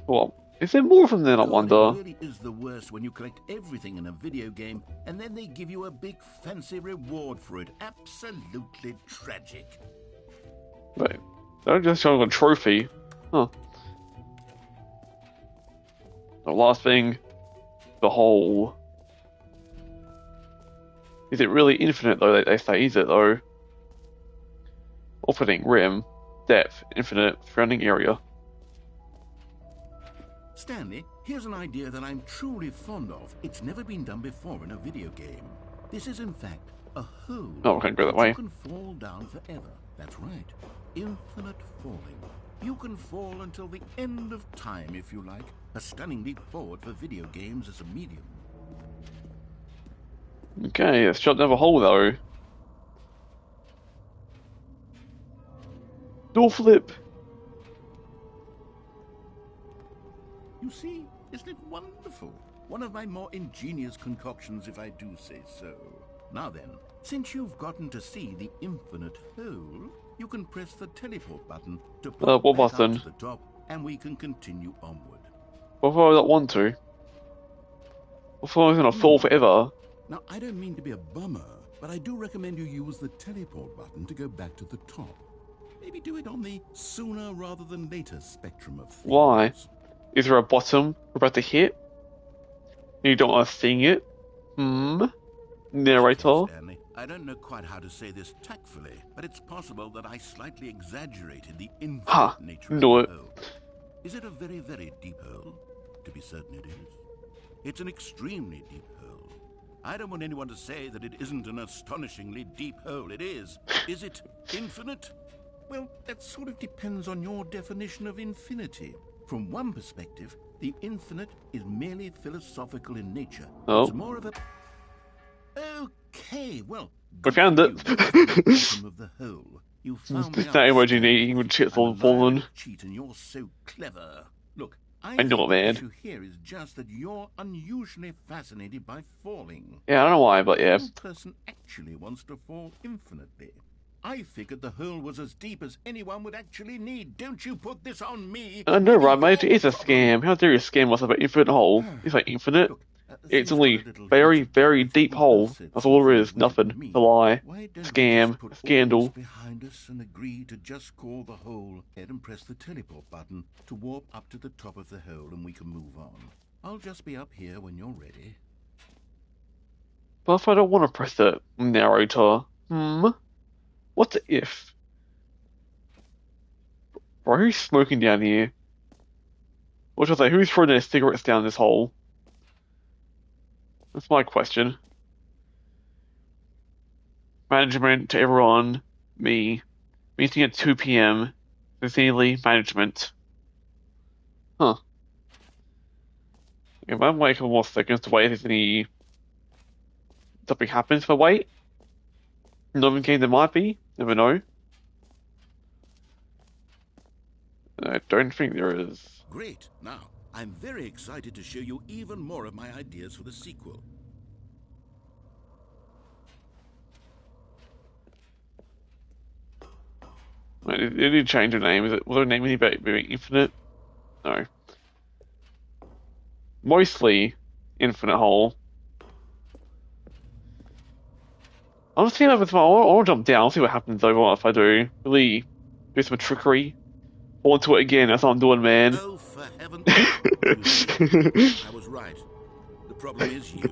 Well, is there more of them then, I wonder? It really is the worst when you collect everything in a video game and then they give you a big fancy reward for it. Absolutely tragic. Wait. They're just showing a trophy. Huh. The last thing... The hole... Is it really infinite though, they say, is it though? Opening, rim, depth, infinite, surrounding area. Stanley, here's an idea that I'm truly fond of. It's never been done before in a video game. This is in fact a hole. Oh, we can't go that way. You can fall down forever. That's right. Infinite falling. You can fall until the end of time if you like. A stunning leap forward for video games as a medium. Okay, let's jump down the hole though. Door flip! You see, isn't it wonderful? One of my more ingenious concoctions, if I do say so. Now then, since you've gotten to see the infinite hole, you can press the teleport button to pop what back up button? to the top, and we can continue onward. What if I don't want to? What if I was gonna fall forever? Now, I don't mean to be a bummer, but I do recommend you use the teleport button to go back to the top. Maybe do it on the sooner rather than later spectrum of things. Why? Is there a bottom we're about to hit? You don't want to sing it? Narrator? Stanley, I don't know quite how to say this tactfully, but it's possible that I slightly exaggerated the infinite nature of know the it. hole. Is it a very, very deep hole? to be certain it is. It's an extremely deep hole. I don't want anyone to say that it isn't an astonishingly deep hole. It is. Is it infinite? Well, that sort of depends on your definition of infinity. From one perspective, the infinite is merely philosophical in nature. Oh. It's more of a... Okay, well... We found it. bottom of the hole. You found me That emoji out, needing with shit I'm a fallen. liar, cheat, and you're so clever. Look, I think know, the man. issue here is just that you're unusually fascinated by falling. Yeah, I don't know why, but yeah. No person actually wants to fall infinitely. I figured the hole was as deep as anyone would actually need. Don't you put this on me. I know, Maybe right, mate? you're It's a the problem. scam. How dare you scam us about infinite hole? It's like infinite. Look, It's things only got a little very, heated very there. deep We hole. both said That's all there is. something that went Nothing. to me. A lie. Why don't we Scam. just put all Scandal. this behind us and agree to just call the hole head and press the teleport button to warp up to the top of the hole and we can move on. I'll just be up here when you're ready. But if I don't want to press the narrator, what's the if? Bro, who's smoking down here? What should I say? Who's throwing their cigarettes down this hole? That's my question. Management to everyone, me. Meeting at 2 p.m. Sincerely, management. Huh. Okay, I might wait a couple more seconds to wait if there's any... something happens if I wait. Not even kidding, there might be. Never know. I don't think there is. Great. Now, I'm very excited to show you even more of my ideas for the sequel. Wait, they did change the name. Was there a name about Infinite? No. Mostly Infinite Hole. I'll see what happens. I want to jump down. I'll see what happens though if I do. Really do some trickery. Fall into it again. That's what I'm doing, man. Oh, for heaven's sake. I was right. The problem is you.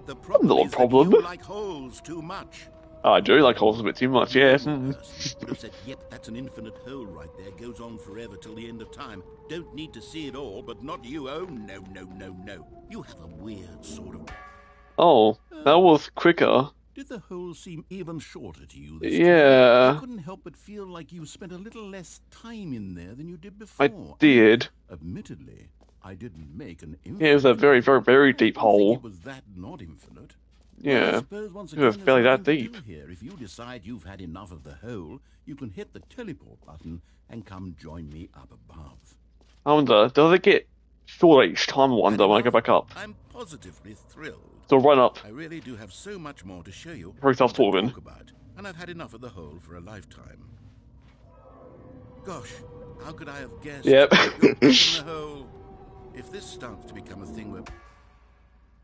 The problem not a is problem. that you like holes too much. Oh, I do like holes a bit too much, yeah. Would have said, yep, that's an infinite hole right there. Goes on forever till the end of time. Don't need to see it all, but not you. Oh, no, no, no, no. You have a weird sort of... Oh, that was quicker. Did the hole seem even shorter to you this Yeah. time? I couldn't help but feel like you spent a little less time in there than you did before. I did. Admittedly, I didn't make an infinite... Yeah, it was a very, very, very deep I didn't think hole. it was that not infinite. Yeah. Well, I suppose once It was again, barely there's that nothing to deep. do here. If you decide you've had enough of the hole, you can hit the teleport button and come join me up above. I wonder, does it get shorter each time? I wonder when I go back up. I'm positively thrilled. So run up. I really do have so much more to show you. Very and to self-talking. talk about, and I've had enough of the hole for a lifetime. Gosh, how could I have guessed? Yep. You're back in the hole. If this starts to become a thing where...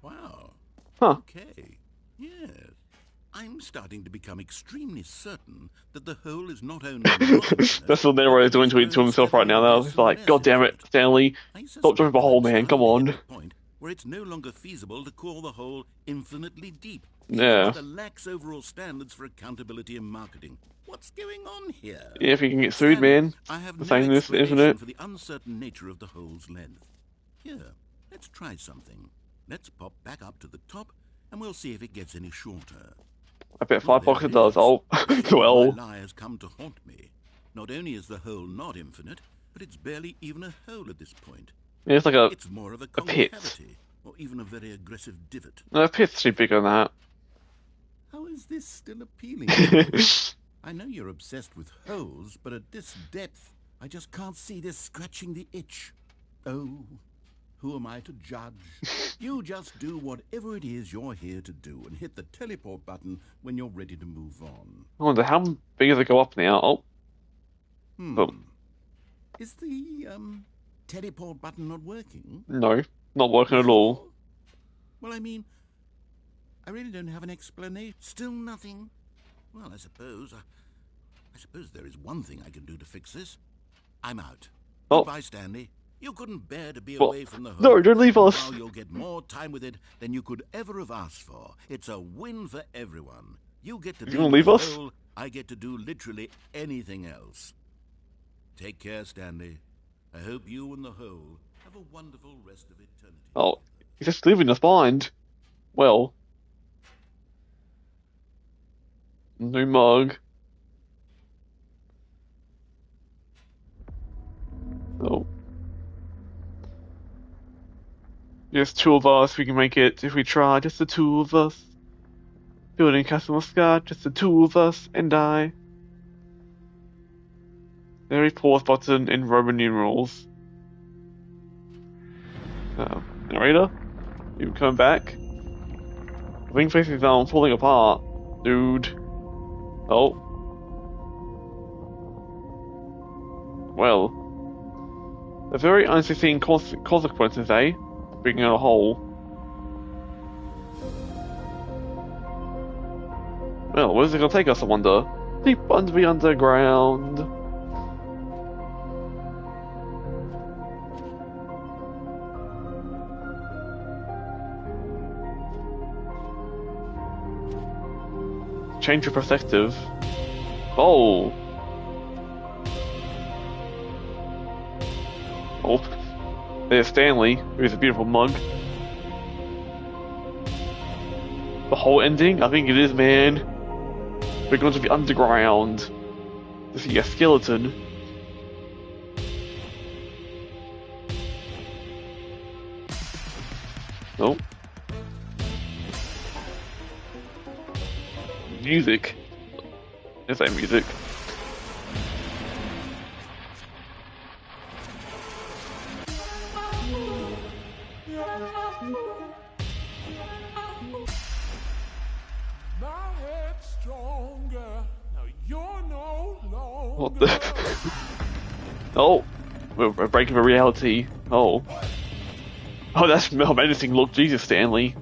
Wow. Huh. Okay. Yes. I'm starting to become extremely certain that the hole is not only not infinite, That's what Nero is doing to himself right now, though. He's like, God damn it, Stanley. Stop jumping the hole, man. Come on. At a point where it's no longer feasible to call the hole infinitely deep. Yeah. The lax overall standards for accountability and marketing. What's going on here? Yeah, if you can get sued, Stanley, man. I have For no saying this, explanation isn't it? for the uncertain nature of the hole's length. Here, let's try something. Let's pop back up to the top, and we'll see if it gets any shorter. I bet Well, $5 there it does. is. Oh, well. My lie has come to haunt me. Not only is the hole not infinite, but it's barely even a hole at this point. Yeah, it's like a... It's more of a pit. concavity, or even a very aggressive divot. No, a pit's too big on that. How is this still appealing to you? I know you're obsessed with holes, but at this depth, I just can't see this scratching the itch. Oh, who am I to judge? You just do whatever it is you're here to do and hit the teleport button when you're ready to move on. I wonder how big does it go up now? Oh, boom. Is the, teleport button not working? No, not working at all. Well, I mean, I really don't have an explanation. Still nothing? Well, I suppose there is one thing I can do to fix this. I'm out. Oh. Goodbye, Stanley. You couldn't bear to be Well, away from the hole. no, don't leave us. Now you'll get more time with it than you could ever have asked for. It's a win for everyone. You get to You be gonna in leave the us? hole, I get to do literally anything else. Take care, Stanley. I hope you and the hole have Have a wonderful rest of eternity. Oh, he's just leaving us behind. Well. New mug. Oh. Just two of us, we can make it if we try. Just the two of us. Building Castle Scott, just the two of us and I. Very pause button in Roman numerals. Narrator? You coming back? Wing faces down, falling apart. Dude. Oh. Well. A very unforeseen consequences, eh? Bringing out a hole. Well, where's it gonna take us, I wonder? Deep under the underground. Change your perspective. Oh. Oh. There's Stanley, who's a beautiful mug. The whole ending? I think it is, man. We're going to the underground to see a skeleton. Oh. Music. Is that music? What the? Oh, we're breaking the reality. Oh. Oh, that's menacing look. Jesus, Stanley.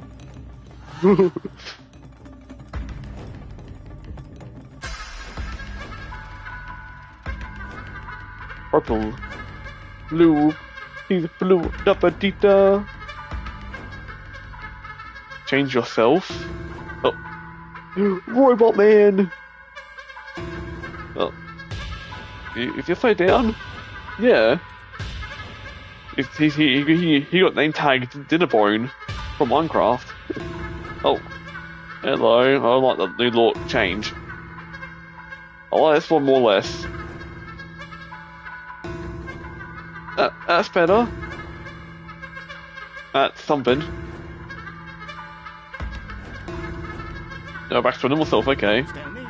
Purple. Blue. He's blue. Da-ba-dee-da. Change yourself. Oh. Robot Man. Oh. Is he upside down? Yeah. He got name tagged Dinnerbone from Minecraft. Oh. Hello. I don't like the new look change. I like this one more or less. That's better. That's something. No, back to normal self, okay. Stanley?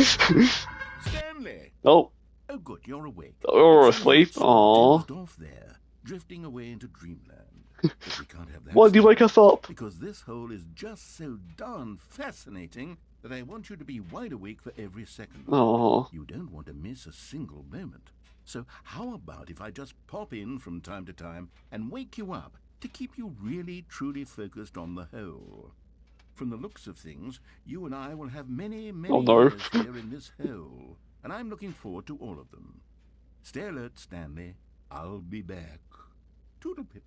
Stanley! Oh. Oh, good, you're awake. Or asleep. Aww. Dozed off there, drifting away into dreamland. But we can't have that. Why did you wake us up? Because this hole is just so darn fascinating that I want you to be wide awake for every second. Aww. You don't want to miss a single moment. So how about if I just pop in from time to time and wake you up to keep you really, truly focused on the hole? From the looks of things, you and I will have many years here in this hole, and I'm looking forward to all of them. Stay alert, Stanley. I'll be back. Toodle-pip.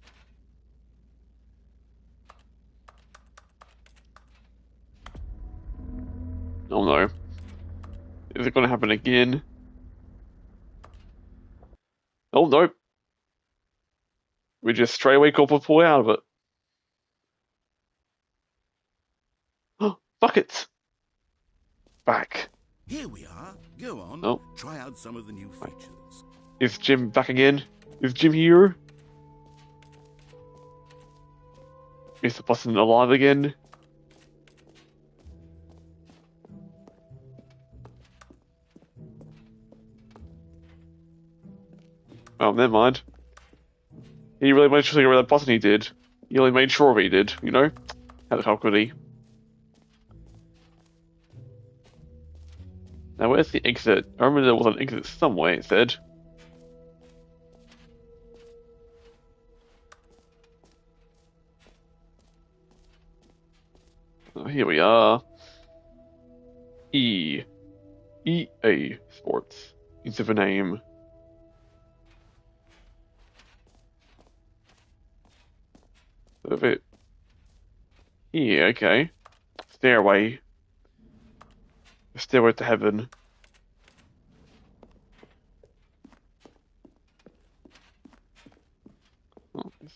Oh no. Is it gonna happen again? Oh no. We just straight away got pull out of it. Oh, buckets! Back. Here we are. Go on. Oh. Try out some of the new features. Is Jim back again? Is Jim here? Is the person alive again? Oh, never mind. He really made sure to get rid of that person he did. He only made sure of it he did, you know? How could he? Now, where's the exit? I remember there was an exit somewhere, it said. Oh, here we are. EA Sports. It's of a name. Of it. Yeah, okay. Stairway. Stairway to heaven.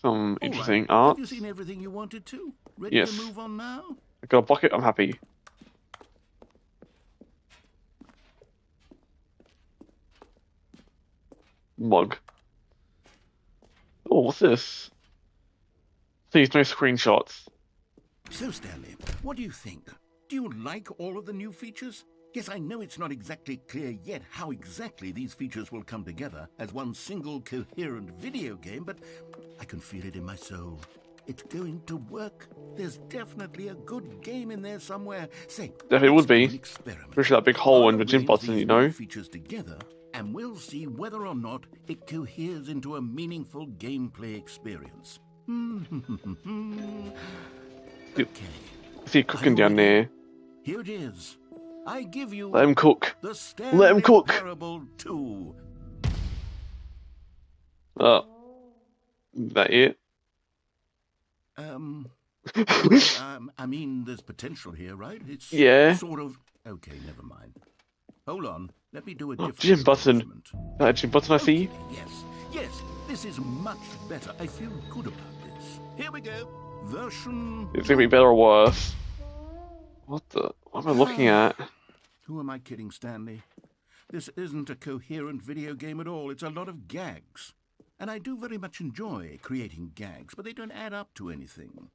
Some All interesting right. art. Have you seen everything you wanted to? Ready Yes. to move on now? I got a bucket, I'm happy. Mug. Oh, what's this? Please, no screenshots. So, Stanley, what do you think? Do you like all of the new features? Yes, I know it's not exactly clear yet how exactly these features will come together as one single coherent video game, but I can feel it in my soul. It's going to work. There's definitely a good game in there somewhere. Say, Definitely let's would be. do an experiment. Especially that big hole I'll in the gym arrange button, these you know? new features together, and we'll see whether or not it coheres into a meaningful gameplay experience. Okay. See cooking down there. Here it is. I give you Let him cook. the Let him Stanley cook. Parable 2. Oh. Is that it? I mean, there's potential here, right? It's Yeah. sort of... Okay, never mind. Hold on. Let me do a different Gym button. arrangement. That gym button I see? Okay, yes. This is much better. I feel good about this. Here we go. Version... It's gonna be better or worse. What am I looking at? Who am I kidding, Stanley? This isn't a coherent video game at all. It's a lot of gags. And I do very much enjoy creating gags, but they don't add up to anything.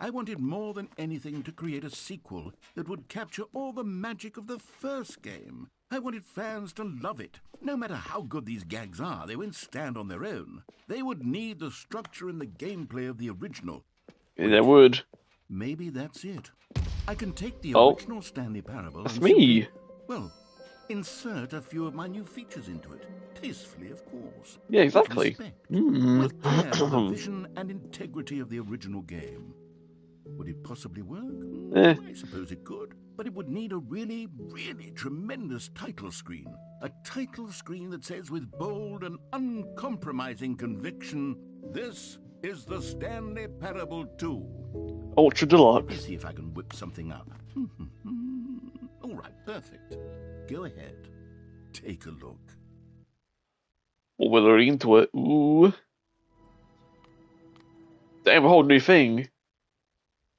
I wanted more than anything to create a sequel that would capture all the magic of the first game. I wanted fans to love it. No matter how good these gags are, they won't stand on their own. They would need the structure and the gameplay of the original. Yeah, they would. Maybe that's it. I can take the Oh. original Stanley Parable That's and me. simply, well, insert a few of my new features into it. Tastefully, of course. Yeah, With exactly. respect. Mm. With care for the vision and integrity of the original game. Would it possibly work? I suppose it could. But it would need a really, really tremendous title screen. A title screen that says with bold and uncompromising conviction, "This is the Stanley Parable 2. Ultra Let me Deluxe. see if I can whip something up. All right, perfect. Go ahead. Take a look. Oh, we're already into it. Ooh. Damn, a whole new thing.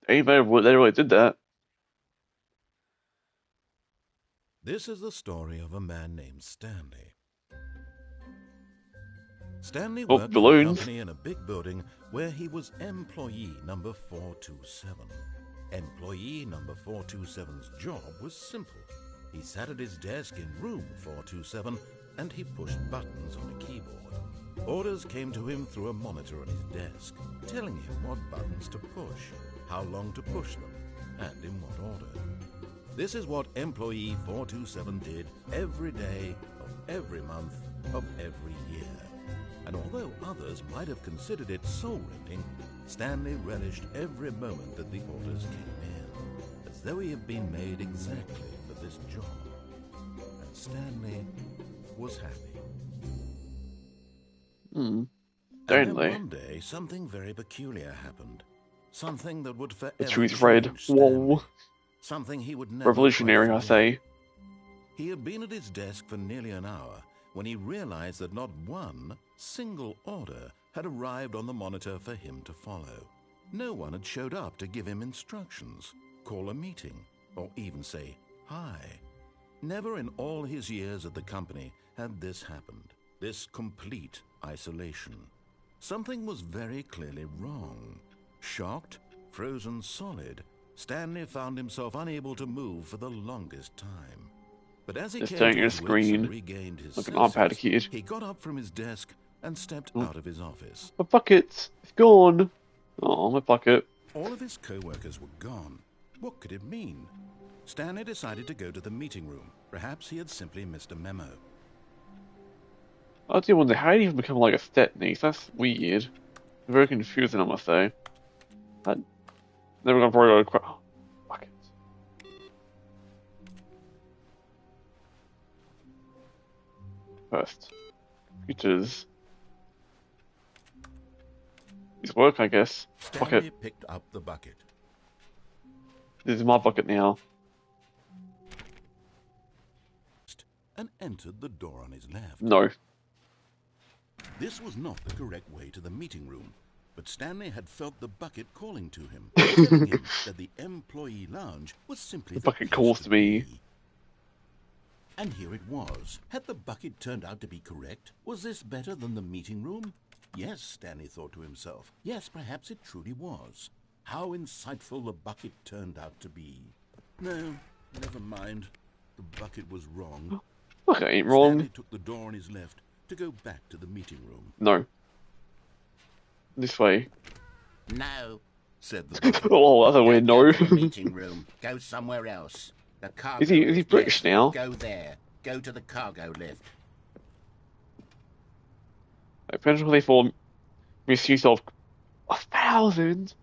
They really did that. This is the story of a man named Stanley. Stanley Oh, worked for a balloons. company in a big building where he was employee number 427. Employee number 427's job was simple. He sat at his desk in room 427 and he pushed buttons on a keyboard. Orders came to him through a monitor on his desk, telling him what buttons to push, how long to push them, and in what order. This is what employee 427 did every day of every month of every year. And although others might have considered it soul-rending, Stanley relished every moment that the orders came in, as though he had been made exactly for this job. And Stanley was happy. And then Stanley. one day, something very peculiar happened. Something that would forever The truth red. change Stanley. Whoa. Something he would never Revolutionary, quite I forget. say. He had been at his desk for nearly an hour when he realized that not one single order had arrived on the monitor for him to follow. No one had showed up to give him instructions, call a meeting, or even say hi. Never in all his years at the company had this happened, this complete isolation. Something was very clearly wrong. Shocked, frozen solid, Stanley found himself unable to move for the longest time. But as he Just came staring to at a his wits and screen, regained his like an senses, iPad kid. he got up from his desk and stepped out of his office. My bucket. It's gone. Oh, my bucket. All of his co-workers were gone. What could it mean? Stanley decided to go to the meeting room. Perhaps he had simply missed a memo. I do wonder how did he even become like a Stetney? That's weird. Very confusing, I must say. Never gonna borrow a crap. Bucket. First. Computers. It's work, I guess. Stanley Bucket. picked up the bucket. This is my bucket now. And entered the door on his left. No. This was not the correct way to the meeting room, but Stanley had felt the bucket calling to him, telling him that the employee lounge was simply The the bucket place calls to to me. be. And here it was. Had the bucket turned out to be correct? Was this better than the meeting room? Yes, Stanley thought to himself. Yes, perhaps it truly was. How insightful the bucket turned out to be. No, never mind. The bucket was wrong. Bucket ain't wrong. Stanley took the door on his left to go back to the meeting room. No. This way. No, said the bucket. Oh, that's a weird no. Go to the meeting room. Go somewhere else. The cargo Is he lift, British yes. now? Go there. Go to the cargo lift. Potentially for misuse of 1,000.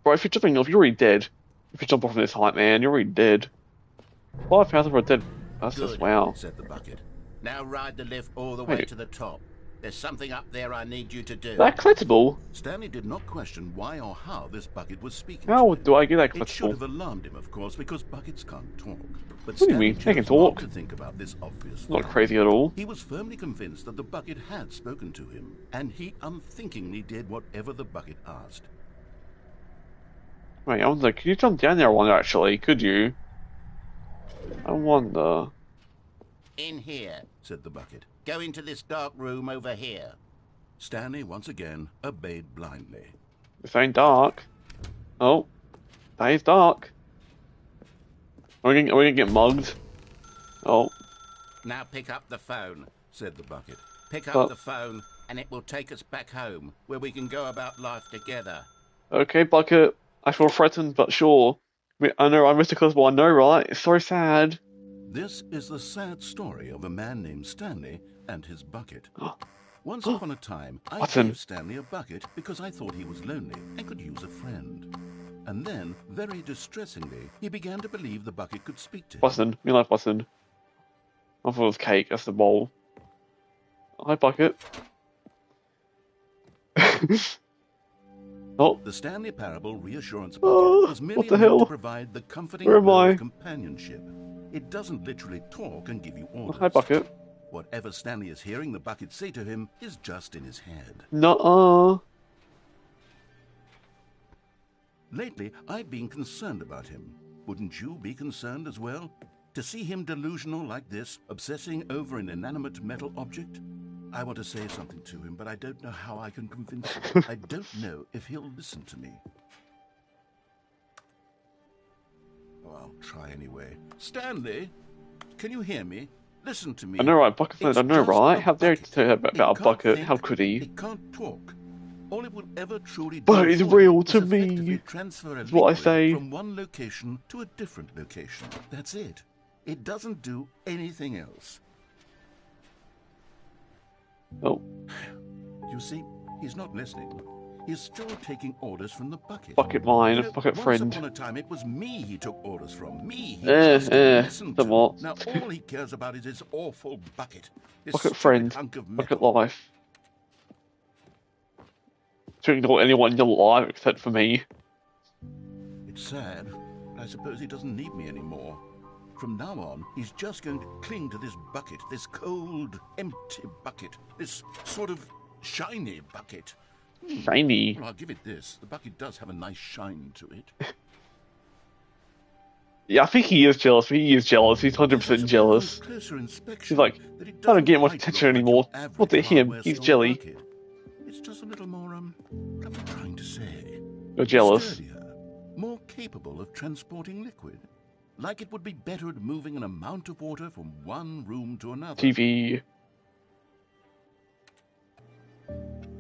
Bro, if you're jumping off, you're already dead. If you jump off in this height, man, you're already dead. 5,000 for a dead. That's Good, just wow. said the bucket. Now ride the lift all the way Wait. to the top. There's something up there I need you to do. That collectible? Stanley did not question why or how this bucket was speaking How to him. do I get that It should have collectible? alarmed him, of course, because buckets can't talk. But What do you Stanley mean? They can chose not talk. to think about this obvious Not fact. crazy at all. He was firmly convinced that the bucket had spoken to him, and he unthinkingly did whatever the bucket asked. Wait, I wonder, could you jump down there one actually? Could you? I wonder. In here, said the bucket. Go into this dark room over here. Stanley once again obeyed blindly. This ain't dark. Oh, that is dark. Are we gonna get mugged? Oh, Now pick up the phone, said the bucket. Pick up But- the phone, and it will take us back home, where we can go about life together. okay, Bucket. I feel threatened, but sure. I know I'm Mr. Cosmo, I know, right? It's so sad. This is the sad story of a man named Stanley and his bucket. Once upon a time, I Button. gave Stanley a bucket because I thought he was lonely and could use a friend. And then, very distressingly, he began to believe the bucket could speak to him. Button. Me like Button. I thought it was cake. That's the bowl. Hi, Bucket. Oh, The Stanley Parable Reassurance Oh, Bucket was merely what the meant to hell? provide the comforting Where am glow I? of companionship. It doesn't literally talk and give you orders. hi, Bucket. Whatever Stanley is hearing the bucket say to him is just in his head. Nuh-uh. Lately, I've been concerned about him. Wouldn't you be concerned as well? To see him delusional like this, obsessing over an inanimate metal object? I want to say something to him, but I don't know how I can convince him. I don't know if he'll listen to me. Oh, I'll try anyway. Stanley, can you hear me? Listen to me. I know, right? Bucket said, It's I know, just right? a How dare you bucket. say that It about a can't Bucket? think, How could he? It can't talk. All it will ever truly do But it's for real you to is effectively me. transfer a That's what I liquid say. from one location to a different location. That's it. It doesn't do anything else. Oh, You see, he's not listening. He's still taking orders from the bucket. Bucket mine, You know, Bucket once friend. upon a time, it was me he took orders from. Me he Eh, just didn't listen to. somewhat. Now all he cares about is his awful bucket. This Bucket stupid friend. hunk of Bucket metal. life. To ignore anyone in your life except for me. It's sad, but I suppose he doesn't need me anymore. From now on, he's just going to cling to this bucket, this cold, empty bucket, this sort of shiny bucket. Shiny. Well, I'll give it this. The bucket does have a nice shine to it. Yeah, I think he is jealous. He is jealous. He's Yes, I 100% suppose jealous. on closer inspection, He's like, that it I don't get doesn't much quite attention look like anymore. your average Look at him. hardware He's store jelly. bucket. It's just a little more, what am I trying to say? You're jealous. Sturdier, more capable of transporting liquid. Like it would be better at moving an amount of water from one room to another. TV.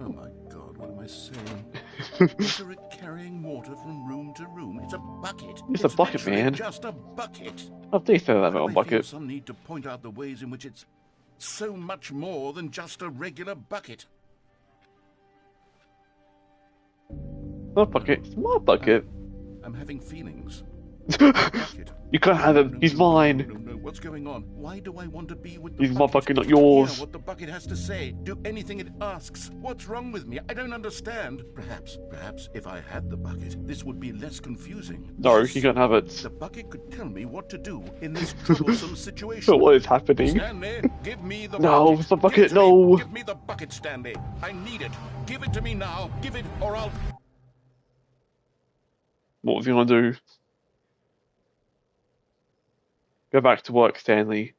Oh my God, what am I saying? Better at carrying water from room to room. It's a bucket. It's a bucket, literally man. Just a bucket. How dare you say that Why about do a I feel Bucket? some need to point out the ways in which it's so much more than just a regular bucket. My Bucket. It's my Bucket. I'm having feelings. You can't have him. He's mine. What's going on? Why do I want to be with the He's my bucket, not Hear yours. what the bucket has to say. Do anything it asks. What's wrong with me? I don't understand. Perhaps if I had the bucket, this would be less confusing. No, Yes, you can't have it. the bucket could tell me what to do in this troublesome situation. So what is happening? Stanley, give me the No, bucket. it's the bucket, Give it to me. no. Give me the bucket, Stanley. I need it. Give it to me now. Give it, or I'll... What was he gonna do? Go back to work, Stanley.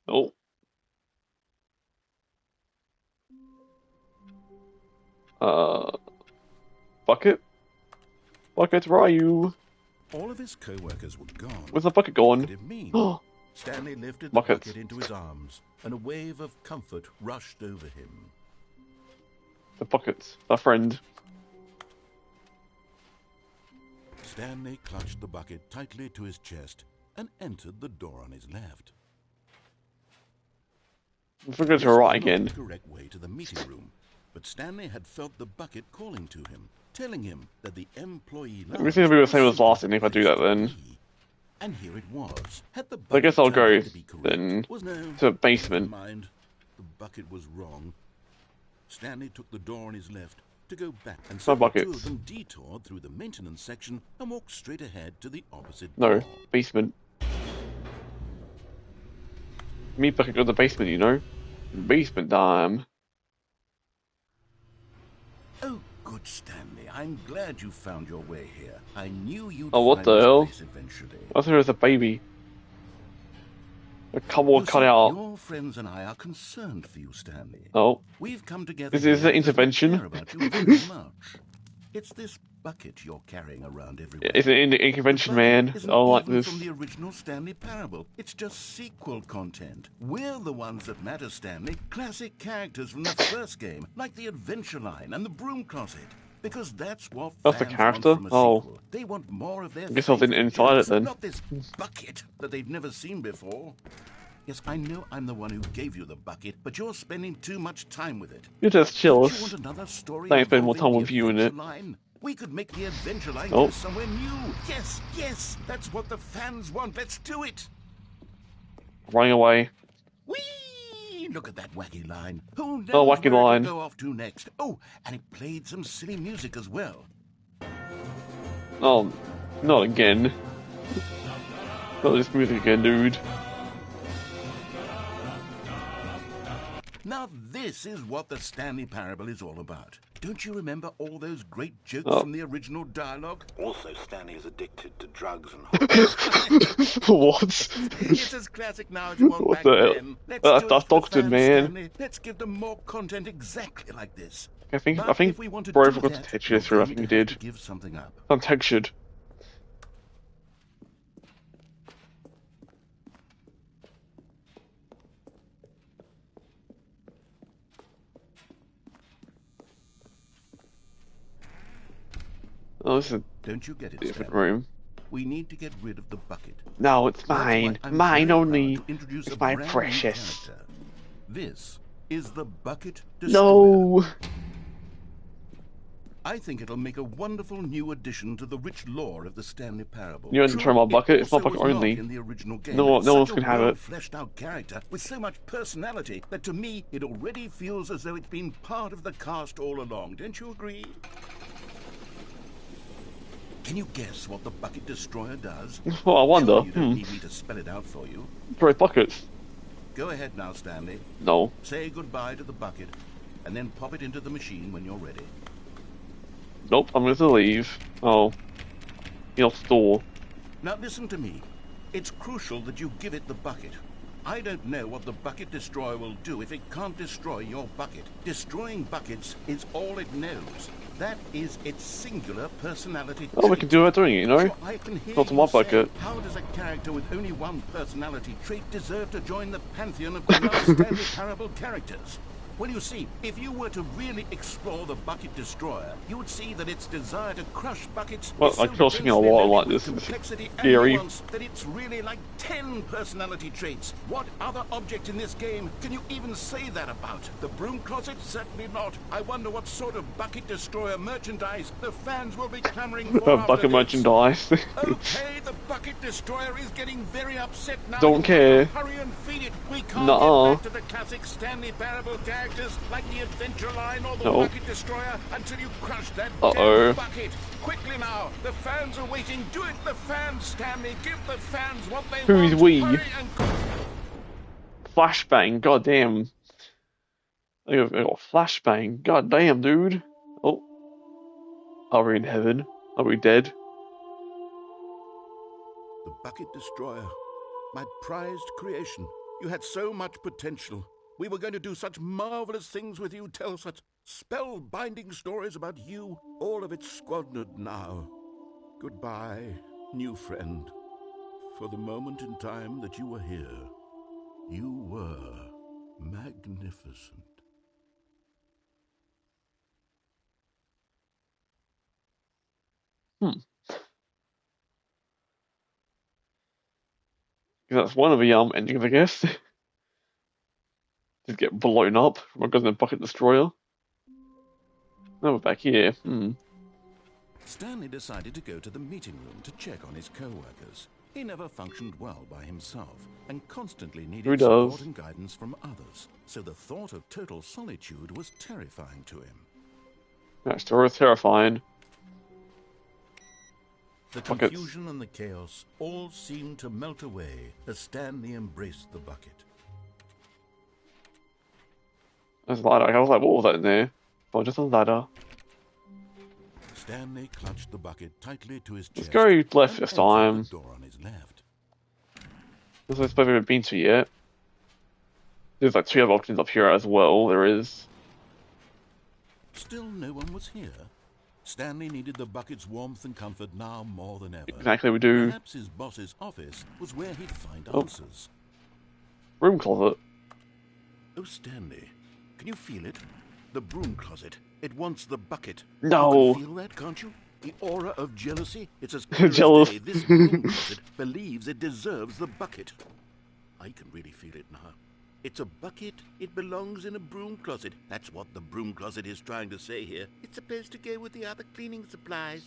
Oh. Bucket? Bucket, where are you? All of his co-workers were gone. Where's the bucket What could gone? it mean? Oh, Stanley lifted the Bucket. bucket into his arms, and a wave of comfort rushed over him. the bucket. Our friend. Stanley clutched the bucket tightly to his chest and entered the door on his left. If we go This to our right was not again. the correct way to the meeting room, but Stanley had felt the bucket calling to him, telling him that the employee lounge Everything will be the same was as last simply time if I do the that place then. to be. And here it was. Had the I guess bucket I'll go turned out to be correct, then was no, to the basement. never mind. The bucket was wrong. Stanley took the door on his left to go back, and so the two buckets. of them detoured through the maintenance section and walked straight ahead to the opposite No, door. basement. Me bucket go to the basement, you know? Basement time. Oh, good, Stanley. I'm glad you found your way here. I knew you'd Oh, what find the this hell? place eventually. I thought it was a baby. A cardboard You see, cutout. your friends and I are concerned for you, Stanley. Oh, We've come together. This is here an because we intervention. care about you very much. It's this bucket you're carrying around everywhere. it's an intervention, The bucket man. isn't I don't like even this. from the original Stanley Parable. It's just sequel content. We're the ones that matter, Stanley. Classic characters from the first game, like the Adventure Line and the Broom Closet. Because that's what That's the fans character? want from a Oh. sequel. They want more of their I guess I wasn't favorite inside it jokes, then. not this bucket that they've never seen before. Yes, I know I'm the one who gave you the bucket, but you're spending too much time with it. You just chill. Don't you want another story Thanks, spend more involving time the with you in it. Adventure Line? We could make the Adventure Line Oh. go somewhere new. Yes, yes, that's what the fans want. Let's do it. Running away. Whee! Look at that wacky line. Who knows Oh, wacky where line. it'll go off to next? Oh, and it played some silly music as well. Oh, not again. Not this music again, dude. Now this is what the Stanley Parable is all about. Don't you remember all those great jokes Oh. from the original dialogue? Also, Stanley is addicted to drugs and horror. What? It's as classic now as it was What back the hell? then. Let's That's- do it that's for the doctored, fans, man. Stanley. Let's give them more content exactly like this. I think But if we want to Bro do forgot to that, texture we're this through. I going think he to have to did. give something up. Untextured. Oh, this is a Don't you get it, different Stanley? room. We need to get rid of the bucket. No, it's That's why mine. I'm Mine very only. proud to introduce It's a my brand new precious. character. This is the Bucket Destroyer. No. I think it'll make a wonderful new addition to the rich lore of the Stanley Parable. You want to try my bucket? It's my also bucket was not only. in the original game. No- It's no one else such a can have it. well-fleshed-out character with so much personality that to me it already feels as though it's been part of the cast all along. Don't you agree? Can you guess what the Bucket Destroyer does? Well, I wonder. Surely you don't need me to spell it out for you. Throw buckets. Go ahead now, Stanley. No. Say goodbye to the bucket, and then pop it into the machine when you're ready. Nope, I'm going to leave. Oh. You're off the door. Now listen to me. It's crucial that you give it the bucket. I don't know what the Bucket Destroyer will do if it can't destroy your bucket. Destroying buckets is all it knows. That is its singular personality Oh, we trait. can do it doing it, you know? So I can hear Not to you my say, bucket. how does a character with only one personality trait deserve to join the pantheon of beloved Stanley Parable characters? Well, you see, if you were to really explore the bucket destroyer, you would see that its desire to crush buckets Well, is I so could also think a densely lot loaded like with this is complexity and scary. nuance that it's really like 10 personality traits. What other object in this game can you even say that about? The broom closet? Certainly not. I wonder what sort of bucket destroyer merchandise the fans will be clamoring for after Bucket this. merchandise. Okay, the bucket destroyer is getting very upset now. Don't You'll care. have to hurry and feed it. We can't Nuh-uh. get back to the classic Stanley Parable characters like the Adventure Line or the No. Bucket Destroyer until you crush that Uh-oh. damn bucket. Quickly now, the fans are waiting. Do it, the fans, Stanley. Give the fans what they Who's want. we? Hurry and Flashbang, goddamn. I got flashbang, goddamn, dude. Oh. Are we in heaven? Are we dead? The Bucket Destroyer, my prized creation. You had so much potential. We were going to do such marvelous things with you, tell such spellbinding stories about you. All of it squandered now. Goodbye, new friend. For the moment in time that you were here, you were magnificent. That's one of the endings, I guess. Just get blown up from a government bucket destroyer. Now we're back here. Stanley decided to go to the meeting room to check on his co-workers. He never functioned well by himself and constantly Who needed does? support and guidance from others. So the thought of total solitude was terrifying to him. That story is terrifying. The Buckets. confusion and the chaos all seemed to melt away as Stanley embraced the bucket. There's a ladder. I was like, what was that in there? Oh, just a ladder. Stanley clutched the bucket tightly to his Let's chest. go left and this entered time. The door on his left. This is supposed to have been to yet. There's like 2 other options up here as well. There is. Still no one was here. Stanley needed the bucket's warmth and comfort now more than ever. Exactly, we do. Perhaps his boss's office was where he'd find Oh. answers. Room closet. Oh, Stanley, can you feel it? The broom closet. It wants the bucket. No. You can feel that, can't you? The aura of jealousy. It's as clear Jealous. as day. This broom closet believes it deserves the bucket. I can really feel it now. It's a bucket. It belongs in a broom closet. That's what the broom closet is trying to say here. It's supposed to go with the other cleaning supplies.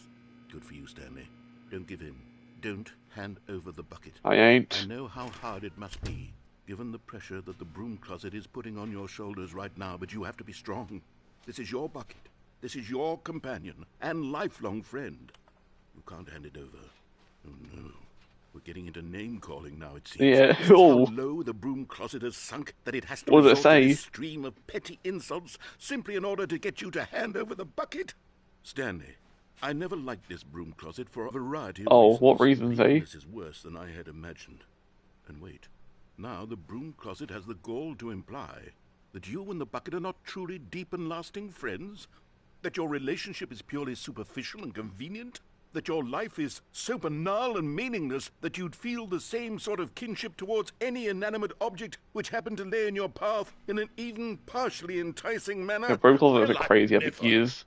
Good for you, Stanley. Don't give in. Don't hand over the bucket. I ain't. I know how hard it must be, given the pressure that the broom closet is putting on your shoulders right now, but you have to be strong. This is your bucket. This is your companion and lifelong friend. You can't hand it over. Oh, no. We're getting into name-calling now, it seems. Yeah. This is Oh. how low the broom closet has sunk that it has to What does it resort to say? this stream of petty insults simply in order to get you to hand over the bucket. Stanley, I never liked this broom closet for a variety of Oh, reasons. what reasons, Even eh? This is worse than I had imagined. And wait, now the broom closet has the gall to imply that you and the bucket are not truly deep and lasting friends? That your relationship is purely superficial and convenient? That your life is so banal and meaningless that you'd feel the same sort of kinship towards any inanimate object which happened to lay in your path in an even partially enticing manner? Yeah, broom closet is a Well, crazy I'd epic never. years.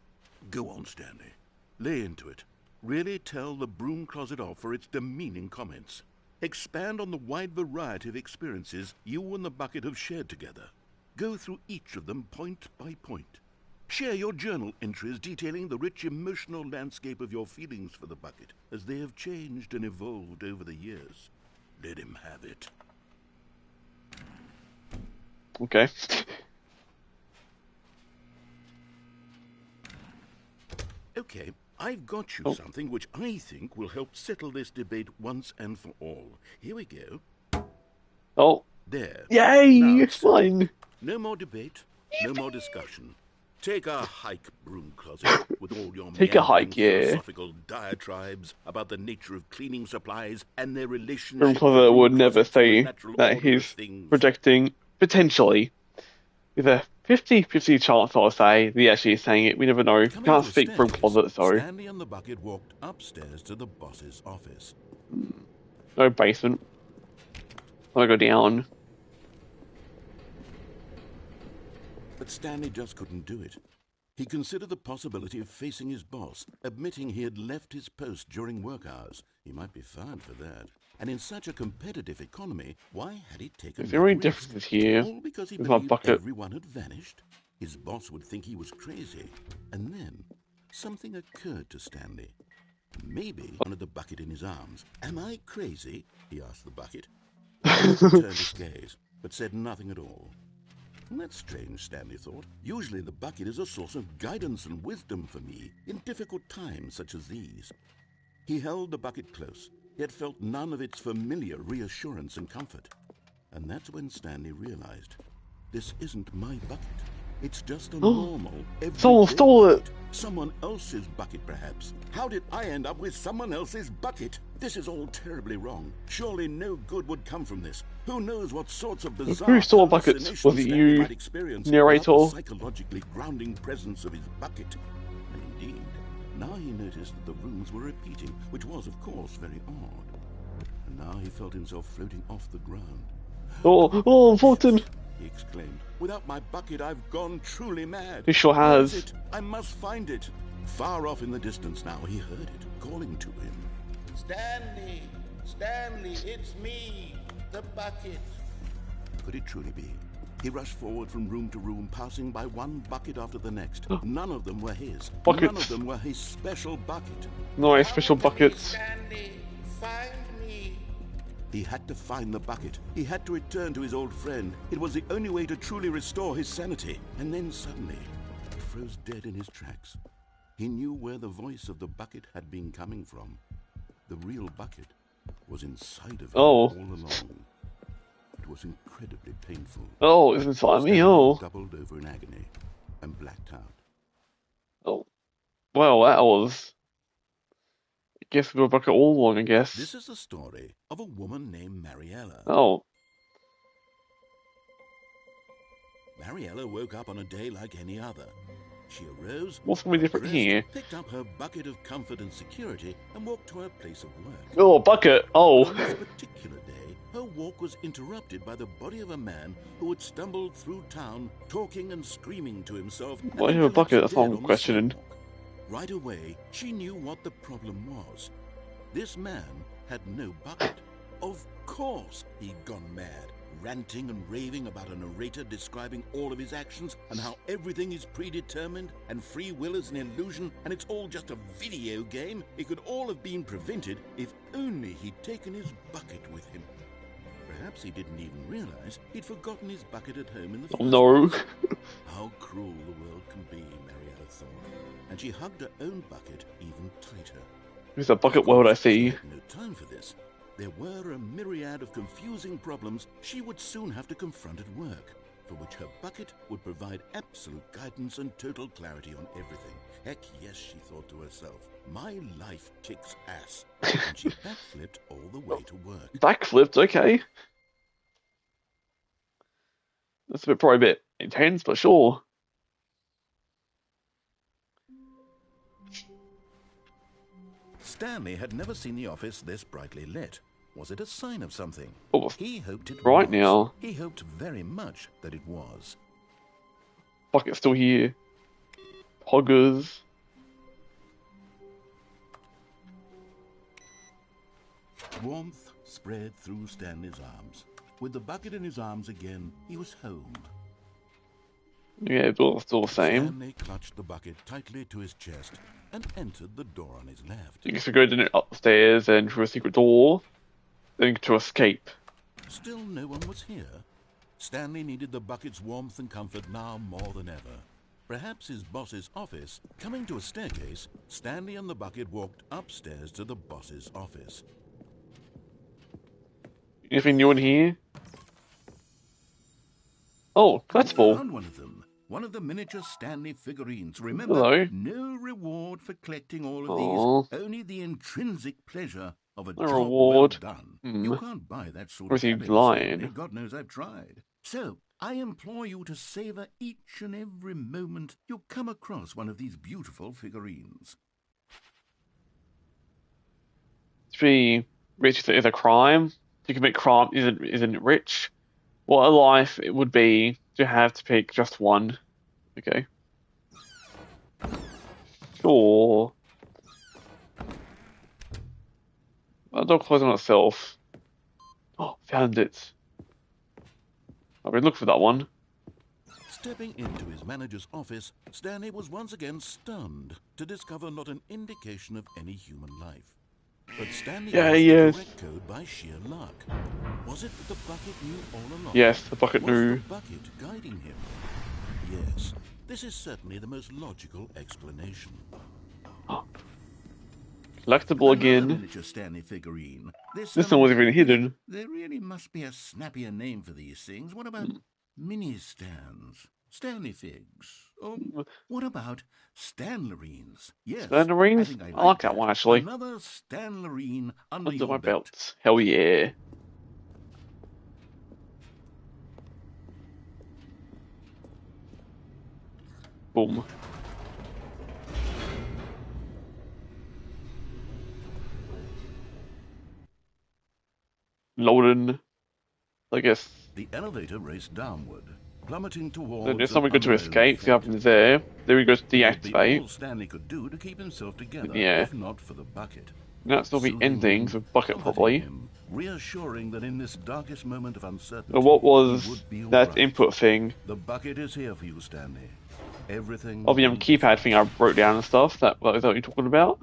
Go on, Stanley. Lay into it. Really tell the broom closet off for its demeaning comments. Expand on the wide variety of experiences you and the bucket have shared together. Go through each of them point by point. Share your journal entries detailing the rich emotional landscape of your feelings for the bucket as they have changed and evolved over the years. Let him have it. Okay. Okay, I've got you Oh. something which I think will help settle this debate once and for all. Here we go. Oh. There. Yay! Now It's it's settled. fine. No more debate, no more discussion. Take a hike, broom closet, with all your Take a hike, meandering yeah. philosophical diatribes about the nature of cleaning supplies and their relationship Room to closet would broom never closets and the say natural that order of he's things. projecting, potentially, with a 50-50 chance I'll say that he actually is saying it. We never know. Coming Can't to a speak broom staircase, closet, so Stanley and the bucket walked upstairs to the boss's office. no basement. I'm gonna go down. but Stanley just couldn't do it. He considered the possibility of facing his boss, admitting he had left his post during work hours. He might be fired for that. And in such a competitive economy, why had he taken Is there any that risk? differences here All because he with my believed bucket? everyone had vanished? His boss would think he was crazy. And then something occurred to Stanley. Maybe he wanted the bucket in his arms. Am I crazy? He asked the bucket. The bucket returned his gaze, but said nothing at all. That's strange, Stanley thought. Usually the bucket is a source of guidance and wisdom for me in difficult times such as these. He held the bucket close, yet felt none of its familiar reassurance and comfort. And that's when Stanley realized, this isn't my bucket. It's just a normal, Someone everyday stole it. bucket. Someone else's bucket, perhaps. How did I end up with someone else's bucket? This is all terribly wrong. Surely no good would come from this. Who knows what sorts of bizarre Who stole buckets? hallucinations Was it Stanley you, might experience narrator? without the psychologically grounding presence of his bucket. And indeed, now he noticed that the rooms were repeating, which was, of course, very odd. And now he felt himself floating off the ground. Oh, Fulton! He exclaimed. Without my bucket, I've gone truly mad. He sure Where has. is it? I must find it. Far off in the distance now, he heard it, calling to him. Stanley! Stanley, it's me, the bucket. Could it truly be? He rushed forward from room to room, passing by one bucket after the next. None of them were his. None Buckets. of them were his special bucket. Nice special Come to me, buckets. Stanley, find me. He had to find the bucket. He had to return to his old friend. It was the only way to truly restore his sanity. And then suddenly, he froze dead in his tracks. He knew where the voice of the bucket had been coming from. The real bucket was inside of him all along. It was incredibly painful. Oh, it's inside me. Stanley Oh. doubled over in agony and blacked out. Oh. Well, that was. I guess we got a bucket all along, I guess. This is the story of a woman named Mariella. Oh. Mariella woke up on a day like any other. She arose, What's going to be different dressed, here? picked up her bucket of comfort and security, and walked to her place of work. Oh, bucket. Oh. On this particular day, her walk was interrupted by the body of a man who had stumbled through town, talking and screaming to himself. and Why do you have a collapsed bucket? That's what dead I'm on the questioning. sidewalk. Right away, she knew what the problem was. This man had no bucket. Of course he'd gone mad, ranting and raving about a narrator describing all of his actions and how everything is predetermined and free will is an illusion and it's all just a video game. It could all have been prevented if only he'd taken his bucket with him. Perhaps he didn't even realize he'd forgotten his bucket at home in the first Oh, no. place. How cruel the world can be, Mariella thought, and she hugged her own bucket even tighter. It's a bucket world I see. She had no time for this. There were a myriad of confusing problems she would soon have to confront at work, for which her bucket would provide absolute guidance and total clarity on everything. Heck yes, she thought to herself, my life kicks ass. And she backflipped all the way to work. Backflipped, okay. That's probably a bit intense, but sure. Stanley had never seen the office this brightly lit. Was it a sign of something? Oh, He hoped it right was. now. He hoped very much that it was. Bucket's still here. Hoggers. Warmth spread through Stanley's arms. With the bucket in his arms again, he was home. Yeah, it's all the same. Stanley clutched the bucket tightly to his chest and entered the door on his left. You get to go down upstairs and through a secret door, then to escape. Still no one was here. Stanley needed the bucket's warmth and comfort now more than ever. Perhaps his boss's office. Coming to a staircase, Stanley and the bucket walked upstairs to the boss's office. Anything new in here? Oh, collectible. Found one of them. One of the miniature Stanley figurines. Remember, Hello. no reward for collecting all of Aw. these. Only the intrinsic pleasure of a No job reward. well done. Hmm. You can't buy that sort Or of is he happiness, lying? Stanley. God knows I've tried. So, I implore you to savor each and every moment you come across one of these beautiful figurines. To be rich is a crime. To commit crime isn't rich. What a life it would be to have to pick just one. Okay. Sure. That door closed on itself. Oh, found it. I've been looking for that one. Stepping into his manager's office, Stanley was once again stunned to discover not an indication of any human life. But Stanley guessed the correct code by sheer luck. Was it that the bucket knew all along? Yes, the bucket was knew. the bucket guiding him? Yes, this is certainly the most logical explanation. Collectible Another again. miniature Stanley figurine. This one wasn't even hidden. There really must be a snappier name for these things. What about mini stands? Stanley figs? Or what about Stanlerines? Yes, Stanlerines? I I like that one actually. Another Stanlerine under Under your my belt. belt. Hell yeah. Boom. Loading. I guess. The elevator raced downward, plummeting towards. Then there's somewhere good to unknown escape. See fate. what happens there. There we go to It would be all deactivate. Stanley could do to keep himself together, Yeah. if not for the bucket. Now it's still the Soothing endings him, with Bucket comforting probably. him, reassuring that in this darkest moment of uncertainty, But what he was would be all that right. input thing? The bucket is here for you, Stanley. Everything. Oh, the will be keypad fine. thing I wrote down and stuff. Is that what you're talking about?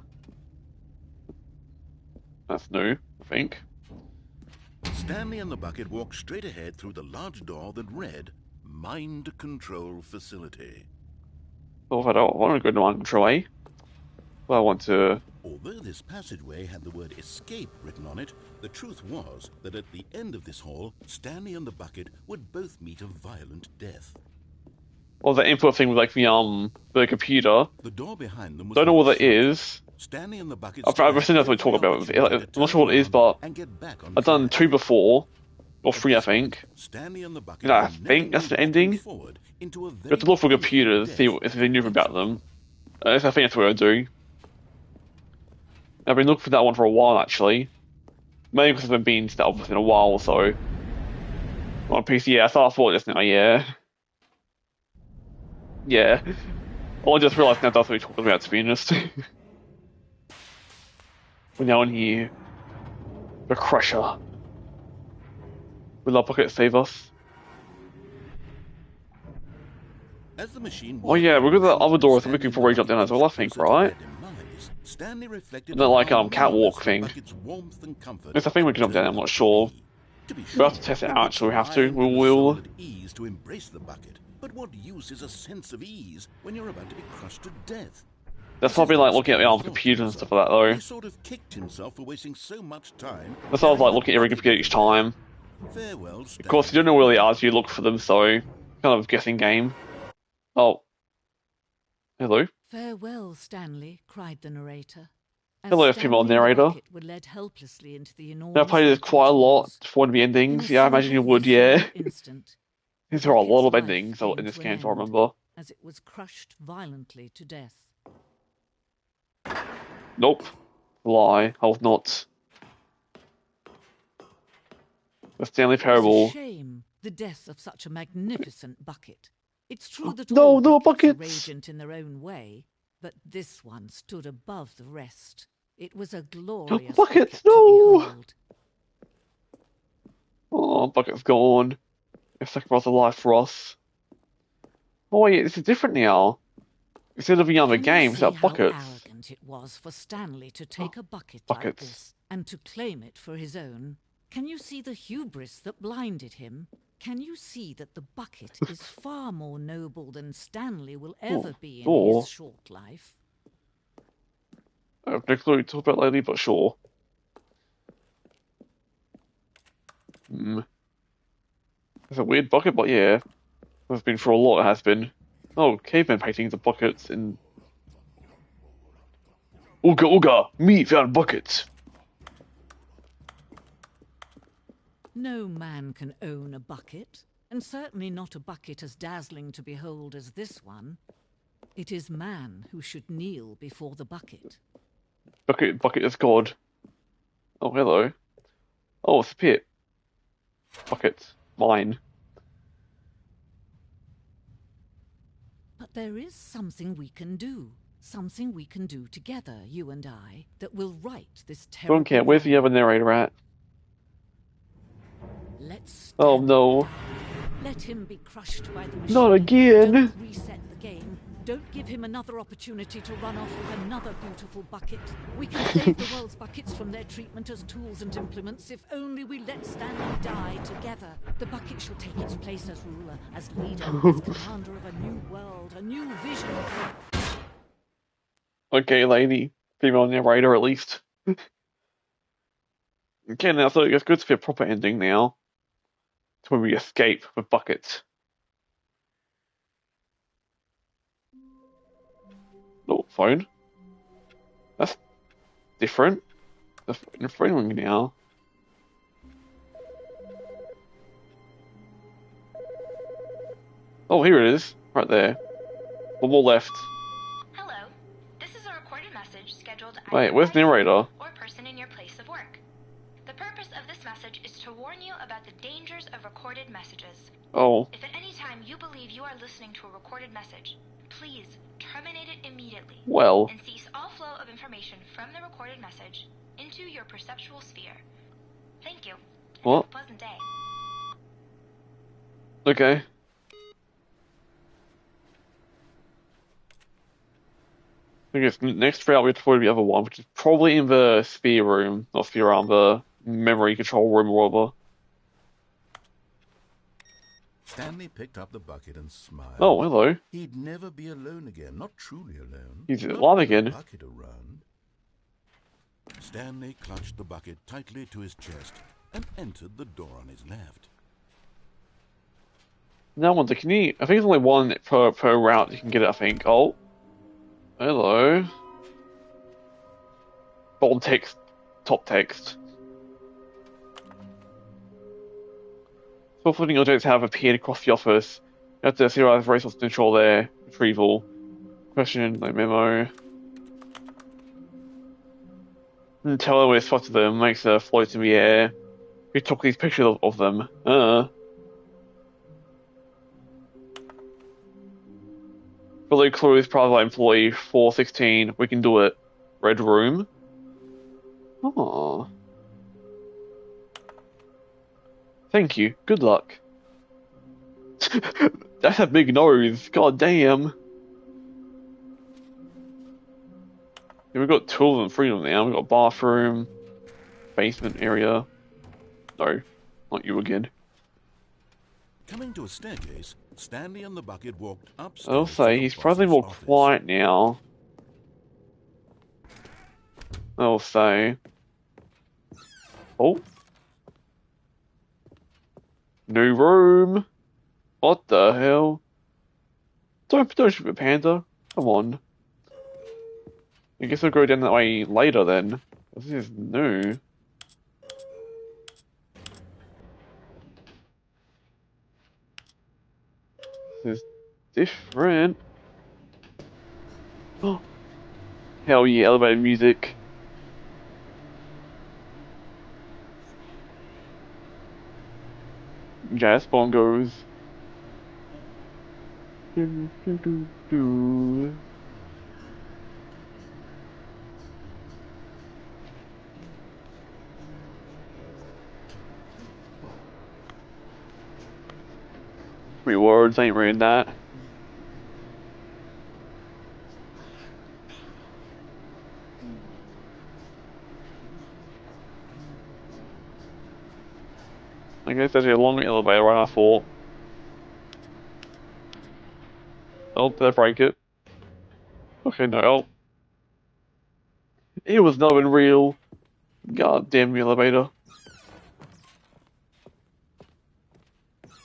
That's new, I think. Stanley and the bucket walked straight ahead through the large door that read Mind Control Facility. Oh, I don't want to go to mind control, eh? Well, I want to. Although this passageway had the word escape written on it, the truth was that at the end of this hall, Stanley and the bucket would both meet a violent death. Oh, the input thing with like the computer. The door behind them was Don't know what locked that is. Stanley and the bucket I've seen that's what we talk about. I'm not sure what it is, but I've done 2 before. Or 3, I think. Stanley and the bucket I were think that's the never ending. forward into a You have to look for computers, see if they knew about them. I think that's what I do. I've been looking for that one for a while, actually. Maybe because I've been to that office in a while, so... On PC, yeah, I thought just now, yeah. Yeah. I just realised now that's what we're talking about, to be honest. We're now in here. The Crusher. Will our bucket save us? As the machine Oh yeah, we've got the other doors I'm looking for where you jump down as well, I think, right? Stanley reflected They're like, on how catwalk marvelous thing. the bucket's warmth and comfort Yes, I think we can jump down, I'm not sure. To be We'll have to test it out, it's actually, we have to. mind We and will. soul at ease to embrace the bucket. But what use is a sense of ease when you're about to be crushed to death? That's probably like looking at the computer and stuff like that, though. He sort of kicked himself for wasting so much time. That's why I was like looking at every computer each time. Farewell, Of course, you don't know where they are, so you look for them, so kind of guessing game. Oh. Hello. Farewell, Stanley, cried the narrator. As Hello, Stanley female and the narrator. bucket were led helplessly into the enormous Now, I played this quite a lot doors. for the In endings. a Yeah, I imagine you single would, yeah. visceral instant, There are a lot of Bucket's life endings came in this to game, an if I end, remember. as it was crushed violently to death. Nope. Lie. I was not. The Stanley It's a Parable. shame, the death of such a magnificent bucket. It's true that No, all no buckets are buckets! radiant in their own way, but this one stood above the rest. It was a glorious buckets, bucket to no! behold. Oh, Bucket's gone. It's sacrificed a life for us. Oh wait, this is different now. Instead of the other Can you game, it's see about how buckets. arrogant it was for Stanley to take a bucket Buckets. like this and to claim it for his own? Can you see the hubris that blinded him? Can you see that the bucket is far more noble than Stanley will ever be in or- his short life? I have no clue what to talk about lately, but sure. It's a weird bucket, but yeah. It's been for a lot, it has been. Oh, caveman paintings of buckets in... Ooga ooga! Me found buckets! No man can own a bucket, and certainly not a bucket as dazzling to behold as this one. It is man who should kneel before the bucket. Bucket is God. Oh, hello. Oh, it's a pit. Bucket. Mine. But But there is something we can do. Something we can do together, you and I, that will right this terrible Don't care. Where's the wrong. other narrator at? Let's Oh Stanley no. die. Let him be crushed by the machine. Not again. Don't reset the game. Don't give him another opportunity to run off with another beautiful bucket. We can save the world's buckets from their treatment as tools and implements if only we let Stanley die together. The bucket shall take its place as ruler, as leader, as commander of a new world, a new vision. Okay, lady. Female narrator at least. Okay, now so it's good to be a proper ending now. It's when we escape with buckets. Oh, phone. That's different. The phone ringing now. Oh, here it is. Right there. One more left. Hello. This is a recorded message scheduled to Wait, where's the narrator? or person in your place of work. The purpose of this message is to warn you about the dangers of recorded messages. Oh. If at any time you believe you are listening to a recorded message, please terminate it immediately. Well. And cease all flow of information from the recorded message into your perceptual sphere. Thank you. And What? have a pleasant day. Okay. I guess next route we have to follow the other one, which is probably in the sphere room, not sphere room, the memory control room or whatever. Stanley picked up the bucket and smiled. Oh, hello. He'd never be alone again, not truly alone. He's Not alive with a again. bucket around. Stanley clutched the bucket tightly to his chest and entered the door on his left. Now, one, can you? I think it's only one per route you can get it. I think. Oh, hello. Bold text, top text. Floating objects have appeared across the office. You have to serialize resource control their retrieval. Question, no memo. And tell her where to spotted them, makes her float in the air. We took these pictures of them. Fully clothed private employee 416. We can do it. Red room. Oh. Thank you. Good luck. That's a big nose. God damn. Yeah, we've got two of them, three of them now. We've got bathroom, basement area. No, not you again. Coming to a staircase, Stanley and the bucket walked upstairs. I'll say to the he's probably boss's more office. quiet now. I'll say. Oh. New room. What the hell? Don't shoot a panda. Come on. I guess I'll go down that way later then. This is new. This is different. Oh. Hell yeah, elevator music. Jazz bongos. Do, do, do, do. Rewards, ain't reading that. I guess there's a long elevator right, I thought. Oh, did I break it? Okay, no. Oh. It was not even real. God damn the elevator.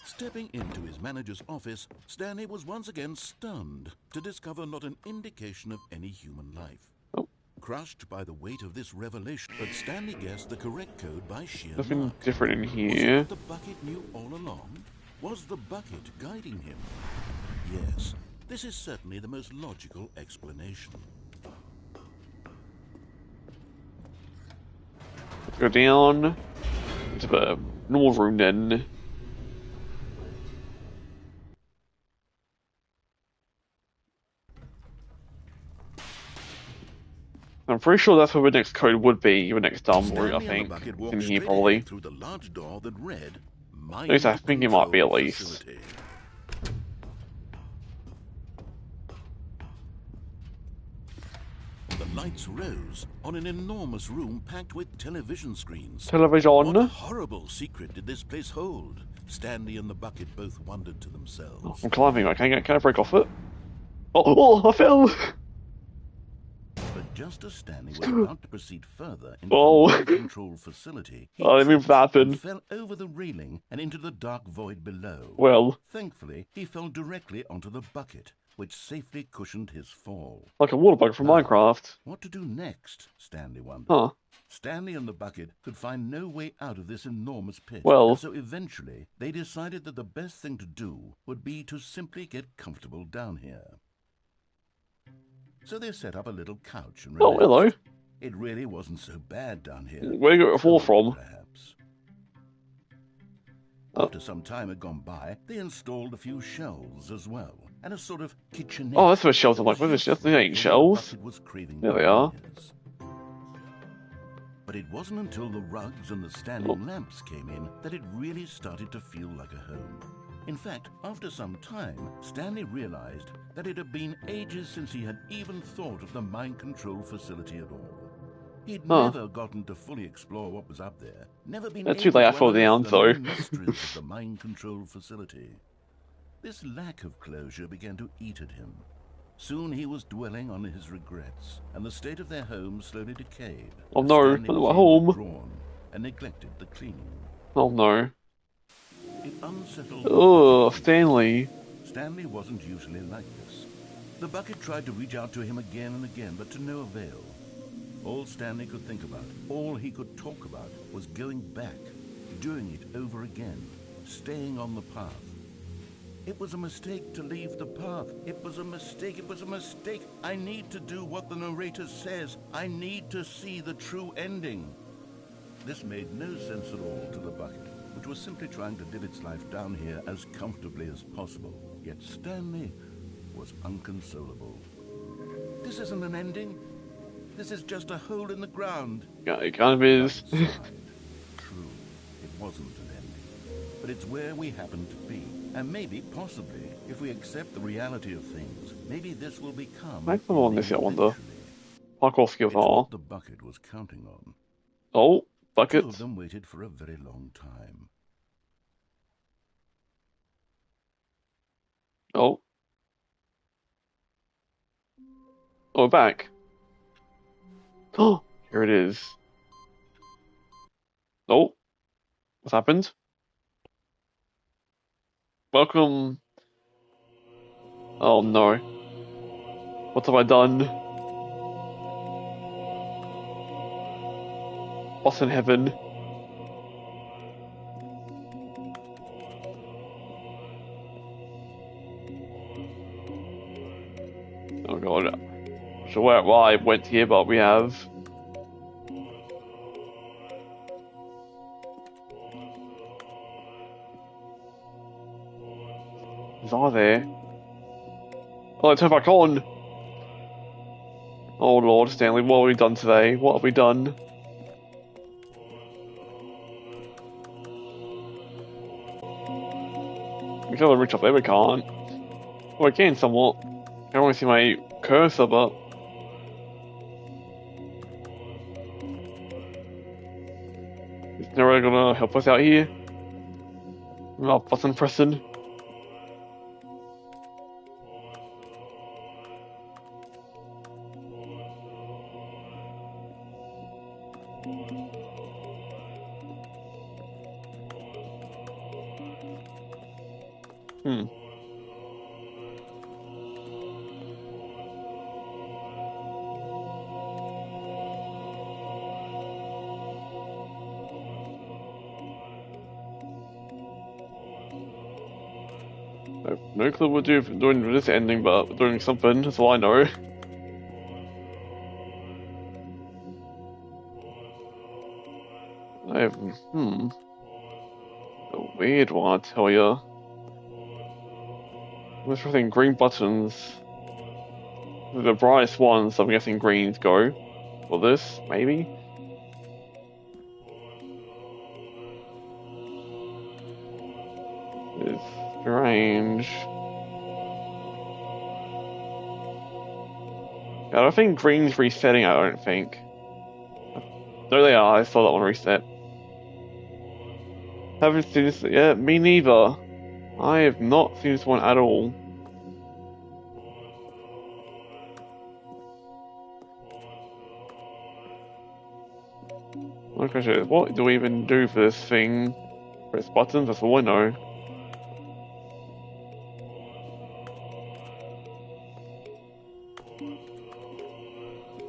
Stepping into his manager's office, Stanley was once again stunned to discover not an indication of any human life. Oh. Crushed by the weight of this revelation, but Stanley guessed the correct code by sheer Nothing luck. different in Was here. it the bucket knew all along? Was the bucket guiding him? Yes, this is certainly the most logical explanation. Go down to the normal room then. I'm pretty sure that's where the next code would be, your next route, Stanley I and the think. bucket It's walked in here, straight probably. ahead through the large door that read, At least I think it might be, at Control least. Facility. The lights rose on an enormous room packed with television screens. Television. What horrible secret did this place hold? Stanley and the bucket both wondered to themselves. I'm climbing. Can I break off it? Oh, I fell! But just as Stanley was about to proceed further into Oh. the control facility, he I didn't mean for that to tripped and happen. fell over the railing and into the dark void below. Well, Thankfully, he fell directly onto the bucket, which safely cushioned his fall. like a water bug from Now, Minecraft. What to do next? Stanley wondered. Huh. Stanley and the bucket could find no way out of this enormous pit. Well. And so eventually, they decided that the best thing to do would be to simply get comfortable down here. So they set up a little couch and relaxed. Oh, hello. It really wasn't so bad down here. Where you got it fall from? Perhaps. Oh. After some time had gone by, they installed a few shelves as well, and a sort of kitchenette. Oh, that's where shelves are like. Where are the They ain't shelves. There they are. But it wasn't until the rugs and the standing lamps came in that it really started to feel like a home. In fact, after some time, Stanley realized that it had been ages since he had even thought of the mind control facility at all. He'd never gotten to fully explore what was up there. Never been That's too able late, I to fell down, unearth the so. many mysteries of the mind control facility. This lack of closure began to eat at him. Soon he was dwelling on his regrets, and the state of their home slowly decayed. Oh as no, Stanley not my became home. withdrawn and neglected the cleaning. Oh no. It unsettled. Ugh, Stanley. Stanley wasn't usually like this. The bucket tried to reach out to him again and again, but to no avail. All Stanley could think about, all he could talk about, was going back, doing it over again, staying on the path. It was a mistake to leave the path. It was a mistake. It was a mistake. I need to do what the narrator says. I need to see the true ending. This made no sense at all to the bucket, which was simply trying to live its life down here as comfortably as possible. Yet Stanley was unconsolable. This isn't an ending. This is just a hole in the ground. Yeah, it kind of is. Sighed. True, it wasn't an ending. But it's where we happen to be. And maybe, possibly, if we accept the reality of things, maybe this will become... Make them on this, I wonder. eventually. Park off skills It's what are. the bucket was counting on. Oh, Two bucket. of them waited for a very long time. Oh. Oh, we're back. Oh, here it is. Oh. What's happened? Welcome. Oh no. What have I done? What's in heaven? Oh god. I'm not sure why I went here, but we have. Are there? Oh, turn back on! Oh Lord, Stanley, what have we done today? What have we done? We can't reach up there, we can't. Well, I can somewhat. I don't want to see my cursor, but... Is no one gonna help us out here? Oh, button pressing. No clue what we're doing this ending, but we're doing something, that's all I know. I have, a weird one, I tell ya. There's everything green buttons. They're the brightest ones, so I'm guessing greens go. For this, maybe? It's strange. I don't think green's resetting, I don't think. There they are, I saw that one reset. Haven't seen this yet, me neither. I have not seen this one at all. My question is, what do we even do for this thing? Press buttons, that's all I know.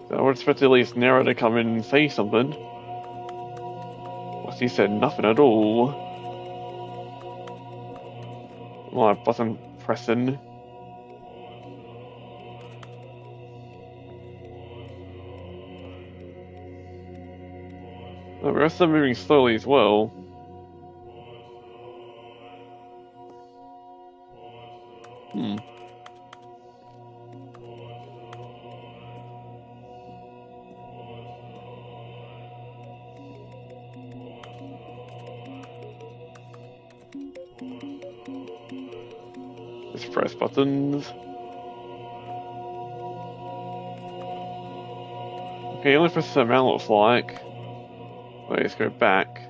So I would expect at least Nero to come in and say something. He said nothing at all. My button pressing. The rest are moving slowly as well. Just press buttons. Okay, only for some amount looks like. Wait, let's go back.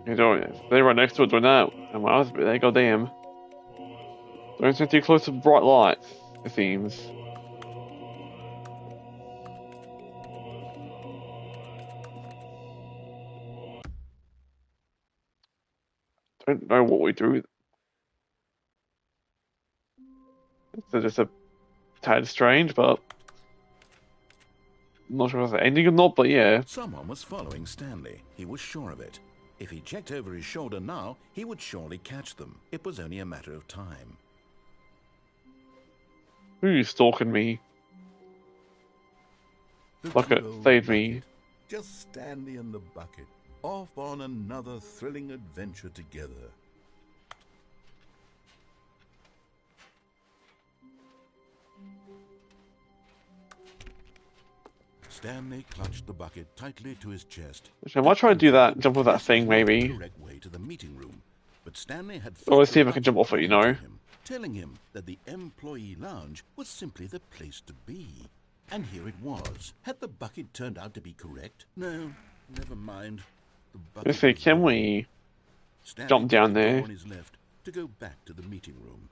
You don't. They right next to it doing that. And my eyes, there go damn. Don't stand too close to bright lights, it seems. Don't know what we do. It's just a tad strange, but I'm not sure if it's the ending or not, but yeah. Someone was following Stanley. He was sure of it. If he checked over his shoulder now, he would surely catch them. It was only a matter of time. Who's stalking me? Bucket, save me. Just Stanley and the bucket, off on another thrilling adventure together. Stanley clutched the bucket tightly to his chest. I might try to do that, jump off that thing, maybe. Correct way to the meeting room, but Stanley had Or let's see if I can jump off it, you know. Telling him that the employee lounge was simply the place to be. And here it was. Had the bucket turned out to be correct? No, never mind. The bucket Let's see, can we jump down there? on his left to go back to the meeting room.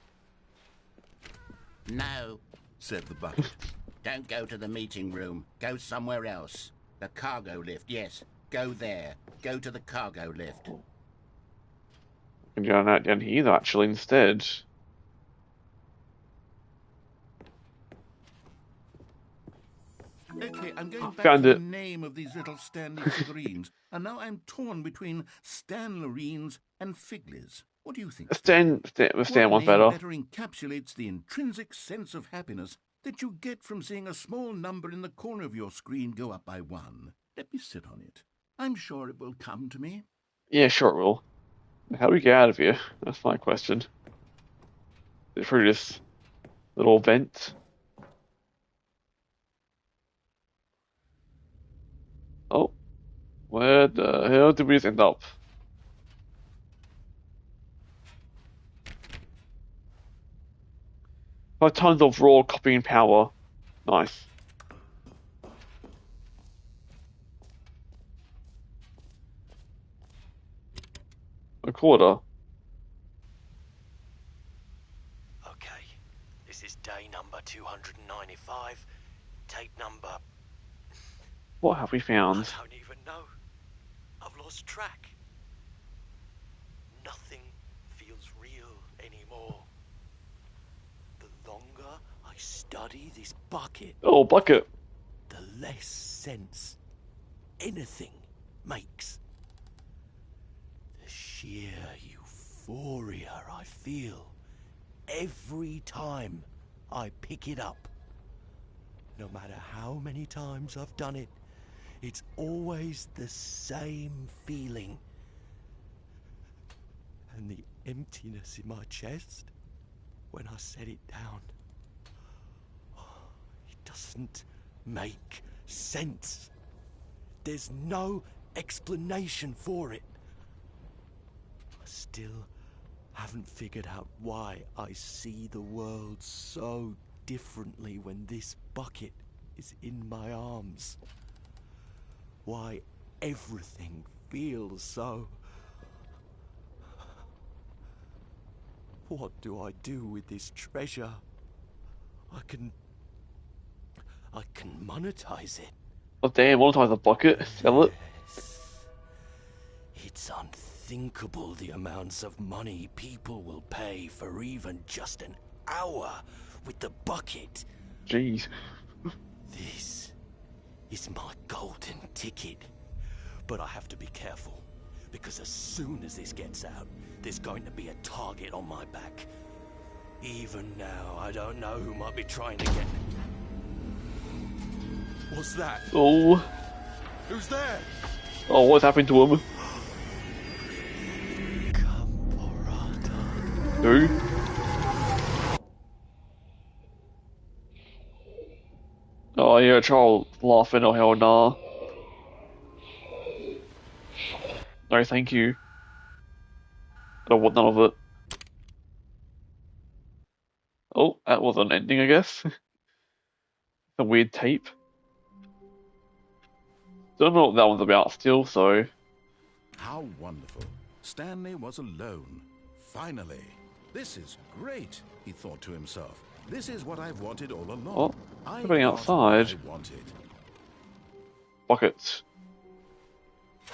No, Said the bucket. don't go to the meeting room. Go somewhere else. The cargo lift, yes. Go there. Go to the cargo lift. I can go down here, actually, instead. Okay, I'm going back Found to it. the name of these little Stanley figurines, and now I'm torn between Stanlerines and Figlies. What do you think? Stan What one's name better. encapsulates the intrinsic sense of happiness that you get from seeing a small number in the corner of your screen go up by 1? Let me sit on it. I'm sure it will come to me. Yeah, sure it will. How do we get out of here? That's my question. Is it through this little vent? Oh. Where the hell did we just end up? 5 tons of raw copying power. Nice. A quarter. Okay, this is day number 295. Tape number... What have we I found? don't even know. I've lost track. Nothing feels real anymore. The longer I study this bucket, Oh, bucket. the less sense anything makes. The sheer euphoria I feel every time I pick it up. No matter how many times I've done it, it's always the same feeling. And the emptiness in my chest when I set it down. It doesn't make sense. There's no explanation for it. I still haven't figured out why I see the world so differently when this bucket is in my arms. Why everything feels so... What do I do with this treasure? I can monetize it. Oh damn, monetize the bucket, sell it. Yes. It's unthinkable the amounts of money people will pay for even just an hour with the bucket. Jeez. This is my golden ticket. But I have to be careful, because as soon as this gets out, there's going to be a target on my back. Even now, I don't know who might be trying to get... What's that? Oh. Who's there? Oh, what's happened to him? Who? Oh yeah, Charles laughing. Oh hell nah. No, thank you. I don't want none of it. Oh, that was an ending, I guess. A weird tape. Don't know what that one's about still, so... How wonderful. Stanley was alone. Finally. This is great, he thought to himself. This is what I've wanted all along. Oh, I everything got outside. what I wanted. Buckets.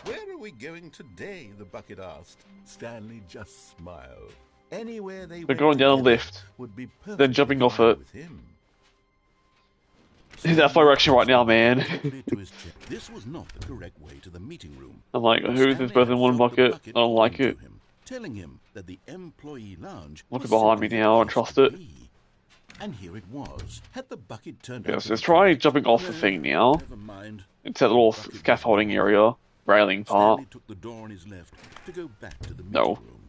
Where are we going today? The bucket asked. Stanley just smiled. Anywhere they They're went going down a together lift. would be Then jumping off perfectly it. fine with him. He's that direction right now, man. This was not the correct way to the meeting room. I'm like, who's this person in one bucket? I don't like it. Telling him that the employee lounge Look was behind me simply now, I the place trust to it. be. And here it was. Had the bucket turned Yes, out to let's be try correct? jumping off the No, thing now. never mind. It's that little Bucket was scaffolding gone. area, railing part. Stanley took the door on his left to go back to the meeting No. room.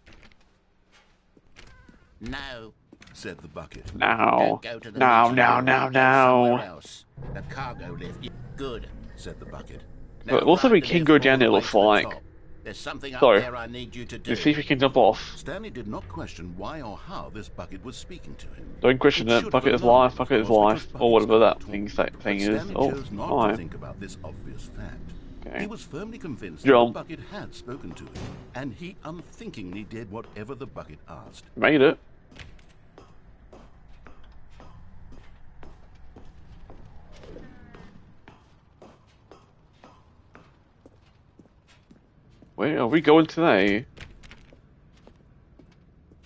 No. Said the bucket. No. Don't go to the No, meeting no, room. no, Go somewhere no. else. The cargo lift. Good. Said the bucket. But also we can go down there, looks like. There's something up So, there I need you to do. let's see if we can jump off. Stanley did not question why or how this bucket was speaking to him. Don't question it. should Bucket have is life, known, bucket of is course, life. because Or whatever that buckets thing, don't thing talk. is. Stanley Oh, chose not to fine. think about this obvious fact. Okay. He was firmly convinced Jump. that the bucket had spoken to him, and he unthinkingly did whatever the bucket asked. Made it. Where are we going today?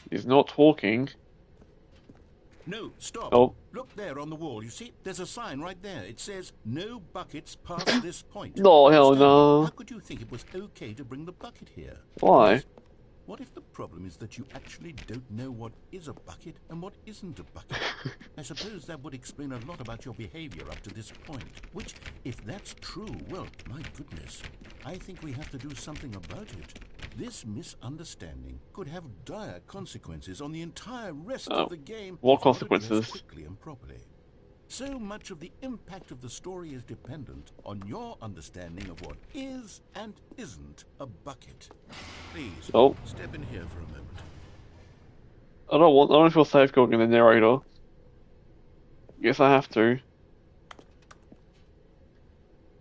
He's not talking. No, stop. Oh. Look there on the wall. You see, there's a sign right there. It says, no buckets past this point. No, hell Stanley, no. How could you think it was okay to bring the bucket here? Why? Yes. What if the problem is that you actually don't know what is a bucket and what isn't a bucket? I suppose that would explain a lot about your behavior up to this point. Which, if that's true, well, my goodness, I think we have to do something about it. This misunderstanding could have dire consequences on the entire rest of the game. What if not addressed consequences? quickly and properly. So much of the impact of the story is dependent on your understanding of what is and isn't a bucket. Please, Oh. step in here for a moment. I don't feel safe going in the narrator. Guess I have to.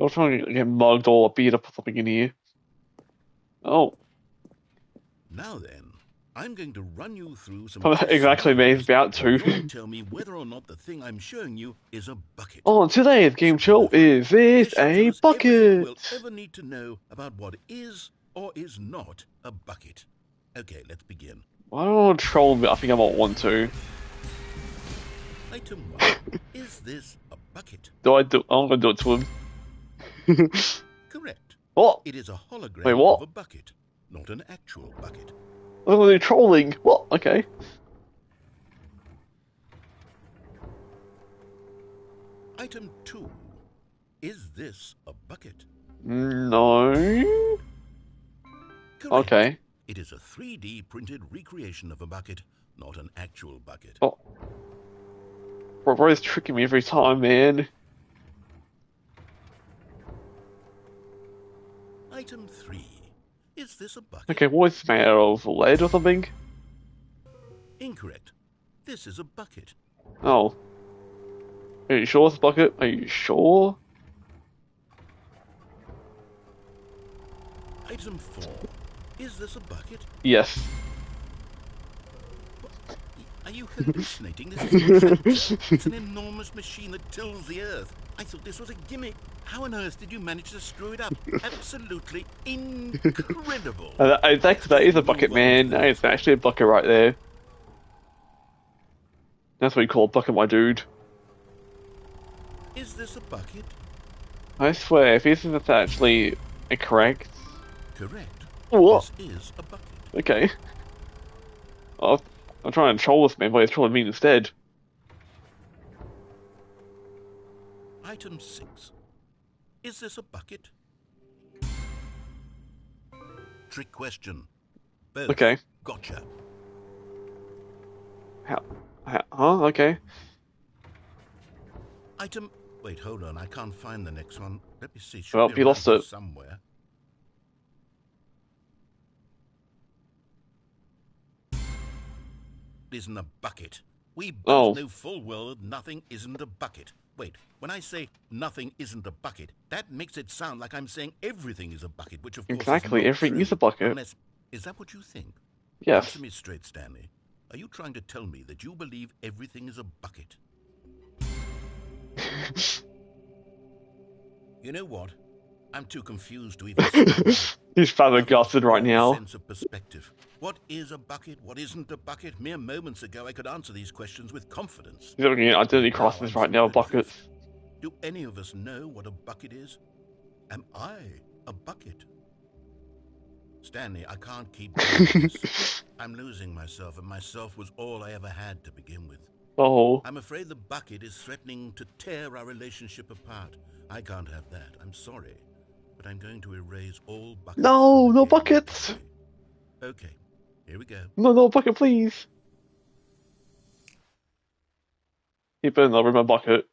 I'm trying to get mugged or beat up or something in here. Oh. Now then, I'm going to run you through some... Exactly, mate, he's about to. You'll tell me whether or not the thing I'm showing you is a bucket. Oh, today's game show is this a Everything bucket? we'll ever need to know about what is or is not a bucket. Okay, let's begin. I don't want to troll him, but I think I might want to. Item 1. Is this a bucket? I'm gonna do it to him. Correct. What? It is a hologram Wait, what? of a bucket, not an actual bucket. I'm gonna do trolling. What? Okay. Item 2. Is this a bucket? No. Correct. Okay. It is a 3D printed recreation of a bucket, not an actual bucket. Oh. Roy's tricking me every time, man. Item 3. Is this a bucket? Okay, what is this made out of? Lead or something? Incorrect. This is a bucket. Oh. Are you sure it's a bucket? Are you sure? Item 4. Is this a bucket? Yes. Are you hallucinating? This is incredible. It's an enormous machine that tills the earth. I thought this was a gimmick. How on earth did you manage to screw it up? Absolutely incredible. That is a bucket, man. That is actually a bucket right there. That's what you call a bucket, my dude. Is this a bucket? I swear, if this is actually correct... Correct. What? This is a bucket. Okay. Oh, I'm trying to troll this man, but he's trolling me instead. Item 6. Is this a bucket? Trick question. Both. Okay. Gotcha. How? Huh? Okay. Item... Wait, hold on. I can't find the next one. Let me see. Should Well, be you lost around it. somewhere. Isn't a bucket. We both know full well that nothing isn't a bucket. Wait, when I say nothing isn't a bucket, that makes it sound like I'm saying everything is a bucket, which of course Exactly, is not everything true, is a bucket. Unless, is that what you think? Yes. Answer me straight, Stanley. Are you trying to tell me that you believe everything is a bucket? You know what? I'm too confused to even say. He's flabbergasted right now. Sense of perspective. What is a bucket? What isn't a bucket? Mere moments ago, I could answer these questions with confidence. He's looking at identity crisis right now, buckets. Do any of us know what a bucket is? Am I a bucket? Stanley, I can't keep doing this. I'm losing myself, and myself was all I ever had to begin with. Oh. I'm afraid the bucket is threatening to tear our relationship apart. I can't have that. I'm sorry. But I'm going to erase all buckets. No, no buckets! Okay, here we go. No bucket, please! He better not remember bucket.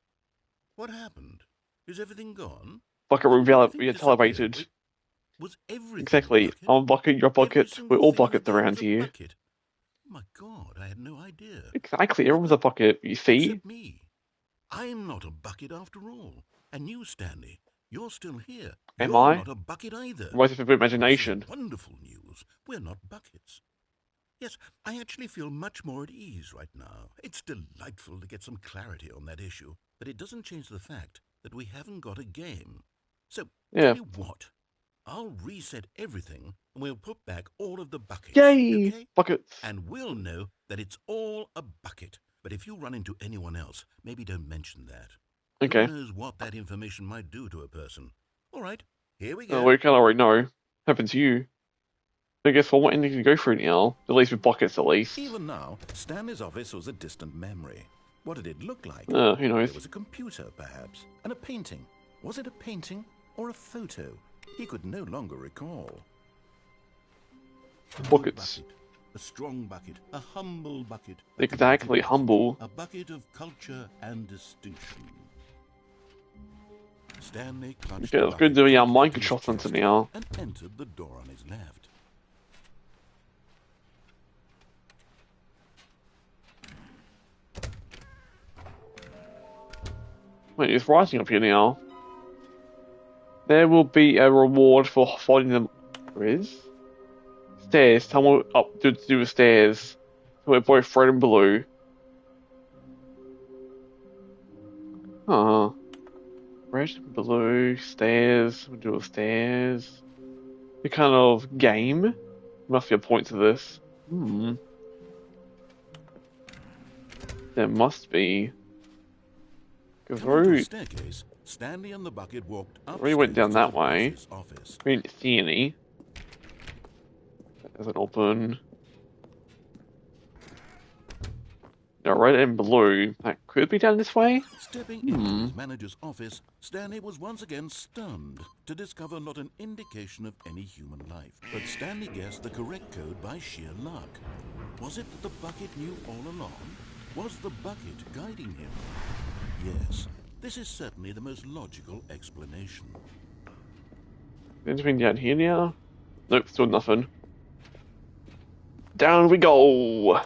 What happened? Is everything gone? Bucket recalibrated. Was everything Exactly. bucket? I'm bucket, you're bucket. We're all buckets around here. Bucket. Oh my God, I had no idea. Exactly, everyone's a bucket, you see? Except me. I'm not a bucket after all. And you, Stanley, you're still here. Am You're I? not a bucket either. Right of imagination. Wonderful news. We're not buckets. Yes, I actually feel much more at ease right now. It's delightful to get some clarity on that issue, but it doesn't change the fact that we haven't got a game. So, tell you what, I'll reset everything and we'll put back all of the buckets. Yay! Okay? Buckets. And we'll know that it's all a bucket. But if you run into anyone else, maybe don't mention that. Okay. Who knows what that information might do to a person. All right, here we go. Oh, we can already know. Happened to you. I guess what ending to go through now? At least with buckets, at least. Even now, Stanley's office was a distant memory. What did it look like? Who knows? There was a computer, perhaps, and a painting. Was it a painting or a photo? He could no longer recall. Buckets. A strong bucket, a humble bucket. Exactly, humble. A bucket of culture and distinction. Stanley clutched Okay, let's go do our mind control center now. and entered the door on his left. Wait, it's writing up here now. There will be a reward for finding them. There is? Stairs. Someone up to do with stairs. So we're both red and blue. Huh. Red, blue, stairs. We'll do with stairs. The kind of game. Must be a point to this. There must be. Go through. Staircase. Stanley and the bucket walked up. We went down that way. Office. We didn't see any. That doesn't open. Now, red and blue. That could be down this way? Stepping into his manager's office, Stanley was once again stunned to discover not an indication of any human life. But Stanley guessed the correct code by sheer luck. Was it that the bucket knew all along? Was the bucket guiding him? Yes, this is certainly the most logical explanation. Anything down here now? Nope, still nothing. Down we go!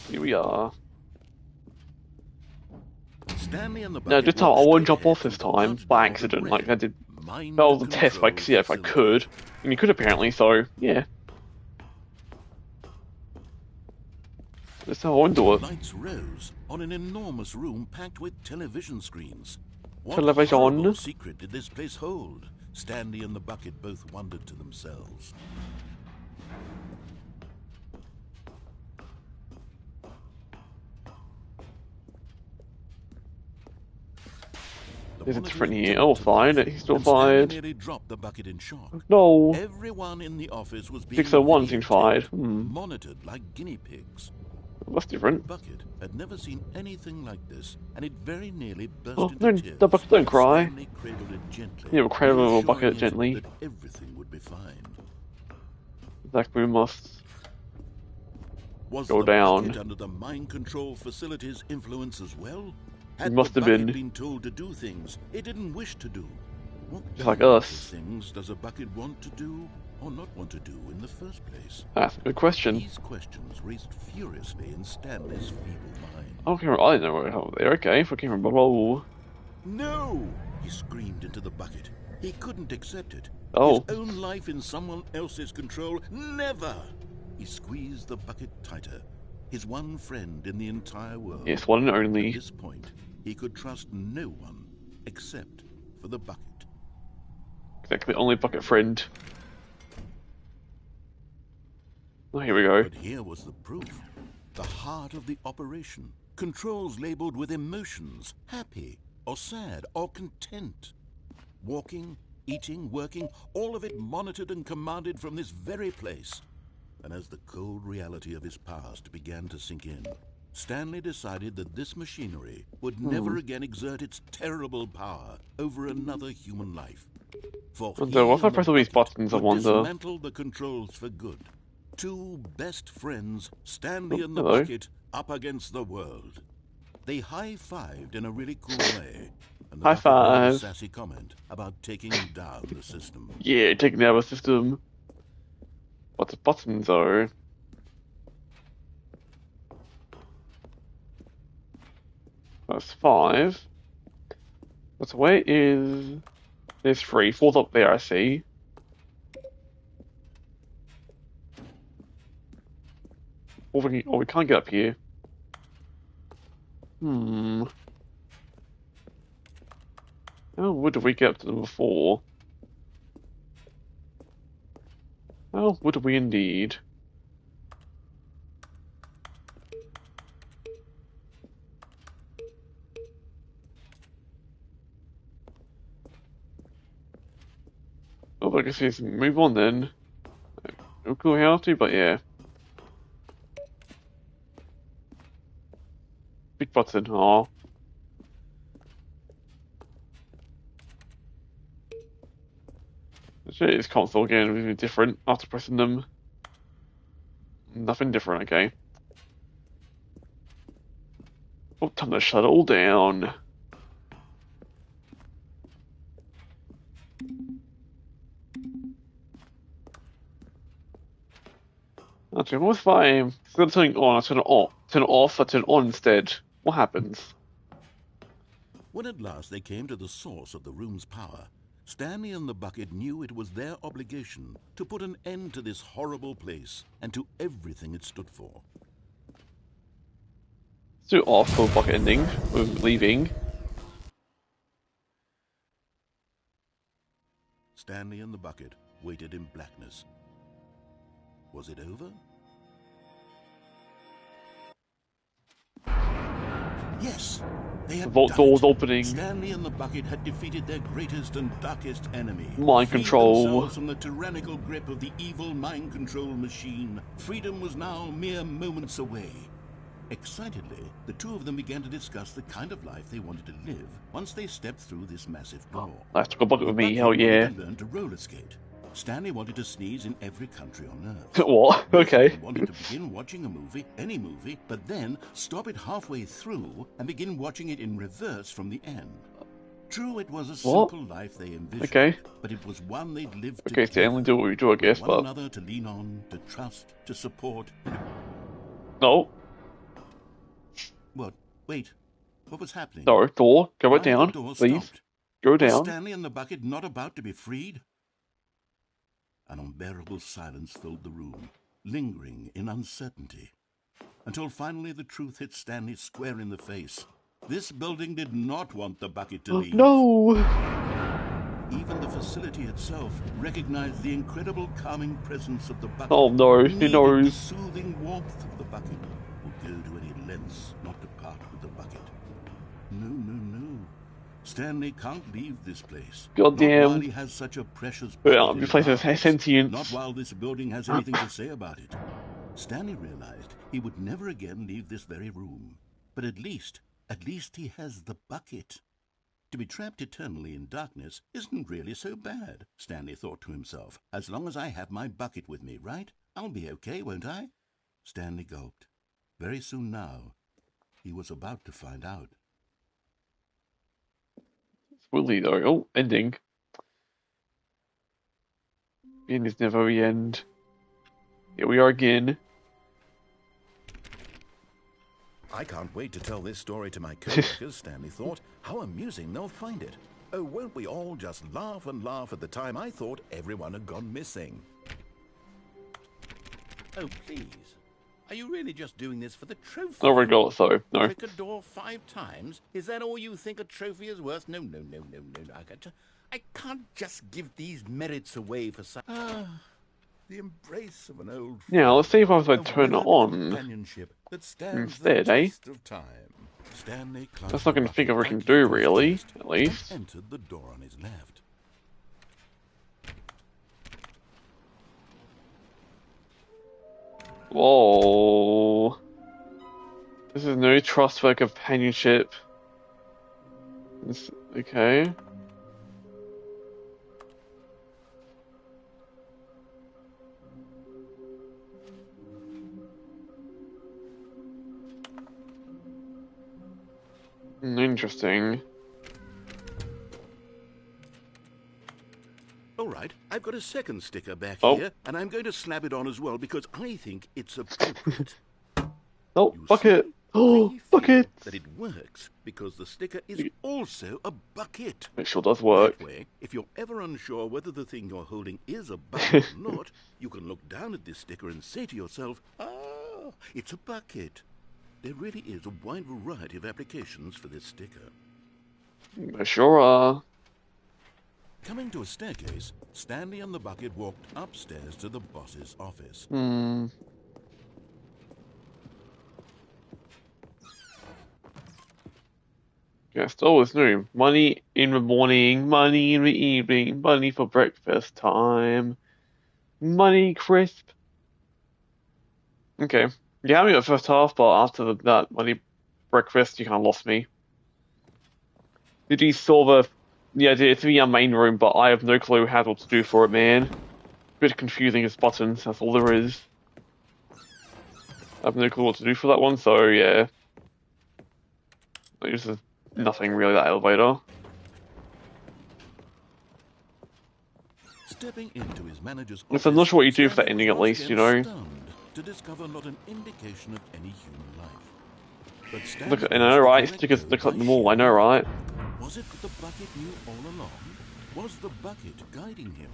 Here we are. Stanley and the No, this time I won't jump off this time by accident, like I did. Well, the test, like, see if I could. And you could apparently, so, yeah. That's how I want to do it. Lights rose on an enormous room packed with television screens. What Television. horrible secret did this place hold? Stanley and the bucket both wondered to themselves. There's a different here. Oh, fine. He's still fired. Nearly dropped the bucket in shock. No. Everyone in the office was being 601 seemed fired. monitored like guinea pigs. That's different. Bucket had never seen anything like this, and it very nearly burst Oh, into no, tears. the bucket don't cry. Stanley cradled it gently, Yeah, we'll cradle a reassuring bucket it gently. that everything would be fine. Like we must Was go the down. bucket under the mind control facility's influence as well? Had must the have bucket been. told to do things it didn't wish to do? What Just like kinds of us. things does a bucket want to do or not want to do in the first place? That's a good question. These questions raced furiously in Stanley's feeble mind. Okay, I know where over there. Okay, if I came from below. No! He screamed into the bucket. He couldn't accept it. Oh. His own life in someone else's control? Never! He squeezed the bucket tighter. His one friend in the entire world. Yes, one and At only. this point, he could trust no one except for the bucket. Exactly, only bucket friend. Oh, here we go. But here was the proof. The heart of the operation. Controls labeled with emotions. Happy, or sad, or content. Walking, eating, working, all of it monitored and commanded from this very place. And as the cold reality of his past began to sink in, Stanley decided that this machinery would never again exert its terrible power over another human life. For What he if I and press the all these bucket buttons, I would wonder? dismantle the controls for good. Two best friends, Stanley and the hello. bucket, up against the world. They high-fived in a really cool way. And the High bucket made a five. sassy comment about taking down the system. Yeah, taking down the system. What's the buttons though? That's 5. That's where is. There's 3. 4's up there, I see. Oh, we can't get up here. How would we get up to them before? How would we indeed? Oh, I guess we can move on then. Don't know how to, but yeah. Big button, aw. It's console again, it's different after pressing them. Nothing different, okay. Oh, time to shut it all down. Okay, what if I instead of turning it on, I turn it off? Turn it off, I turn it on instead. What happens? When at last they came to the source of the room's power, Stanley and the bucket knew it was their obligation to put an end to this horrible place and to everything it stood for. Let's do it off for bucket ending. We're leaving. Stanley and the bucket waited in blackness. Was it over? Yes, they had Vault done doors it. opening. Stanley and the Bucket had defeated their greatest and darkest enemy. Mind Freed control. themselves from the tyrannical grip of the evil mind control machine. Freedom was now mere moments away. Excitedly, the two of them began to discuss the kind of life they wanted to live once they stepped through this massive door. I have to go bucket The with me, Bucket hell yeah. wanted to learn to roller skate. Stanley wanted to sneeze in every country on Earth. What? Both of Okay. them wanted to begin watching a movie, any movie, but then stop it halfway through and begin watching it in reverse from the end. True, it was a simple life they envisioned, Okay. but it was one they'd lived Okay, together. Stanley, do what we do, I guess, with one but... another to lean on, to trust, to support. No. What? Wait. What was happening? No, door. Go Why right had the down, door please. stopped? Go Was down. Stanley and the Bucket not about to be freed? An unbearable silence filled the room, lingering in uncertainty, until finally the truth hit Stanley square in the face. This building did not want the Bucket to leave. No! Even the facility itself recognized the incredible calming presence of the Bucket. Oh no, he Needed knows. the soothing warmth of the Bucket. Would go to any lengths not to part with the Bucket. No, no, no. Stanley can't leave this place. Goddamn. Not while he has such a precious Yeah, Bucket in this place his is arms. sentient. Not while this building has anything to say about it. Stanley realized he would never again leave this very room. But at least he has the Bucket. To be trapped eternally in darkness isn't really so bad, Stanley thought to himself. As long as I have my Bucket with me, right? I'll be okay, won't I? Stanley gulped. Very soon now, he was about to find out. Will he though? Oh, ending. The end is never the end. Here we are again. I can't wait to tell this story to my co-workers, Stanley thought. How amusing they'll find it. Oh, won't we all just laugh and laugh at the time I thought everyone had gone missing. Oh, please. Are you really just doing this for the trophy? No regrets though, no. Trick a door 5 times? Is that all you think a trophy is worth? No. I can't just give these merits away for some... The embrace of an old Yeah, let's see if I can a turn it word of on. companionship that stands Instead, the eh? test of time. Stanley That's not going to think of what we can do, really, at least. Entered the door on his left. Whoa. This is no trustworthy companionship. Okay. Interesting. All right, I've got a second sticker back Oh. here, and I'm going to slap it on as well because I think it's appropriate. Oh, You bucket! see, Oh, I feel bucket! that it works because the sticker is also a bucket. It sure does work. That way, if you're ever unsure whether the thing you're holding is a bucket or not, you can look down at this sticker and say to yourself, "Ah, it's a bucket." There really is a wide variety of applications for this sticker. There sure are. Coming to a staircase, Stanley and the Bucket walked upstairs to the boss's office. Yes, always new. Money in the morning, money in the evening, money for breakfast time. Money crisp. Okay. You had me at the first half, but after that money breakfast, you kind of lost me. Did you saw the... Yeah, it's the main room, but I have no clue how what to do for it, man. Bit confusing as buttons, that's all there is. I have no clue what to do for that one, so yeah. This is nothing really, that elevator. Stepping into his manager's Yes, I'm not sure what you do for that Stanley ending, was at once least, you again know. stunned to discover not an indication of any human life. But Stanley Look, I was know, to right? let Stickers go look like by them all, I know, sheer right? Was it that the bucket knew all along? Was the bucket guiding him?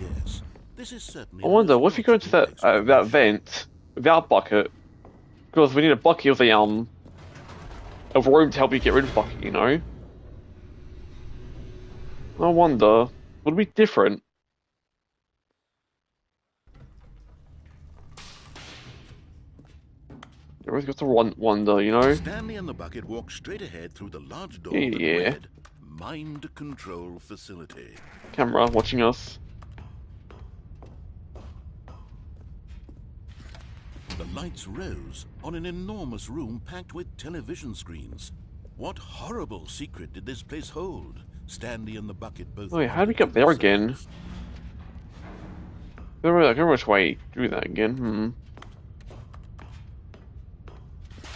Yes, this is certainly... I wonder, what if you go into that that vent without bucket? Because we need a bucket with a room to help you get rid of bucket, you know? I wonder, would it be different? You always got to wonder, you know? Stanley and the bucket walked straight ahead through the large door that Yeah. read Mind Control Facility. Camera watching us. The lights rose on an enormous room packed with television screens. What horrible secret did this place hold? Stanley and the bucket both... Oh yeah, how did we get up there again? There was like, which way to do that again?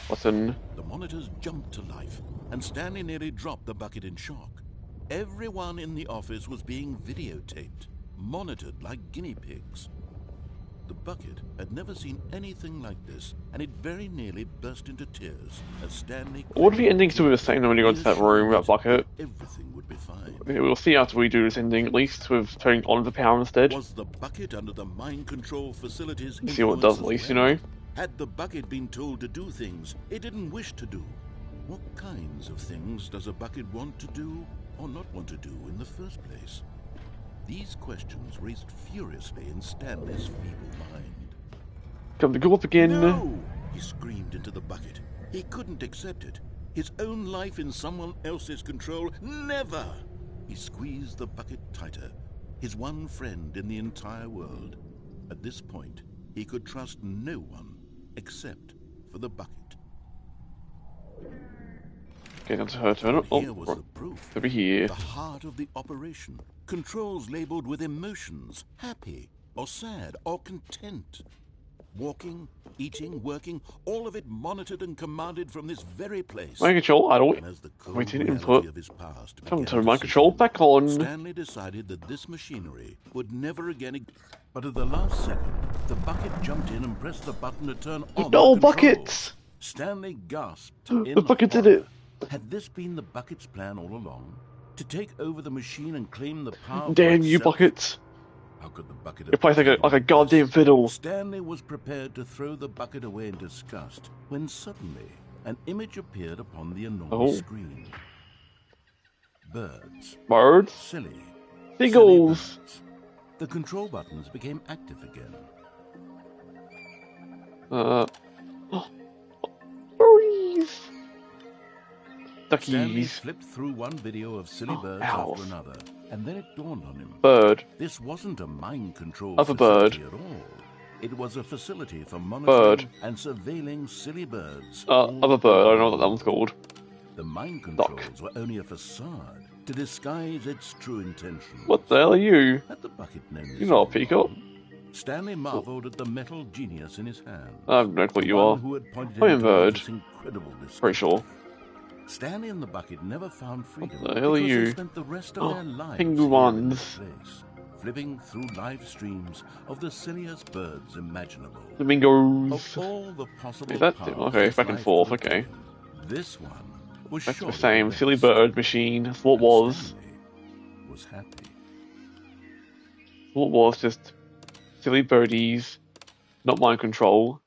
Button. The monitors jumped to life, and Stanley nearly dropped the bucket in shock. Everyone in the office was being videotaped, monitored like guinea pigs. The bucket had never seen anything like this, and it very nearly burst into tears as Stanley... What if the ending's still the same when you go into that room with that bucket? Everything would be fine. We'll see after we do this ending, at least with turning on the power instead. Was the bucket under the mind control facilities? See what it does at least, you know? Had the bucket been told to do things it didn't wish to do? What kinds of things does a bucket want to do or not want to do in the first place? These questions raced furiously in Stanley's feeble mind. Come to go up again. No! He screamed into the bucket. He couldn't accept it. His own life in someone else's control? Never! He squeezed the bucket tighter. His one friend in the entire world. At this point, he could trust no one except for the bucket. Okay, that's her turn. Oh, Here was the proof. over here. The heart of the operation. Controls labeled with emotions. Happy, or sad, or content. Walking, eating, working, all of it monitored and commanded from this very place. Mind control, idle. And as the cold Waiting reality input. of his past Come began to mind sink control in, back on. Stanley decided that this machinery would never again... But at the last second, the bucket jumped in and pressed the button to turn on No the control. buckets! Stanley gasped in The bucket did horror. it. Had this been the bucket's plan all along? To take over the machine and claim the power for Damn you, itself? buckets! How could the bucket It plays like a have goddamn fiddle. Stanley was prepared to throw the bucket away in disgust when suddenly an image appeared upon the enormous screen. Birds. Birds. Silly. Seagulls. Silly birds. The control buttons became active again. Birdies. Stanley Duckies. flipped through one video of silly birds ow. after another, and then it dawned on him. Bird. This wasn't a mind control Other facility bird. at all. It was a facility for monitoring Bird. and surveilling silly birds. Other bird. I don't know what that one's called. The mind Duck. controls were only a facade to disguise its true intentions. What the hell are you? Had the bucket known this You're not a all peacock. along? Stanley marveled at the metal genius in his hand. I have no clue what you one are. who had pointed I am him towards bird. this incredible discovery. Pretty sure. Stanley and the bucket never found freedom the hell are because you? they spent the rest of their lives Penguins. here in this place, flipping through live streams of the silliest birds imaginable. Flamingos. Of all the possible Is that paths okay? this Back and life forth. could Okay. take, this one was That's the surely same. best. Silly bird machine. That's what it was. Stanley was happy. What it was just silly birdies, not mind control.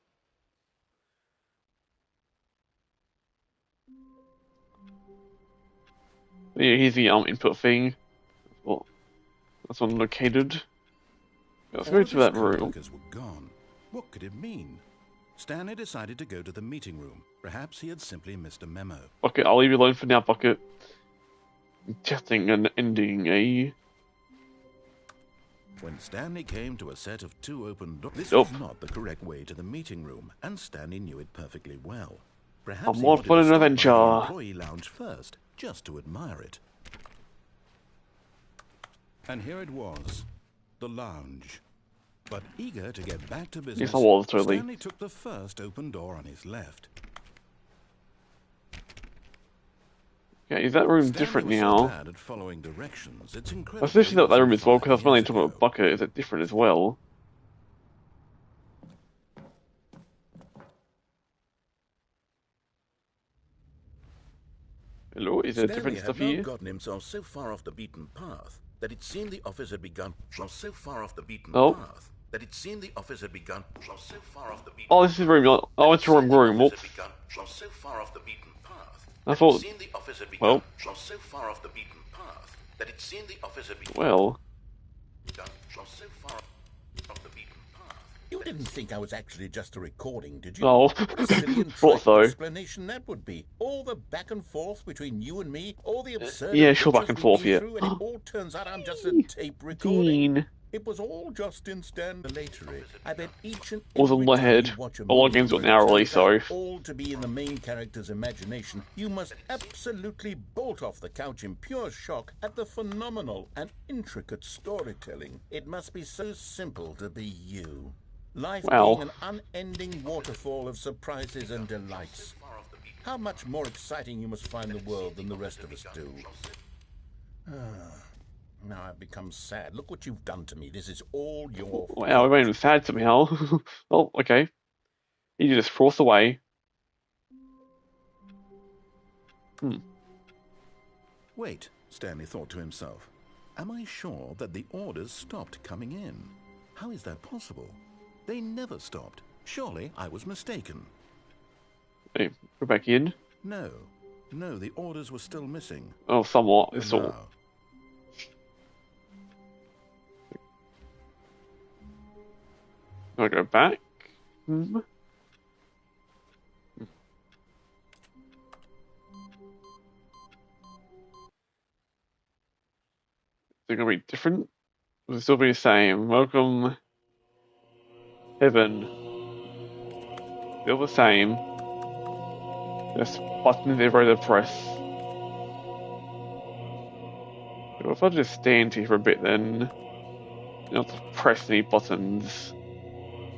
Yeah, here's the input thing. Well, that's one located. Let's go All to that his room. coworkers were gone. What could it mean? Stanley decided to go to the meeting room. Perhaps he had simply missed a memo. Bucket, I'll leave you alone for now, Bucket. Testing and ending, eh? When Stanley came to a set of two open doors, this Yup. was not the correct way to the meeting room, and Stanley knew it perfectly well. Perhaps I'm he more wanted fun to than stop by Avenger. the employee lounge first, just to admire it. And here it was, the lounge. But eager to get back to business, Yes, I was, totally. Stanley took the first open door on his left. Yeah, is that room Stanley different was so now? bad at following directions, it's I incredible was thinking he about that room wasn't as well, because I was 5 mainly years talking about ago. Bucket. Is it different as well? Hello, is there different stuff Stanley had here? now gotten himself so far off the beaten path that it seemed the office had begun. So far off the beaten Oh. path that it seemed the office had begun. So far off the beaten. Oh, this is room. Oh, it's room. Whoops. So far off the beaten path. I that thought- it seemed the office had begun. well. So far off the beaten path that it seemed the office had begun. Well, So far off the beaten path. You didn't think I was actually just a recording, did you? Oh, What a silly and thought trite so. explanation that would be. All the back and forth between you and me, all the absurd Yeah, sure, back adventures and we've forth, been yeah. through, and it all turns out I'm just a tape recording. Dean. It was all just in Stanley. I bet each and Was on every the time head. you watch a A lot of movie games got where an it hourly, turns out so. all to be in the main character's imagination, you must absolutely bolt off the couch in pure shock at the phenomenal and intricate storytelling. It must be so simple to be you. Life Wow. being an unending waterfall of surprises and delights. How much more exciting you must find the world than the rest of us do. Now I've become sad. Look what you've done to me. This is all your fault. Wow, it made him sad somehow. Oh, okay. You just force away. Wait, Stanley thought to himself. Am I sure that the orders stopped coming in? How is that possible? They never stopped. Surely I was mistaken. Hey, go back in. No, the orders were still missing. Oh, somewhat. For It's all. now. I'll go back. Hmm. They're gonna be different. Will still be the same. Welcome, heaven. Still the same. Just buttons everywhere to press. So if I just stand here for a bit, then not to press any buttons.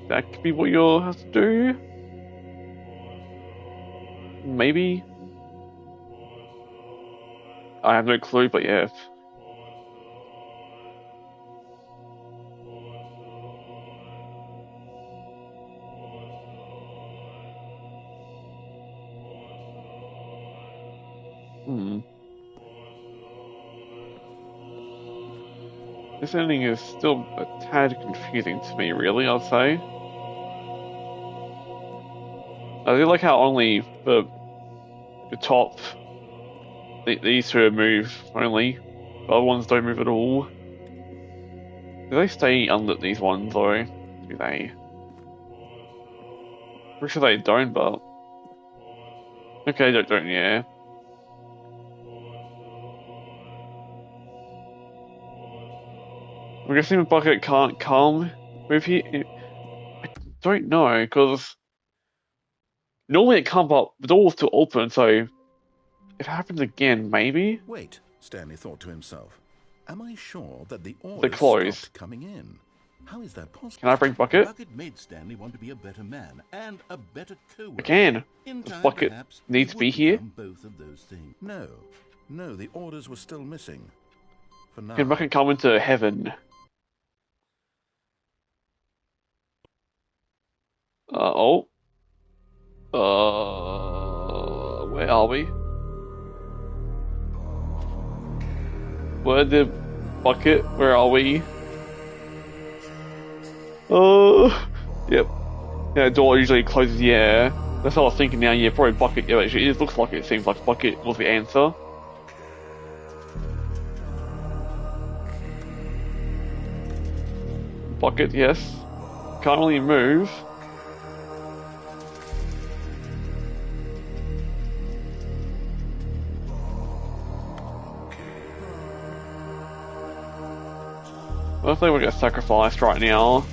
That could be what you'll have to do. Maybe. I have no clue, but yeah. This ending is still a tad confusing to me, really, I'd say. I do like how only the top, these two move only. The other ones don't move at all. Do they stay unlit, these ones, though? Do they? Pretty sure they don't, but... Okay, don't, yeah. I'm guessing the bucket can't come with here. I don't know, because normally it comes up, the door's still open, so if it happens again, maybe? Wait, Stanley thought to himself. Am I sure that the They're orders closed. stopped coming in? How is that possible? Can I bring bucket? Bucket made Stanley want to be a better man and a better co-worker. I can. In Does time, bucket perhaps, needs he to be would here? become both of those things. No, the orders were still missing. For now. Can bucket come into heaven? Where are we? Where the bucket? Where are we? Yep. Yeah, door usually closes, yeah. That's what I was thinking now, yeah, probably bucket, yeah, actually, it looks like it seems like bucket was the answer. Bucket, yes. Can't really move. I think we're gonna get sacrificed right now.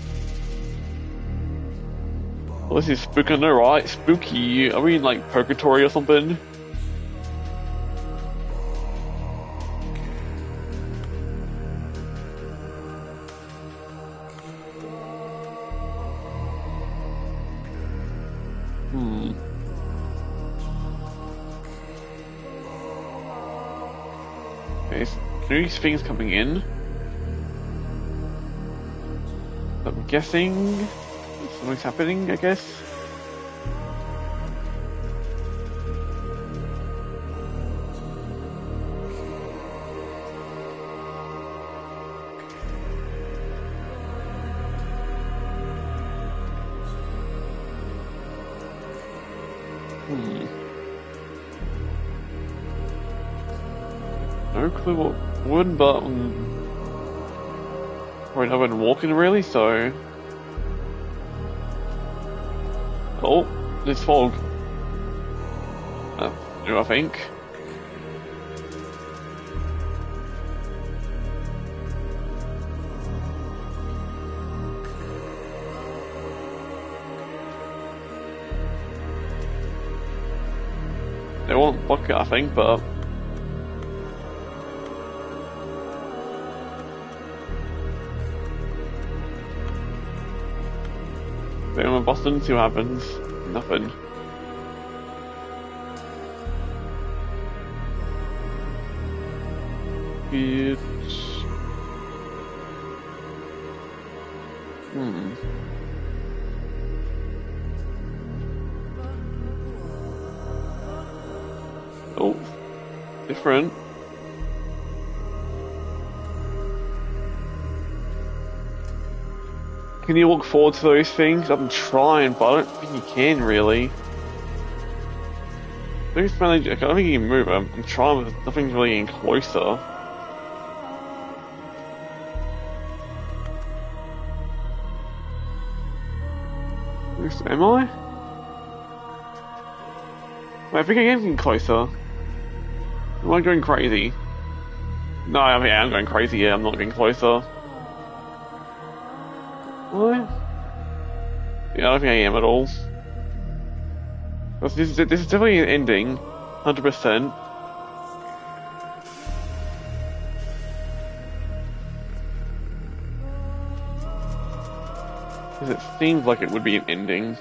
Well, this is spooky, no, right? Spooky. Are we in like purgatory or something? Okay, so new things coming in. I'm guessing something's happening, I guess. No clue what would, but probably not been walking really, so Oh, there's fog. I think. They won't block it, I think, but... They're in Boston, see what happens. Nothing. Good. Oh. Different. Can you look forward to those things? I'm trying, but I don't think you can really. I don't think you can move. I'm trying, but nothing's really getting closer. Am I? Wait, I think I am getting closer. Am I going crazy? No, I mean, I'm going crazy, yeah, I'm not getting closer. What? Yeah, I don't think I am at all. This is definitely an ending. 100%. Because it seems like it would be an ending.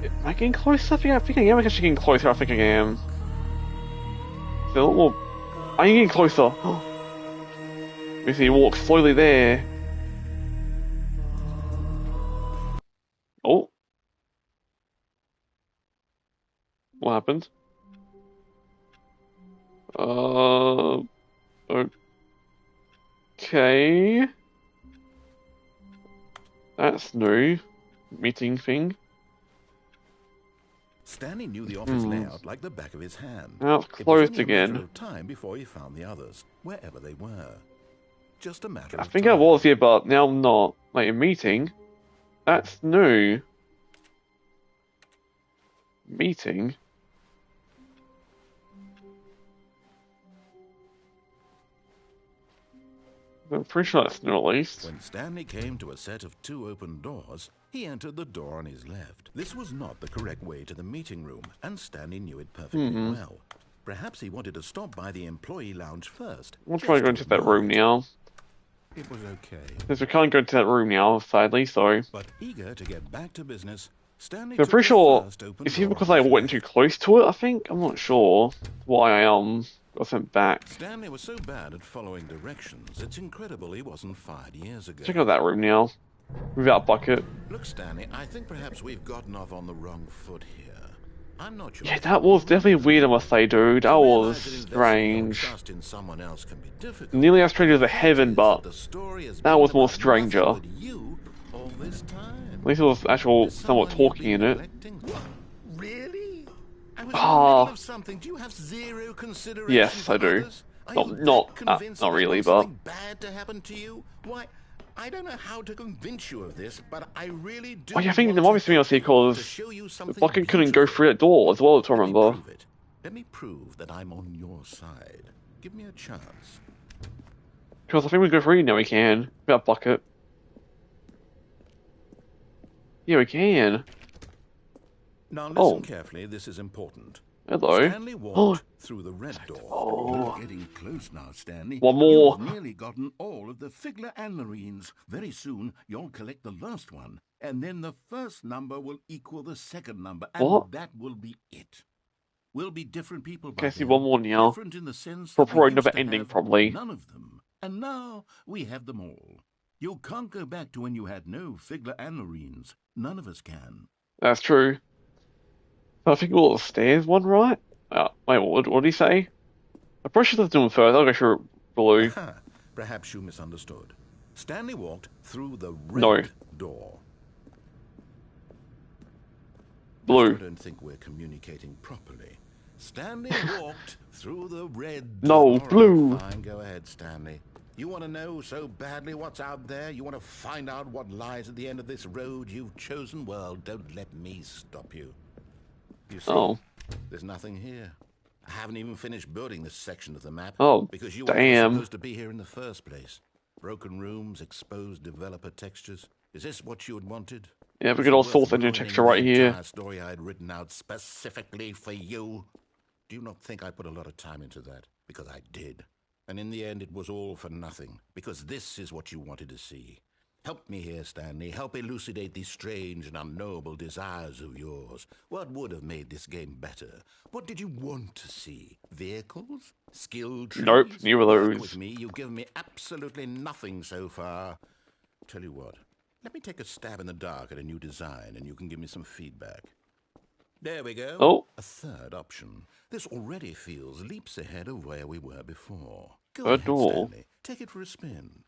Am I getting closer? I think I am actually getting closer. I think I am. Still, are you getting closer? You see, walk slowly there. Oh. What happened? Okay. That's new. Meeting thing. Stanley knew the office layout like the back of his hand. Now it's It was closed only a matter again. of time before he found the others, wherever they were. Just a matter I of think time. I was here, but now I'm not. Like a meeting. That's new. Meeting. I'm pretty sure that's new at least. When Stanley came to a set of 2 open doors, he entered the door on his left. This was not the correct way to the meeting room, and Stanley knew it perfectly well. Perhaps he wanted to stop by the employee lounge first. I'll try to go into that room now. It was okay. Because we can't go into that room now, sadly, so... But eager to get back to business, Stanley I'm took pretty the sure first open it's either door because on I his went left. too close to it, I think. I'm not sure why I got sent back. Stanley was so bad at following directions, it's incredible he wasn't fired years ago. Check out that room now. Without bucket. Look, Stanley, I think perhaps we've gotten off on the wrong foot here. I'm not sure. Yeah, that was definitely weird, I must say, dude. That I was realize that investing strange. your trust in someone else can be difficult. Nearly as strange as a heaven, but The story has that been was more about stranger. nothing but you all this time. At least it was actual There's somewhat someone you've talking been in it. neglecting. Really? I was in the Ah. middle of something. Do you have zero consideration Yes, for I do. others? Are you Not that convinced not that really, wants but something bad to happen to you? Why? I don't know how to convince you of this, but I really do. I think there want might be to something else here help you, to because show you the something bucket couldn't go beautiful. through that door as well, to Let me remember. prove it. Let me prove that I'm on your side. Give me a chance. Because I think we go through now we can. Without bucket. Yeah, we can. Now listen Oh. carefully, this is important. Hello. Stanley walked through the red door. Oh. You're getting close now, Stanley. One more. You've nearly gotten all of the Figler Anlarines. Very soon, you'll collect the last one. And then the first number will equal the second number. And What? that will be it. We'll be different people by Okay, I see then. one more now. Different in the sense For that probably we another used to ending, have probably. none of them. And now we have them all. You can't go back to when you had no Figler Anlarines. None of us can. That's true. I think all the stairs one, right? Wait, what did he say? I probably should have done it first. I'll go through blue. Perhaps you misunderstood. Stanley walked through the No. red door. Blue. I don't think we're communicating properly. Stanley walked through the red No, door. blue. Fine, go ahead, Stanley. You want to know so badly what's out there? You want to find out what lies at the end of this road you've chosen? Well, don't let me stop you. You see, Oh. there's nothing here. I haven't even finished building this section of the map. Oh, because you were never damn. supposed to be here in the first place. Broken rooms, exposed developer textures. Is this what you had wanted? Yeah, we Was could it all worth source engine ruining texture right the here. entire story I had written out specifically for you? Do you not think I put a lot of time into that? Because I did. And in the end, it was all for nothing. Because this is what you wanted to see. Help me here, Stanley. Help elucidate these strange and unknowable desires of yours. What would have made this game better? What did you want to see? Vehicles? Skill trees? Nope, neither of Work those. with me. You've given me absolutely nothing so far. Tell you what. Let me take a stab in the dark at a new design, and you can give me some feedback. There we go. Oh. A third option. This already feels leaps ahead of where we were before. Go Third ahead, door. Stanley. Take it for a spin.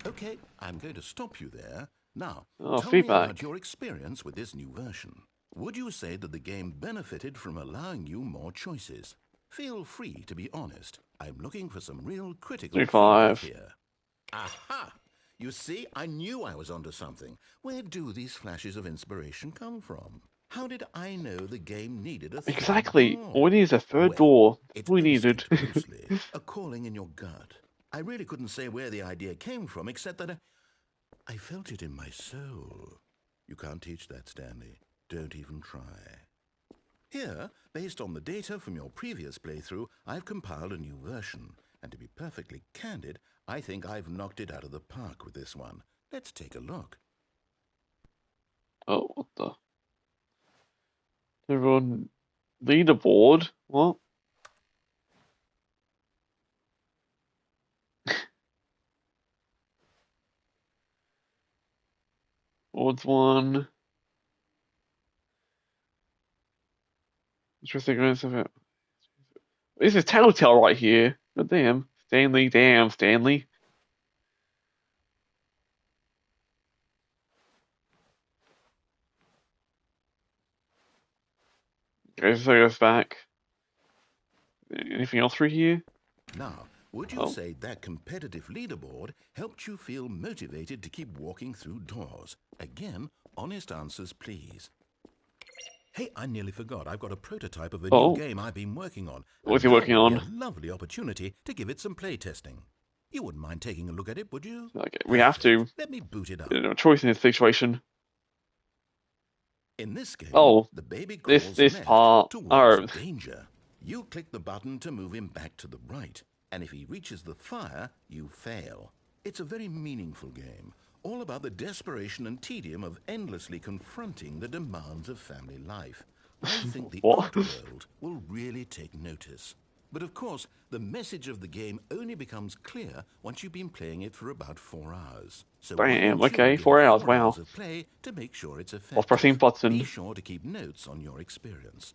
Okay, I'm going to stop you there. Now, Oh, tell me feedback. about your experience with this new version. Would you say that the game benefited from allowing you more choices? Feel free to be honest. I'm looking for some real critical 3-5. feedback here. Aha! You see, I knew I was onto something. Where do these flashes of inspiration come from? How did I know the game needed a third Exactly. door? All we need is a third Well, door. it's All we needed. instinct mostly, a calling in your gut. I really couldn't say where the idea came from, except that I felt it in my soul. You can't teach that, Stanley. Don't even try. Here, based on the data from your previous playthrough, I've compiled a new version. And to be perfectly candid, I think I've knocked it out of the park with this one. Let's take a look. Oh, what the? Everyone, leaderboard? What? Odds one. Interesting events of it. This is Telltale right here. God damn. Stanley, damn, Stanley. Okay, so it goes back. Anything else through here? Now, would you say that competitive leaderboard helped you feel motivated to keep walking through doors? Again, honest answers, please. Hey, I nearly forgot. I've got a prototype of a new game I've been working on. What's he working on? A lovely opportunity to give it some play testing. You wouldn't mind taking a look at it, would you? Okay, we have to. Let me boot it up. There's no choice in this situation. In this game, the baby this crawls left part. towards danger. You click the button to move him back to the right, and if he reaches the fire, you fail. It's a very meaningful game, all about the desperation and tedium of endlessly confronting the demands of family life. I think the art world will really take notice. But of course, the message of the game only becomes clear once you've been playing it for about 4 hours. So damn, okay, 4 hours, wow. hours of play to make sure it's effective. While pressing button. Be sure to keep notes on your experience.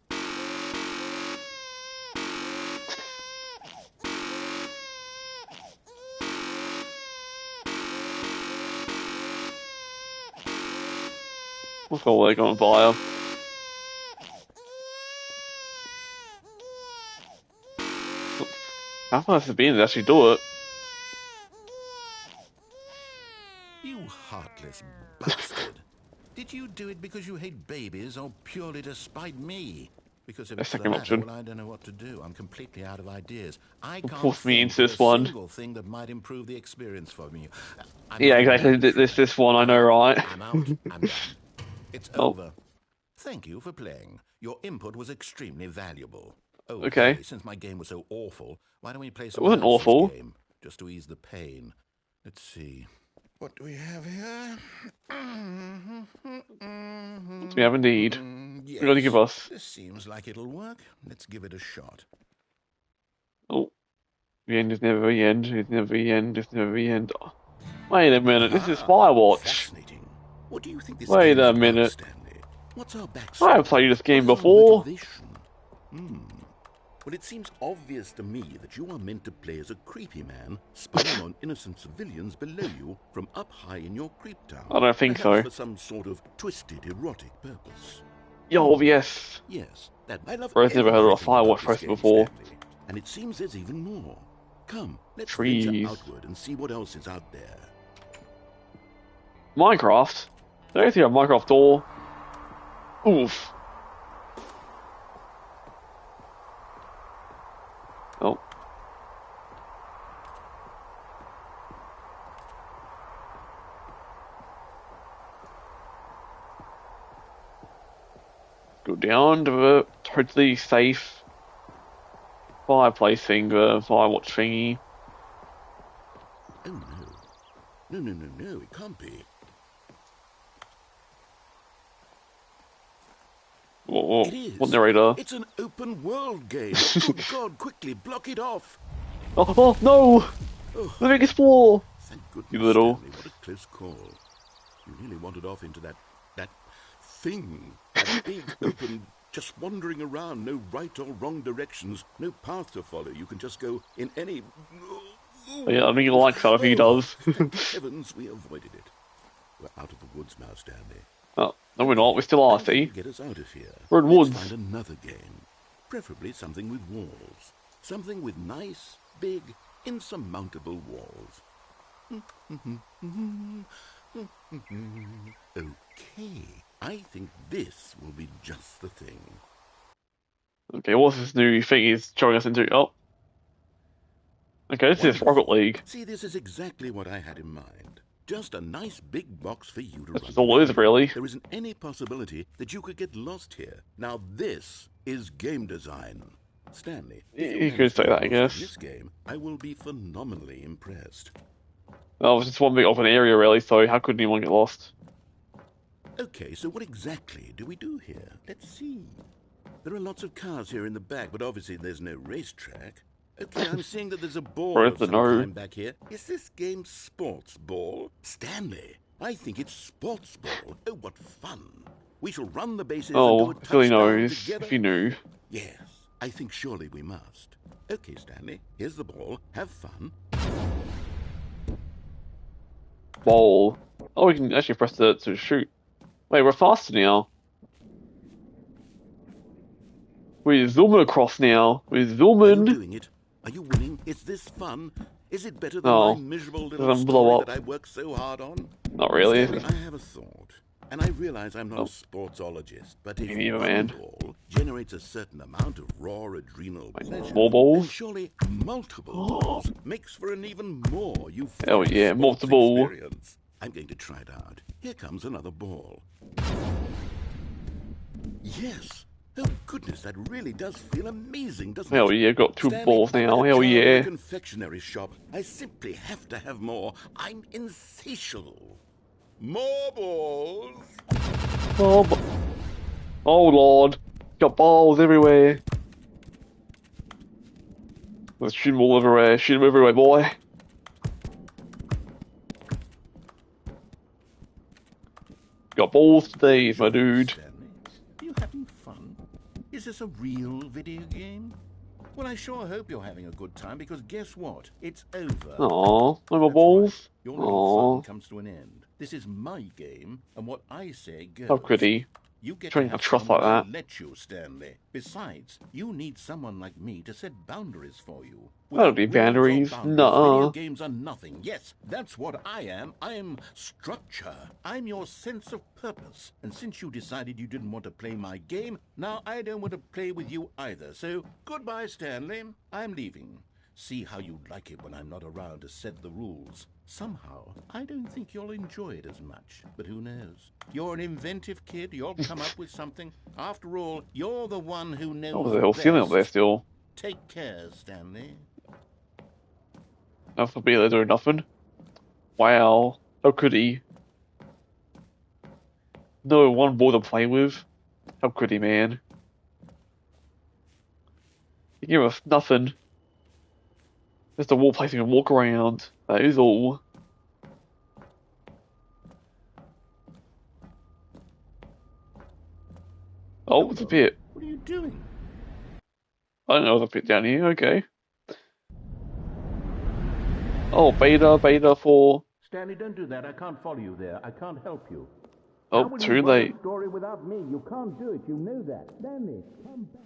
What's all leg on fire? How far has it been to actually do it? You heartless bastard. Did you do it because you hate babies or purely to spite me? Because if it's the latter, well, I don't know what to do. I'm completely out of ideas. I can't Force me into think this of a one. single thing that might improve the experience for me. Yeah, exactly. This one, I know, right? I'm out. I'm done. It's over. Thank you for playing. Your input was extremely valuable. Oh, okay. Hey, since my game was so awful, why don't we play It some wasn't awful. game just to ease the pain? Let's see. What do we have here? We have indeed. Yes, We're going to give us. This seems like it'll work. Let's give it a shot. Oh. The end is never the end. It's never the end. It's never the end. Oh. Wait a minute. This is Firewatch. Fascinating. What do you think this Wait game a is minute. about, Stanley? What's our backstory? I have played this game What is our before. motivation? Well, it seems obvious to me that you are meant to play as a creepy man spying on innocent civilians below you from up high in your creep town. I don't think so. Perhaps for some sort of twisted erotic purpose. Yo, yes. Yes, that I love I've never heard of a everything about fireworks this festival game, before. Stanley. And it seems there's even more. Come, let's venture Trees. outward and see what else is out there. Minecraft? Did I see a Minecraft door? Oof. Oh. Go down to the totally safe fireplace thing, the firewatch thingy. Oh no. No, it can't be. Whoa, It is. what narrator? It's an open world game. Good God, quickly block it off. Oh no! Oh, Let me explore! thank goodness, You little. Stanley, what a close call. You really wandered off into that thing. That big, open, just wandering around, no right or wrong directions, no path to follow. You can just go in any... Yeah, I mean, he likes that if he does. Thank heavens we avoided it. We're out of the woods now, Stanley. Oh, no, we're not. We still are, see? Get us out of here. We're in Let's woods. find another game. Preferably something with walls. Something with nice, big, insurmountable walls. Okay, I think this will be just the thing. Okay, what's this new thing he's showing us into? Oh. Okay, this is Rocket League. See, this is exactly what I had in mind. Just a nice big box for you to That's run. just all it is, really. There isn't any possibility that you could get lost here. Now this is game design. Stanley, You could say that, I guess. In this game, I will be phenomenally impressed. Oh, it's just one big open area, really, so how could anyone get lost? Okay, so what exactly do we do here? Let's see. There are lots of cars here in the back, but obviously there's no racetrack. Okay, I'm seeing that there's a ball of some kind back here. Is this game sports ball? Stanley, I think it's sports ball. Oh, what fun. We shall run the bases and do a Oh, Philly touchdown knows, together. if you knew. Yes, I think surely we must. Okay, Stanley, here's the ball. Have fun. Ball. Oh, we can actually press it to shoot. Wait, we're faster now. We're zooming across now. We're Are you zooming. doing it? Are you winning? Is this fun? Is it better than No. my miserable little Doesn't blow story up. that I worked so hard on? Not really. Stanley, I have a thought, and I realize I'm not a sportsologist, but if Me neither, one man. ball generates a certain amount of raw adrenal pleasure, more balls? then surely multiple balls makes for an even more euphoric Hell yeah, sports multiple. experience. I'm going to try it out. Here comes another ball. Yes. Oh goodness, that really does feel amazing, doesn't Hell it? yeah, got two Stanley, balls I'm now. at a Hell child in a yeah. confectionery shop. I simply have to have more. I'm insatiable. More balls. Oh, oh lord. Got balls everywhere. Let's shoot them all everywhere. Shoot them everywhere, boy. Got balls today, my dude. Stanley, are you having fun? Is this a real video game? Well, I sure hope you're having a good time, because guess what? It's over. Aww, no more That's balls. right. Your little fun Aww. comes to an end. This is my game, and what I say goes. How could he? You get Trying to have to trust someone like who that. let you, Stanley. Besides, you need someone like me to set boundaries for you. I don't Without need rules or boundaries. boundaries, Nuh-uh. Video games are nothing. Yes, that's what I am. I am structure. I'm your sense of purpose. And since you decided you didn't want to play my game, now I don't want to play with you either. So, goodbye, Stanley. I'm leaving. See how you like it when I'm not around to set the rules. Somehow, I don't think you'll enjoy it as much. But who knows? You're an inventive kid. You'll come up with something. After all, you're the one who knows Oh, there's a whole ceiling up there best. still. Take care, Stanley. Nothing be there doing nothing. Wow. How could he? No one ball to play with. How could he, man? He gave us nothing. Just a wall place we can walk around. That is all. Oh, it's a pit. What are you doing? I don't know, there's a pit down here. Okay. Oh, beta for... Stanley, don't do that. I can't follow you there. I can't help you. Oh, too late. Story without me. You can't do it. You know that. Stanley, come back.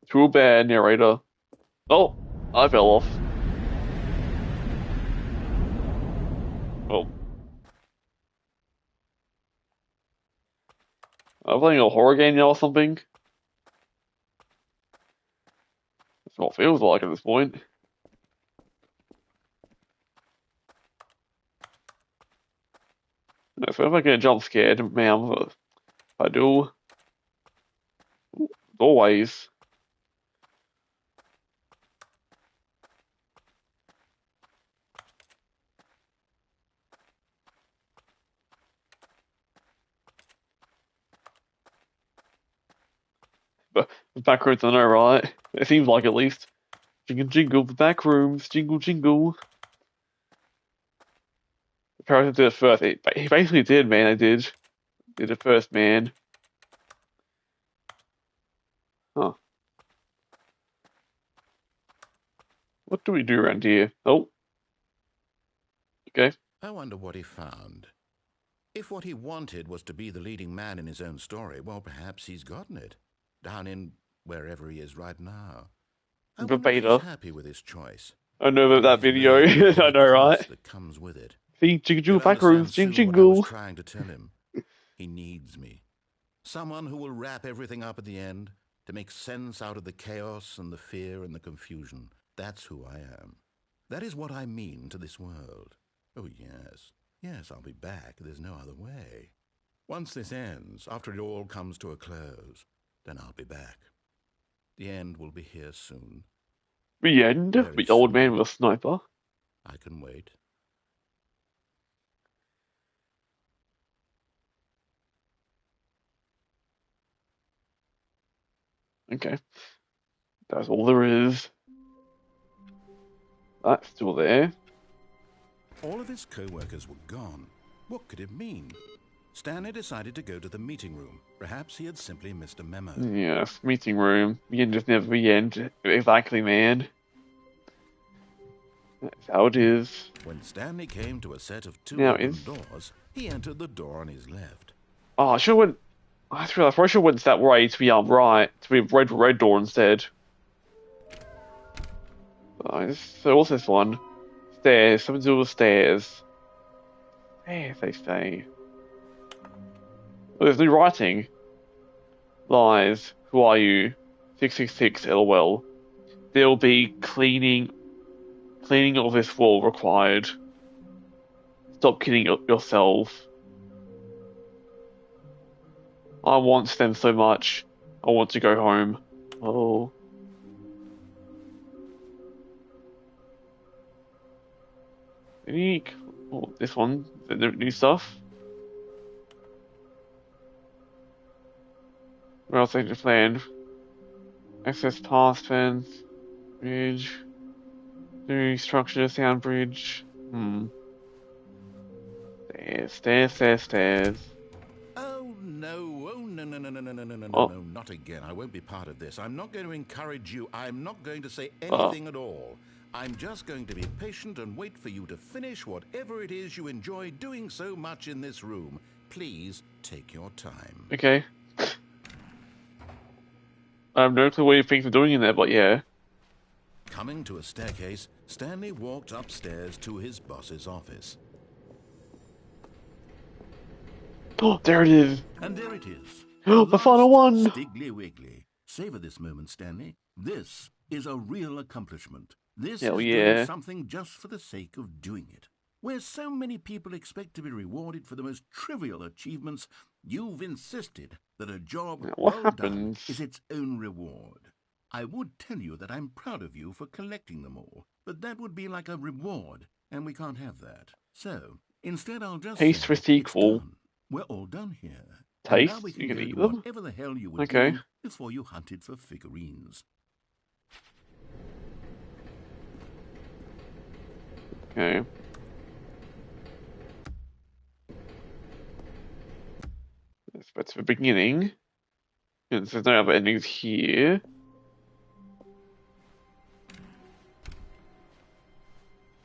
Too bad, narrator. Oh, I fell off. Oh. I'm playing a horror game now or something. That's what it feels like at this point. So if I get jump scared, man, if I do, always. But the back rooms I know, right? It seems like at least. Jingle jingle, the back rooms, jingle jingle. The parents did it first. He basically did, man. I did. Did it first, man. Huh. What do we do around here? Oh. Okay. I wonder what he found. If what he wanted was to be the leading man in his own story, well, perhaps he's gotten it. Down in wherever he is right now. I The wonder if beta. he's happy with his choice. I know about that He's video. known the I know, right? cost that comes with it. See, jingle jingle, He'll back rooms, understand jingle soon what I was jingle. trying to tell him. He needs me. Someone who will wrap everything up at the end to make sense out of the chaos and the fear and the confusion. That's who I am. That is what I mean to this world. Oh, yes. Yes, I'll be back. There's no other way. Once this ends, after it all comes to a close, then I'll be back. The end will be here soon. The end? Very The old soon. man with a sniper? I can wait. Okay. That's all there is. That's still there. All of his co-workers were gone. What could it mean? Stanley decided to go to the meeting room. Perhaps he had simply missed a memo. Yes, meeting room. The end is never the end. Exactly, man. That's how it is. When Stanley came to a set of two Now, open doors, he entered the door on his left. Oh, I should have went. I probably should have went that way to be right, to be red door instead. So what's this one? Stairs. Something to do with stairs. Stairs, they say. Oh, there's new writing. Lies. Who are you? 666 LOL. There'll be cleaning of this wall required. Stop kidding yourself. I want them so much. I want to go home. Oh. Unique. Oh, this one. The new stuff. Where else I just land? Access pass fence. Bridge. New structure, sound bridge. Stairs. Oh, no. Oh, no, Oh. no, not again. I won't be part of this. I'm not going to encourage you. I'm not going to say anything at all. I'm just going to be patient and wait for you to finish whatever it is you enjoy doing so much in this room. Please take your time. Okay. I have no clue what you think of doing in there, but yeah. Coming to a staircase, Stanley walked upstairs to his boss's office. Oh, there it is. And there it is. The final one. Stiggly Wiggly. Savor this moment, Stanley. This is a real accomplishment. This Hell is yeah. doing something just for the sake of doing it. Where so many people expect to be rewarded for the most trivial achievements, you've insisted that a job What well happens? done is its own reward. I would tell you that I'm proud of you for collecting them all, but that would be like a reward, and we can't have that. So, instead I'll just Taste say, for sequel. it's done. We're all done here. Taste? And now we You can go eat to them? whatever the hell you were Okay. doing before you hunted for figurines. Okay. That's the beginning. And there's no other endings here.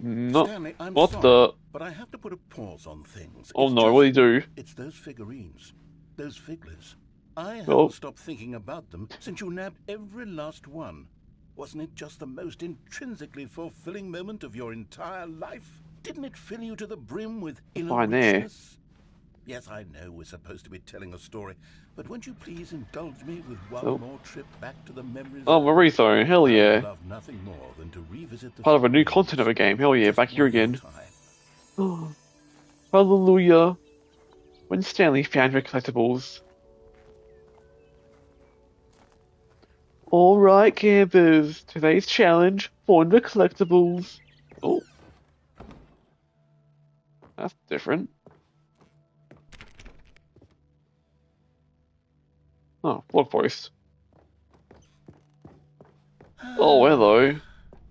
No. Stanley, I'm What sorry, the? but I have to put a pause on things. Oh It's no, what do you do? It's those figurines. Those figglers. I haven't Oh. stopped thinking about them since you nabbed every last one. Wasn't it just the most intrinsically fulfilling moment of your entire life? Didn't it fill you to the brim with inner Fine there. richness? Yes, I know we're supposed to be telling a story, but won't you please indulge me with one Oh. more trip back to the memories? Oh, Marie Zone, hell I would yeah. love nothing more than to revisit the Part of a new figurines content of a game, hell yeah, just back here one more again. time. Hallelujah. When Stanley found her collectibles. Alright, campers. Today's challenge, find the collectibles. Oh. That's different. Oh, blog post. Oh, hello.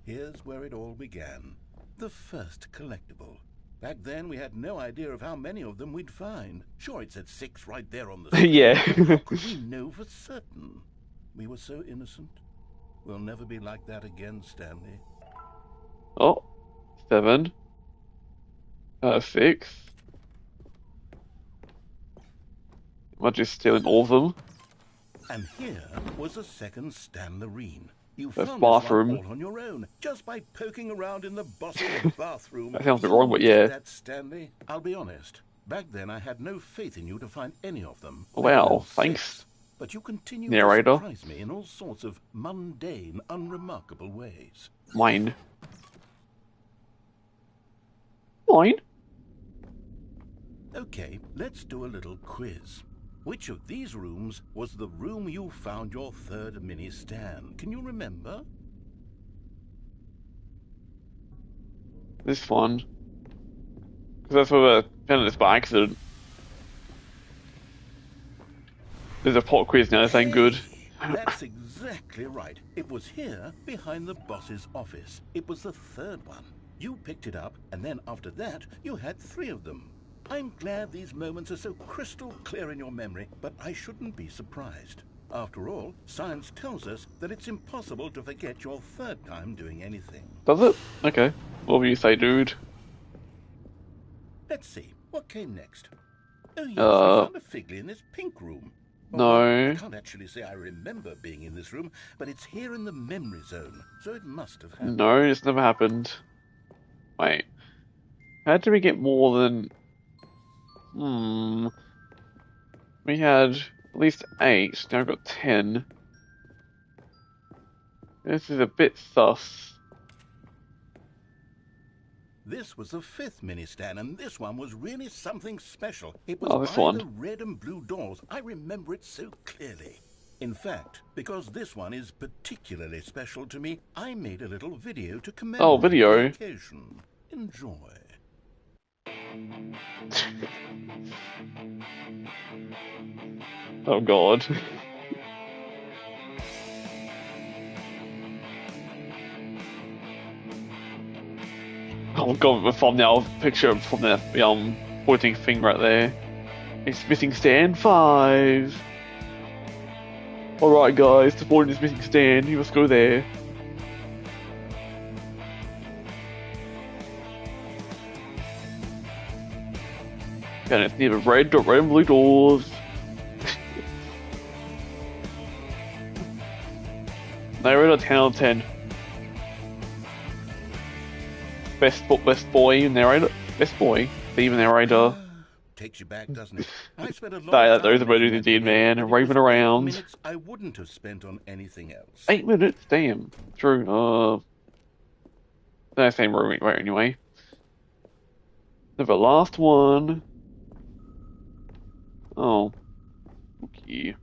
Here's where it all began. The first collectible. Back then, we had no idea of how many of them we'd find. Sure, it said 6 right there on the screen. Yeah. How could we know for certain? We were so innocent. We'll never be like that again, Stanley. Oh. 7. 6. Am I just stealing all of them? And here was a second Stanlerine. You That's found this one bathroom. all on your own, just by poking around in the boss's bathroom. That sounds a bit You wrong, but did yeah. that, Stanley. I'll be honest. Back then, I had no faith in you to find any of them. Well, Six. thanks. But you continue Narrator. to surprise me in all sorts of mundane, unremarkable ways. Mine. Mine? Okay, let's do a little quiz. Which of these rooms was the room you found your third mini Stan? Can you remember? This one. Because that's where I found this by accident. There's a pop quiz now, this ain't good. That's exactly right. It was here, behind the boss's office. It was the third one. You picked it up, and then after that, you had 3 of them. I'm glad these moments are so crystal clear in your memory, but I shouldn't be surprised. After all, science tells us that it's impossible to forget your third time doing anything. Does it? Okay. What will you say, dude? Let's see, what came next? Oh yes, we found a Figley in this pink room. No. Well, I can't actually say I remember being in this room, but it's here in the memory zone, so it must have happened. No, this never happened. Wait. How did we get more than... We had at least 8, now we've got 10. This is a bit sus. This was the 5th mini Stan, and this one was really something special. It was this by one. the red and blue doors. I remember it so clearly. In fact, because this one is particularly special to me, I made a little video to commemorate video. the occasion. Enjoy. Oh god. Oh god, the thumbnail picture from the pointing thing right there. It's missing stand 5. Alright guys, to find this missing stand, you must go there. And it's near the red and blue doors. Narrator 10 out of 10. Best boy, narrator. Best boy, even narrator. Takes you back, doesn't it? I spent a long Those time are what making it that did, video, man. but it Raving was 8 around. minutes I wouldn't have spent on anything else. 8 minutes? Damn. True. That's same room right anyway. The last one. Oh. Okay.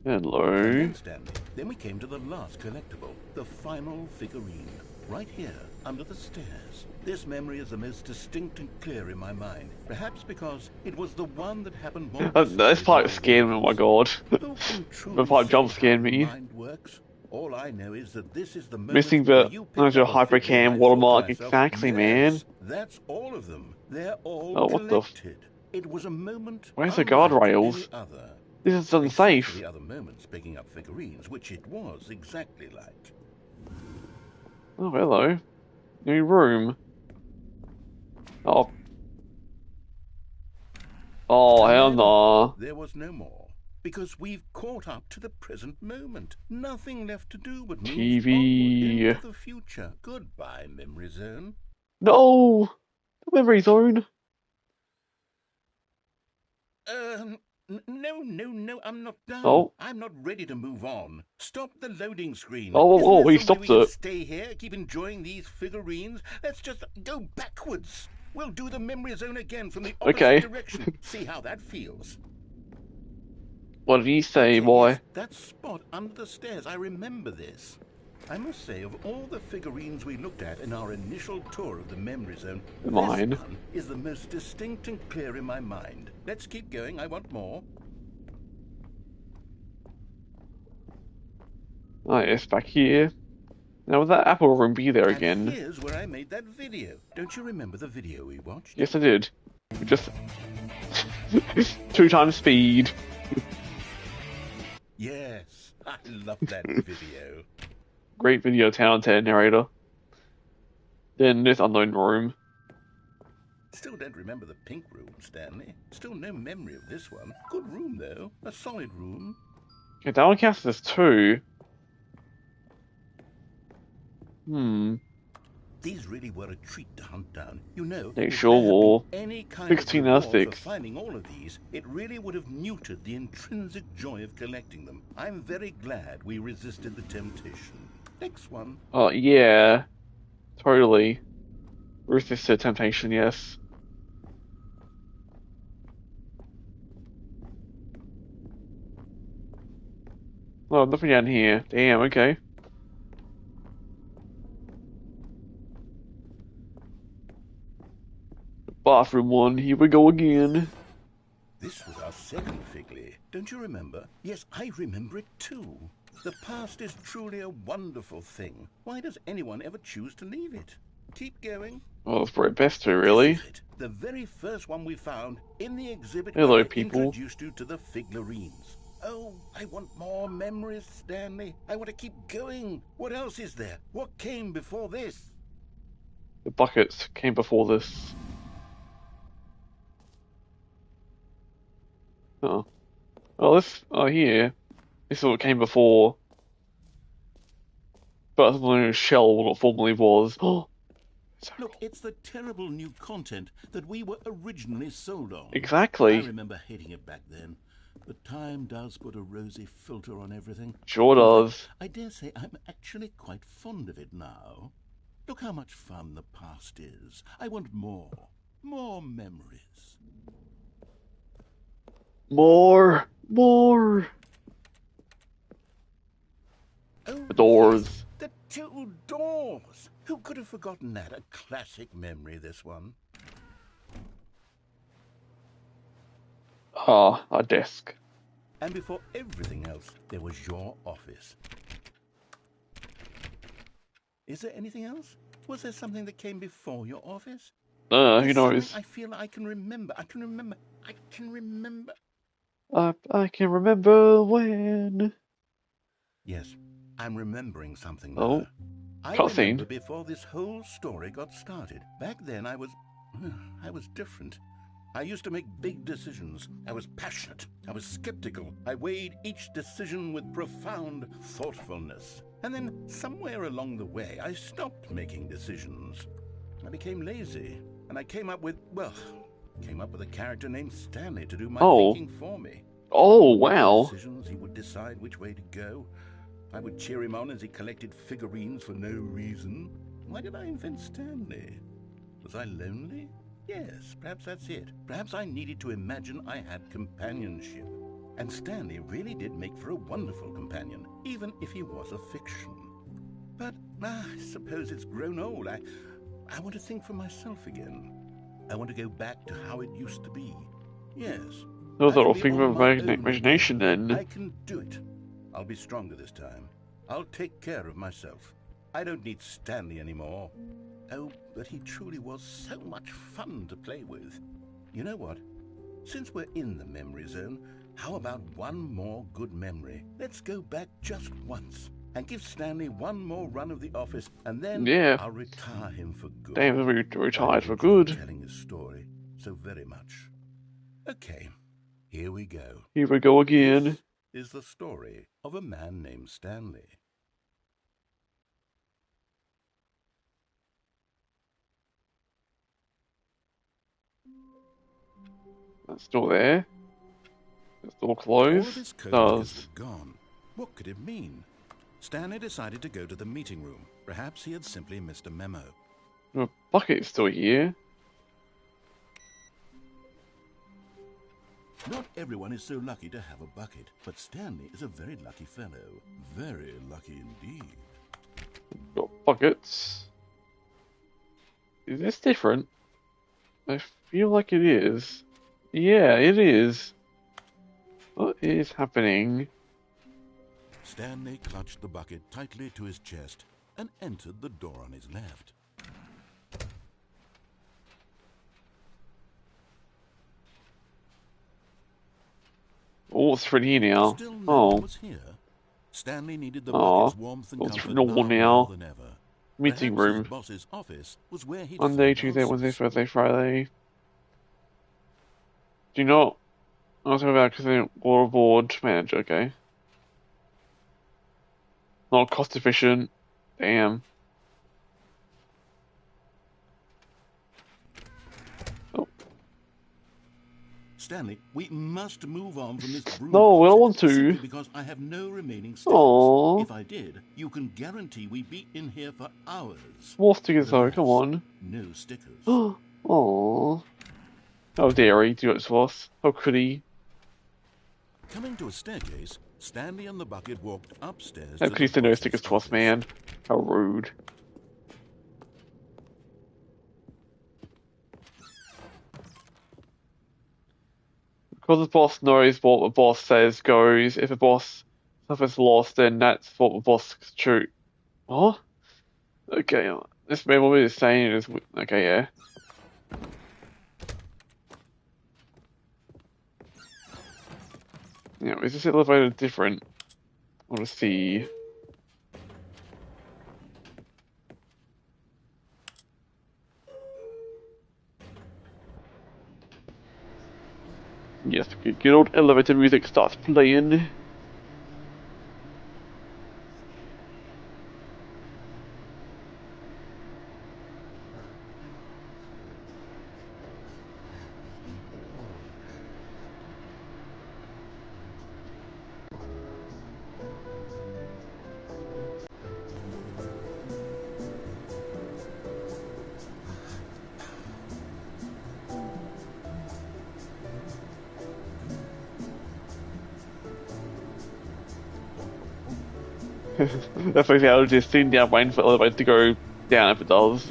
Hello. And then, Stanley, then we came to the last collectible, the final figurine, right here under the stairs. This memory is the most distinct and clear in my mind, perhaps because it was the one that happened more. This part scared me, oh my god. The part jump scared me. Mind works. All I know is that this is the Missing the hypercam watermark, exactly, man. That's all of them. They're all Oh, what the collected. It was a moment. Where's the unlike guardrails? any other. This is Except for unsafe. the other moments picking up figurines, which it was exactly like. Oh, hello. New room. Oh. Oh, hell no. There was no more. Because we've caught up to the present moment. Nothing left to do but move TV. onward into the future. Goodbye, Memory Zone. No! The memory zone. No, I'm not done. Oh. I'm not ready to move on. Stop the loading screen. Oh, he Isn't there some way stopped we can it. stay here, keep enjoying these figurines? Let's just go backwards. We'll do the Memory Zone again from the opposite direction. See how that feels. What did he say, Okay, boy? yes, that spot under the stairs, I remember this. I must say, of all the figurines we looked at in our initial tour of the Memory Zone, Mine. this one is the most distinct and clear in my mind. Let's keep going, I want more. Oh, yes, back here. Now, would that apple room be there again? And here's where I made that video. Don't you remember the video we watched? Yes, I did. Just 2 times speed. Yes, I love that video. Great video, talented narrator. Then this unknown room. Still don't remember the pink room, Stanley. Still no memory of this one. Good room, though. A solid room. Okay, that one counts as 2. These really were a treat to hunt down. You know, They if sure there had been were. any kind 16 of out of reward 6. for finding all of these, it really would have muted the intrinsic joy of collecting them. I'm very glad we resisted the temptation. Next one. Oh, yeah. Totally. Resisted temptation, yes. Oh, nothing down here. Damn, okay. Bathroom 1, here we go again. This was our second Figley. Don't you remember? Yes, I remember it too. The past is truly a wonderful thing. Why does anyone ever choose to leave it? Keep going. Well, it's for it best to, really. This is it. The very first one we found in the exhibit Hello, where I people. introduced you to the Figlarines. Oh, I want more memories, Stanley. I want to keep going. What else is there? What came before this? The buckets came before this. Oh. Oh, this. Oh, here. This is what came before. But the shell, what it formerly was. Oh! Look, it's the terrible new content that we were originally sold on. Exactly. I remember hating it back then. But time does put a rosy filter on everything. Sure does. I dare say I'm actually quite fond of it now. Look how much fun the past is. I want more. More memories. More. Oh, the doors. Yes, the 2 doors. Who could have forgotten that? A classic memory, this one. Ah, a desk. And before everything else, there was your office. Is there anything else? Was there something that came before your office? Who There's knows? something I feel I can remember. I can remember. I can remember when. Yes, I'm remembering something now. Oh, I cutscene. remember before this whole story got started. Back then I was different. I used to make big decisions. I was passionate. I was skeptical. I weighed each decision with profound thoughtfulness. And then somewhere along the way, I stopped making decisions. I became lazy. And I came up with a character named Stanley to do my thinking for me. Oh, wow. Decisions, he would decide which way to go. I would cheer him on as he collected figurines for no reason. Why did I invent Stanley? Was I lonely? Yes, perhaps that's it. Perhaps I needed to imagine I had companionship. And Stanley really did make for a wonderful companion, even if he was a fiction. But I suppose it's grown old. I want to think for myself again. I want to go back to how it used to be. Yes. Those I little can be figure on of my own imagination again. then. I can do it. I'll be stronger this time. I'll take care of myself. I don't need Stanley anymore. Oh, but he truly was so much fun to play with. You know what? Since we're in the memory zone, how about one more good memory? Let's go back just once and give Stanley one more run of the office, and then Yeah. I'll retire him for good. Damn, retired for I good. telling his story so very much. Okay, here we go. Here we go again. This is the story of a man named Stanley. That's still there. It's still All of closed. his co-workers Does. were gone. What could it mean? Stanley decided to go to the meeting room. Perhaps he had simply missed a memo. The bucket's still here. Not everyone is so lucky to have a bucket, but Stanley is a very lucky fellow. Very lucky indeed. Got buckets. Is this different? I feel like it is. Yeah, it is. What is happening? Stanley clutched the bucket tightly to his chest and entered the door on his left. Oh, it's for here now. Still no one Oh, was here. Stanley needed the Aw, bucket's warmth and it's comfort normal now now. more than ever. Meeting Perhaps room. his boss's office was where he'd Monday, find Tuesday, Wednesday, answers. Thursday, Friday. Do you not? I was about because water board manager. Okay. Not cost efficient. Damn. Stanley, we must move on from this broom. No, I don't want to. Simply because I have no remaining stickers. Aw. If I did, you can guarantee we'd be in here for hours. More stickers But though. alas, Come on. No stickers. Aww. How dare he do it to us? How could he? Coming to a staircase, Stanley and the bucket walked upstairs. How to could he the say no boss's stickers to us, office. man? How rude. Because the boss knows what the boss says goes. If the boss suffers loss, then that's what the boss shoot. What? Okay, this man what we're saying is okay, yeah. Yeah, is this elevator different? I want to see. Yes, good old elevator music starts playing. That's basically I was just sitting down waiting for the elevator to go down if it does.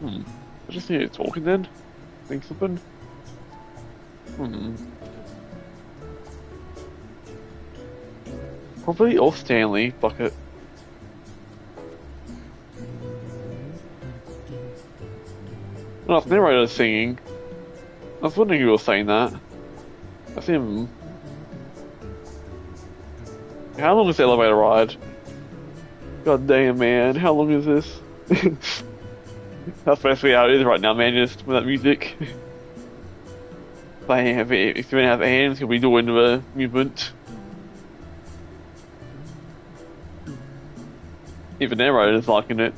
I just hear it talking then. Think something. Probably off Stanley bucket. Oh, it's narrator singing. I was wondering who was saying that. That's him. How long is the elevator ride? God damn, man. How long is this? That's basically how it is right now, man. Just with that music. If you don't have hands, you'll be doing the movement. Even the narrator's liking it.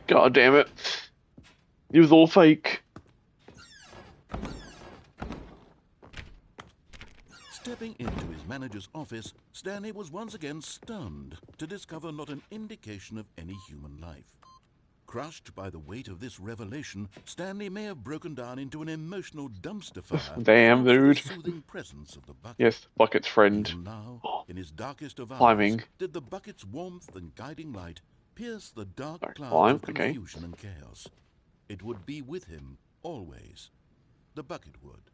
God damn it. It was all fake. Stepping into his manager's office, Stanley was once again stunned to discover not an indication of any human life. Crushed by the weight of this revelation, Stanley may have broken down into an emotional dumpster fire. Damn, thanks to dude. the soothing presence of the bucket. Yes, Bucket's friend. Even now, in his darkest of hours, Climbing. did the bucket's warmth and guiding light pierce the dark Sorry, clouds climb, of okay. confusion and chaos. It would be with him always. The bucket would,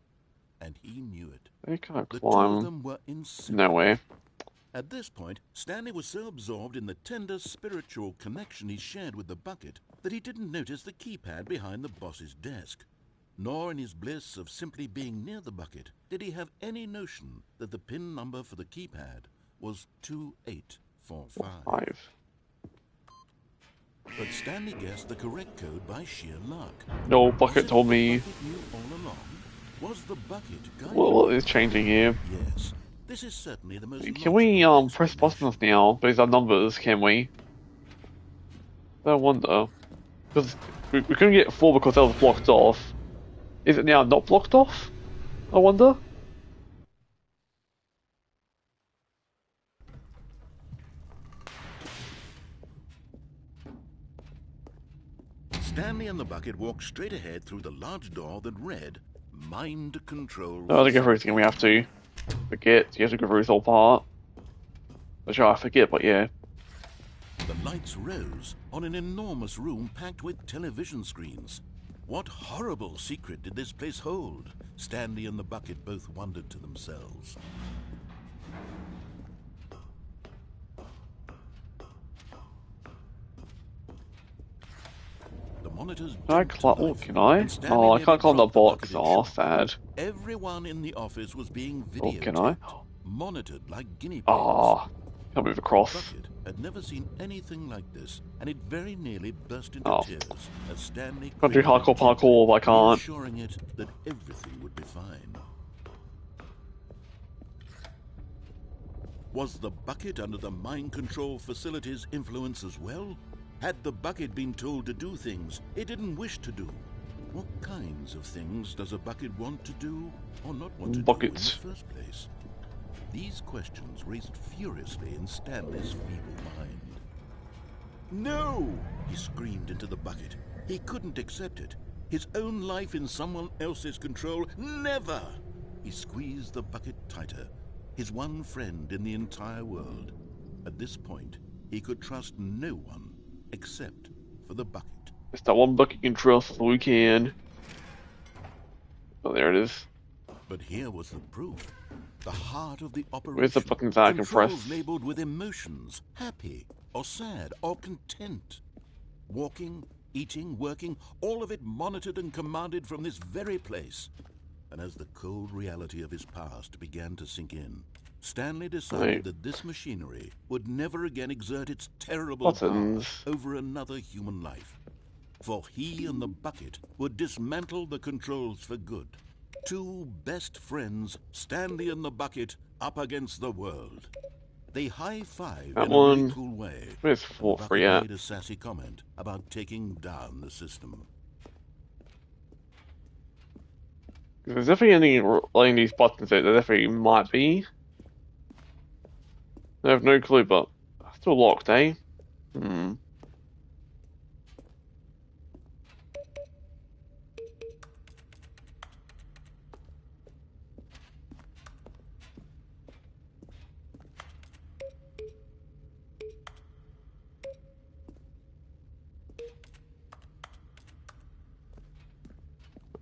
and he knew it. They can't The two of climb them were inseparable. nowhere. At this point, Stanley was so absorbed in the tender spiritual connection he shared with the bucket that he didn't notice the keypad behind the boss's desk. Nor in his bliss of simply being near the bucket did he have any notion that the pin number for the keypad was 2845. But Stanley guessed the correct code by sheer luck. No, bucket told me. All along? Was the bucket guiding? What is changing here? Yes, this is certainly the most. Can we press buttons now? These are numbers, can we? I wonder. Because we couldn't get 4 because that was blocked off. Is it now not blocked off? I wonder. Stanley and the bucket walked straight ahead through the large door that read Mind Control. No, I think everything we have to forget. You have to go through this whole part. Which I forget, but yeah. The lights rose on an enormous room packed with television screens. What horrible secret did this place hold? Stanley and the bucket both wondered to themselves. The monitors. Can I? Oh, I can't climb the box. Oh, sad. Everyone in the office was being videotaped. Oh, can I? Monitored like guinea pigs. Oh, can't move across. Bucket had never seen anything like this, and it very nearly burst into tears as Stanley can't do hardcore parkour, but I can't. Assuring it that everything would be fine. Was the bucket under the mind control facility's influence as well? Had the bucket been told to do things it didn't wish to do? What kinds of things does a bucket want to do or not want to do in the first place? These questions raced furiously in Stanley's feeble mind. No! He screamed into the bucket. He couldn't accept it. His own life in someone else's control, never! He squeezed the bucket tighter. His one friend in the entire world. At this point, he could trust no one except for the bucket. It's that one bucket you can trust, we can. Oh, there it is. But here was the proof. The heart of the operation. Where's the buttons I can press? Labeled with emotions, happy or sad or content. Walking, eating, working, all of it monitored and commanded from this very place. And as the cold reality of his past began to sink in, Stanley decided that this machinery would never again exert its terrible power over another human life. For he and the bucket would dismantle the controls for good. Two best friends, Stanley and the bucket, up against the world. They high-fived in a really cool way. Where's 4-3 at? Made a sassy comment about taking down the system. There's definitely any letting these buttons there definitely might be. I have no clue, but still locked, eh?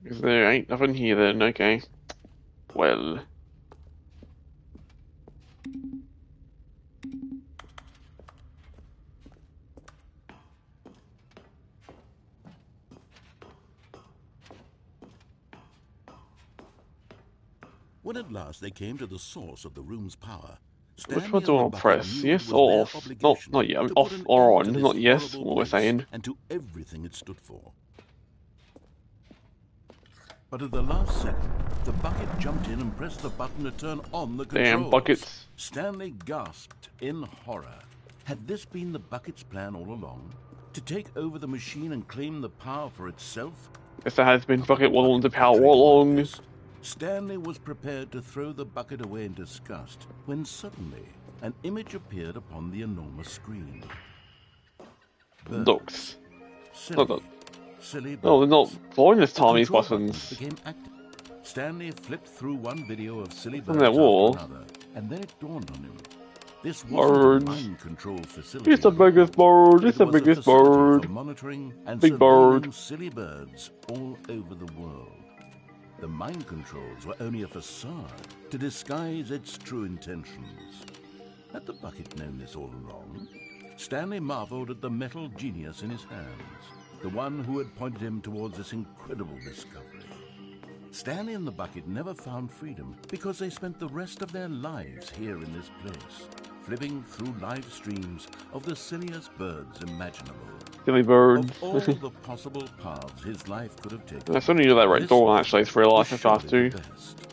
Because there ain't nothing here then, okay. Well. When at last they came to the source of the room's power, which one do I press? Yes or off? Not yet. Off or on, not yes. What we're saying. And to everything it stood for. But at the last second, the bucket jumped in and pressed the button to turn on the controls. Damn buckets! Stanley gasped in horror. Had this been the bucket's plan all along? To take over the machine and claim the power for itself? Yes, there has been bucket all on the power all along. Stanley was prepared to throw the bucket away in disgust when suddenly an image appeared upon the enormous screen. Looks. Silly birds. No, they're not blowing this time, these buttons. Became active. Stanley flipped through one video of silly birds from their wall. After another, and then it dawned on him. This wasn't a mind control facility. It's the biggest bird. It's the biggest bird. Monitoring and big bird. Silly birds all over the world. The mind controls were only a facade to disguise its true intentions. Had the bucket known this all along? Stanley marveled at the metal genius in his hands, the one who had pointed him towards this incredible discovery. Stanley and the bucket never found freedom because they spent the rest of their lives here in this place, flipping through live streams of the silliest birds imaginable. Silly birds. Of all the possible paths his life could have taken, I still knew that red door actually. It's real life if I have surely to. the best.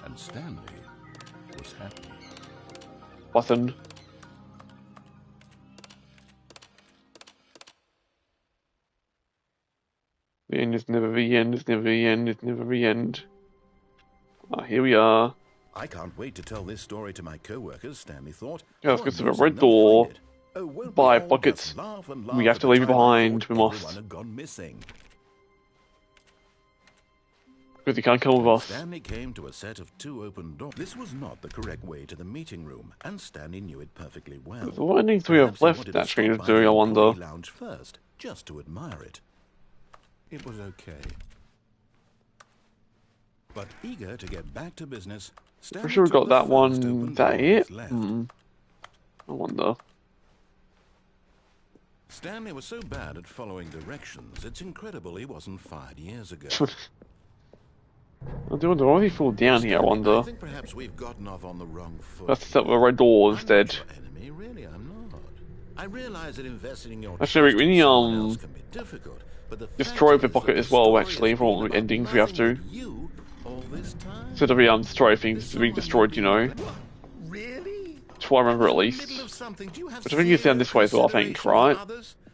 And Stanley was happy. Button. The end is never the end, it's never the end, it's never the end. Ah, here we are. I can't wait to tell this story to my co-workers, Stanley thought. Yeah, let's get to the red door. Bye, buckets. We have to leave it behind. We must. Had gone missing. Because he can't come with us. Stanley came to a set of 2 open doors. This was not the correct way to the meeting room, and Stanley knew it perfectly well. What endings do we have Perhaps he left wanted that to screen stop is by doing, the I wonder. employee lounge first, just to admire it. It was okay. But eager to get back to business, Stanley For sure we took got the that first one. open Is that door on it? his left. I wonder. Stanley was so bad at following directions, it's incredible he wasn't fired years ago. I do wonder why he fall down here, I Stanley, wonder. I think perhaps we've gotten off on the wrong foot. Let's set the red door I'm instead. not your enemy, really, I'm not. I realize that investing in your Actually, trust we in need, someone else can be difficult, but the destroy fact the is bucket that as the well, story actually, has for all been the about endings we have nothing to. but you all this time. Instead of destroy things to be destroyed, you know. Really? That's what I remember at least. Which I think it's down this way as well, I think, right?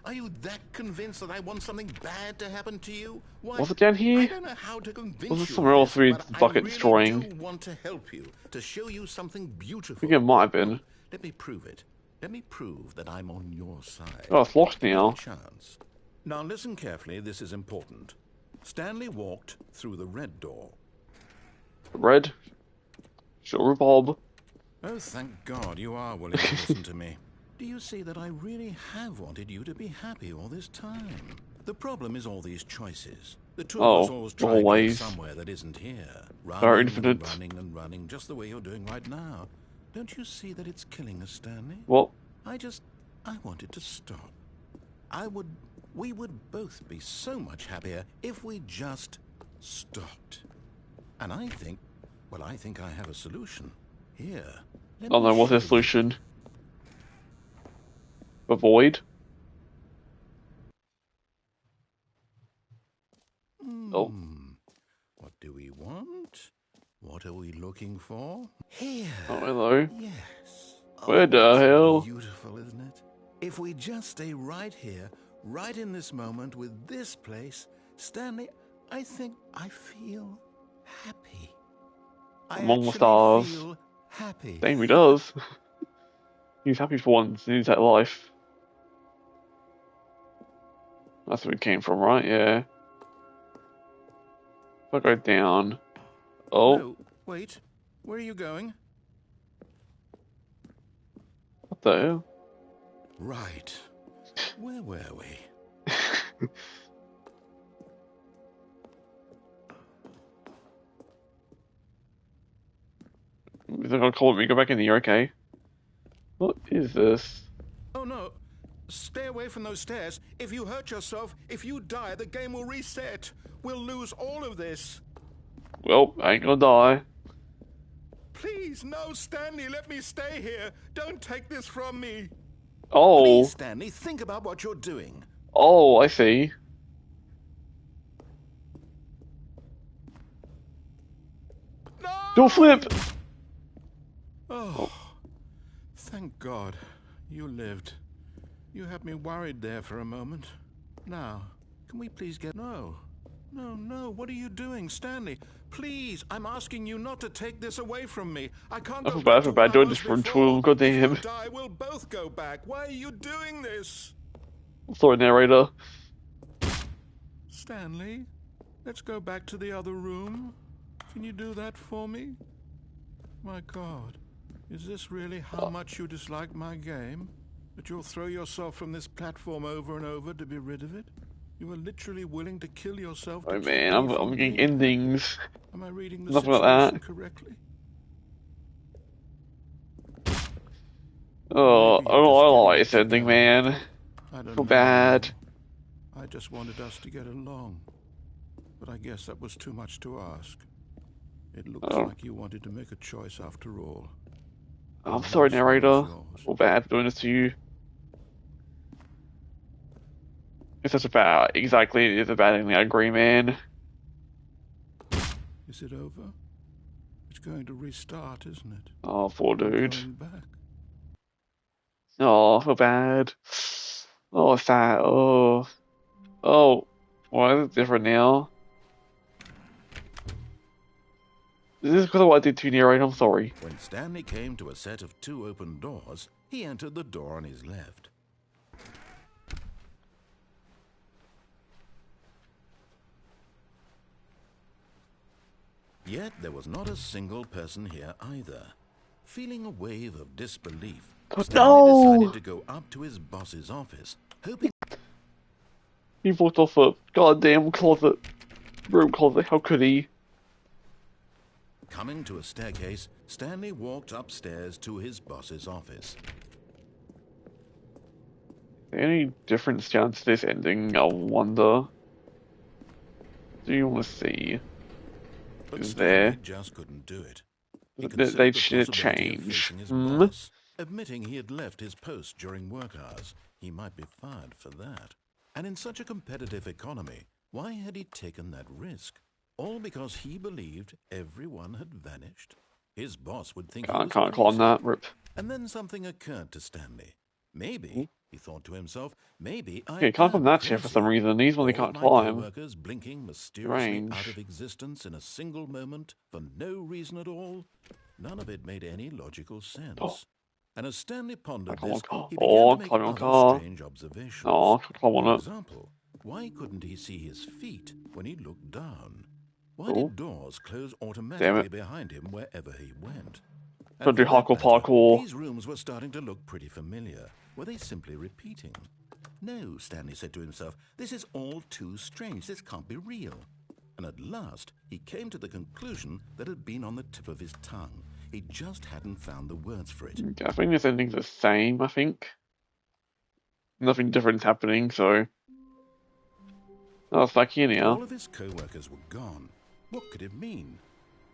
Are you that convinced that I want something bad to happen to you? Why, Was it down here? I don't know how to convince Was it you somewhere of else this, we but the bucket I really destroying? do want to help you, to show you something I beautiful. think it might have been. Let me prove it. Let me prove that I'm on your side. Oh, it's locked now. Chance. Now listen carefully, this is important. Stanley walked through the red door. Red. Sure, Bob. Oh, thank God you are willing to listen to me. Do you see that I really have wanted you to be happy all this time? The problem is all these choices. The two of us always try to always. go somewhere that isn't here. They're Running infinite. and running and running, just the way you're doing right now. Don't you see that it's killing us, Stanley? What? I wanted to stop. We would both be so much happier if we just stopped. And I think I have a solution. Here. Oh no, what's the solution? Avoid? Oh. What do we want? What are we looking for? Here. Oh, hello. Yes. Where the it's hell? Beautiful, isn't it? If we just stay right here, right in this moment with this place, Stanley, I think I feel happy. Among the stars. Feel happy. Damn, he does. He's happy for once in his life. That's where we came from, right? Yeah. If I go down. Oh. No, wait. Where are you going? What the hell? Right. Where were we? They're gonna call me. Go back in here, okay? What is this? Oh no. Stay away from those stairs. If you hurt yourself, if you die, the game will reset. We'll lose all of this. Well, I ain't gonna die. Please, no, Stanley, let me stay here. Don't take this from me. Oh. Please, Stanley, think about what you're doing. Oh, I see. No! Do a flip! Oh, thank God you lived. You had me worried there for a moment. Now, can we please get... No, what are you doing, Stanley? Please, I'm asking you not to take this away from me. I can't go back to bad. Doing this for goddamn. If you die, we'll both go back. Why are you doing this? Sorry, narrator. Stanley, let's go back to the other room. Can you do that for me? My God, is this really how much you dislike my game? That you'll throw yourself from this platform over and over to be rid of it? You are literally willing to kill yourself. Oh man, I'm getting endings. Am I reading the Nothing situation like that. correctly? Oh, Maybe I you're just don't like getting this ending, it man. I don't Feel know, bad. I just wanted us to get along. But I guess that was too much to ask. It looks Oh. like you wanted to make a choice after all. I'm sorry, This one narrator. is I yours. feel bad doing this to you. It's such a bad, exactly, it is a bad ending, I agree, man. Is it over? It's going to restart, isn't it? Oh, poor You're dude. going back. Oh, I feel bad. Oh, sad. Oh. Oh. Why is it different now? Is this because of what I did to you, narrator? I'm sorry. When Stanley came to a set of 2 open doors, he entered the door on his left. Yet there was not a single person here either. Feeling a wave of disbelief, Stanley decided to go up to his boss's office, hoping He walked off a goddamn closet. Room closet. How could he? Coming to a staircase, Stanley walked upstairs to his boss's office. Any difference down to this ending? I wonder. Do you want to see? But Is Stanley there? just couldn't do it. They The should possibility of change. facing his boss, admitting he had left his post during work hours. He might be fired for that. And in such a competitive economy, why had he taken that risk? All because he believed everyone had vanished? His boss would think he was Can't climb that. Rip. And then something occurred to Stanley. Maybe, he thought to himself, maybe I Yeah, he can't climb am that chair for some crazy. reason. He's one he All can't my climb. co-workers blinking mysteriously Strange. out of existence in a single moment for no reason at all. None of it made any logical sense. Oh. And as Stanley pondered Climb on this, car. he began Oh, to make climb on other car. strange observations. Oh, climb on For it. example, why couldn't he see his feet when he looked down? Why Oh. did doors close automatically it. behind him wherever he went? Don't do for that hardcore matter, parkour. These rooms were starting to look pretty familiar. Were they simply repeating? No, Stanley said to himself, this is all too strange. This can't be real. And at last, he came to the conclusion that had been on the tip of his tongue. He just hadn't found the words for it. I think this ending's the same, I think. Nothing different's happening, so... Oh, it's back here now. All of his co-workers were gone. What could it mean?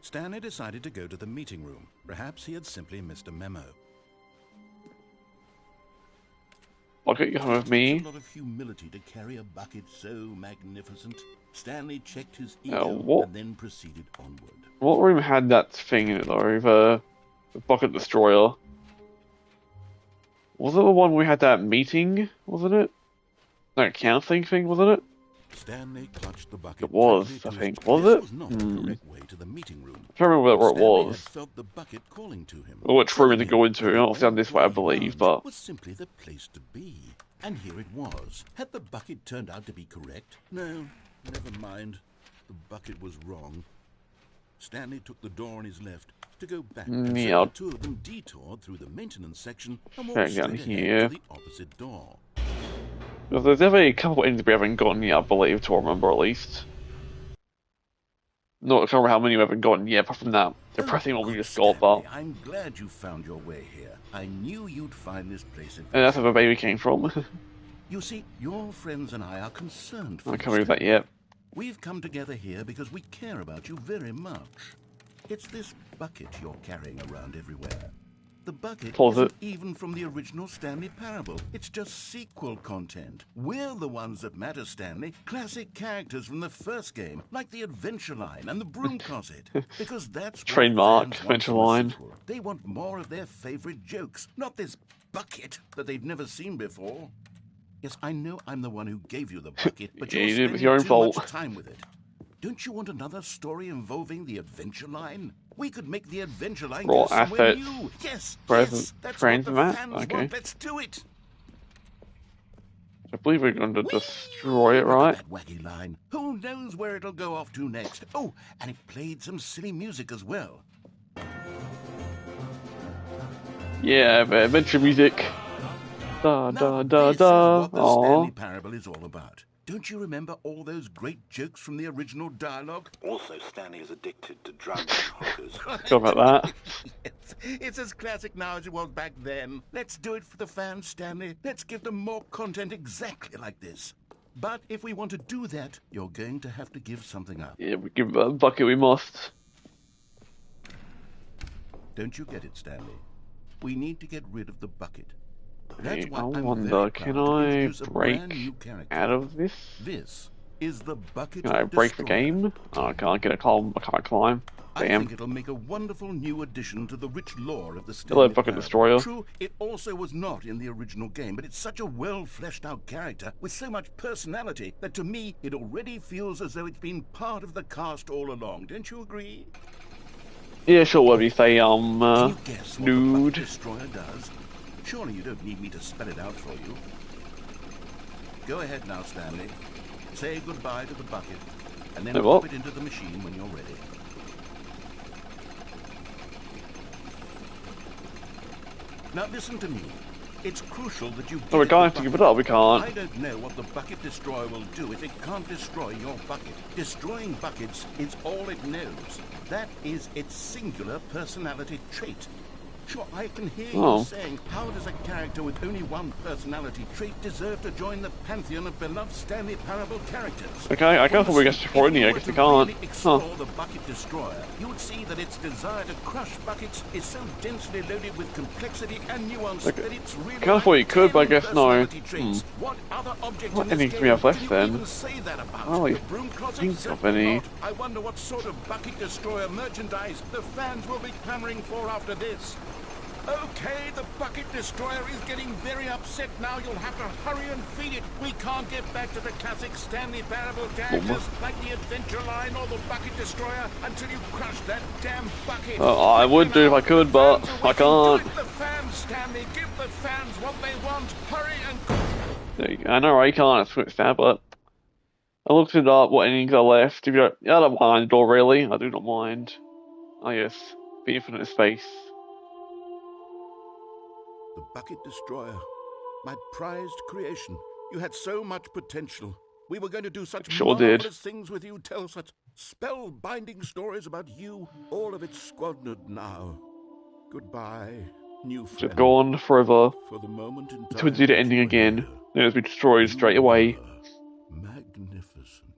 Stanley decided to go to the meeting room. Perhaps he had simply missed a memo. Bucket, you come with me. It takes a lot of humility to carry a bucket so magnificent. Stanley checked his ego what? and then proceeded onward. What room had that thing in it though? The bucket destroyer. Was it the one we had that meeting? Wasn't it? No, counseling thing, wasn't it? Stanley clutched the bucket. It was, tightly I to think. his- Was this it? was not the correct way to the meeting room. I can't remember where it Stanley was. had felt the bucket calling to him. Or which room to telling go him into. that Not down this way, I all believe, around but... was simply the place to be. And here it was. Had the bucket turned out to be correct? No, never mind. The bucket was wrong. Stanley took the door on his left to go back, and so Yeah. the two of them detoured through the maintenance section and Check walked down straight ahead here. to the opposite door. Well, there's definitely a couple endings we haven't gotten yet, I believe, to remember at least. Not I can't remember how many we haven't gotten yet, apart from that depressing one we Good just got, but... Stanley, I'm glad you found your way here. I knew you'd find this place And that's where the baby came from. You see, your friends and I are concerned for I you, can't believe that Stanley. yet. We've come together here because we care about you very much. It's this bucket you're carrying around everywhere. The bucket Closet. isn't even from the original Stanley Parable. It's just sequel content. We're the ones that matter, Stanley. Classic characters from the first game, like the Adventure Line and the Broom Closet. Because that's what Trademark, fans want Adventure from a Line. sequel. They want more of their favorite jokes, not this bucket that they've never seen before. Yes, I know I'm the one who gave you the bucket, but Yeah, you're you did. It was spending your own too fault. much time with it. Don't you want another story involving the Adventure Line? We could make the Adventure Line Raw go somewhere assets. new. Yes, Present yes, that's frames what the and that? fans Okay. want. Let's do it. I believe we're going to destroy it, Look right? at that wacky line. Who knows where it'll go off to next? Oh, and it played some silly music as well. Yeah, but adventure music. Da Now, da da this is da. what the Aww. Stanley Parable is all about. Don't you remember all those great jokes from the original dialogue? Also, Stanley is addicted to drugs and hookers. Forgot about that. Yes, it's as classic now as it was back then. Let's do it for the fans, Stanley. Let's give them more content exactly like this. But if we want to do that, you're going to have to give something up. Yeah, we give a bucket we must. Don't you get it, Stanley? We need to get rid of the bucket. That's Okay, why I I'm wonder, very can proud to I introduce a brand new break character. out of this? This is the Bucket Can I break the Destroyer. game? Oh, I can't get a climb. I can't climb. I Damn. think it'll make a wonderful new addition to the rich lore of the Hello, Stanley Bucket Parable. Destroyer. True, it also was not in the original game, but it's such a well-fleshed-out character with so much personality that to me it already feels as though it's been part of the cast all along. Don't you agree? Yeah, sure. Whatever you say. Can you guess what the Bucket Nude. Destroyer does? Surely you don't need me to spell it out for you. Go ahead now, Stanley. Say goodbye to the bucket, and then Hey, pop what? it into the machine when you're ready. Now listen to me. It's crucial that you. No, we get can't the have to give it bucket. up. We can't. I don't know what the Bucket Destroyer will do if it can't destroy your bucket. Destroying buckets is all it knows. That is its singular personality trait. Sure, I can hear Oh. you saying, how does a character with only one personality trait deserve to join the pantheon of beloved Stanley Parable characters? Okay, I can't believe we get to for it in here. I guess we can't. Explore Huh. the Bucket Destroyer, you would see that its desire to crush buckets is so densely loaded with complexity and nuance Okay. that it's really. Kind of thought you like could, but I 10 guess no. personality traits. What other object What in this endings do we game have left can you then? even say that about? I don't really The broom closet? think of Certainly any. not. I wonder what sort of Bucket Destroyer merchandise the fans will be clamoring for after this. Okay, the Bucket Destroyer is getting very upset now. You'll have to hurry and feed it. We can't get back to the classic Stanley Parable characters like the Adventure Line or the Bucket Destroyer until you crush that damn bucket. I would do if I could, but I can't. Do it, the fans, Stanley. Give the fans what they want. Hurry and... There you go. I know I can't switch that, but I looked it up. What endings are left? If you don't, I don't mind at all, really. I do not mind. Oh yes, the infinite space. The Bucket Destroyer. My prized creation. You had so much potential. We were going to do such Sure did. marvelous things with you, tell such spellbinding stories about you. All of it squandered now. Goodbye, new friend. Just gone forever. For the moment in time Until we do the that ending you were again. here, Then it'll be destroyed you straight away. were magnificent.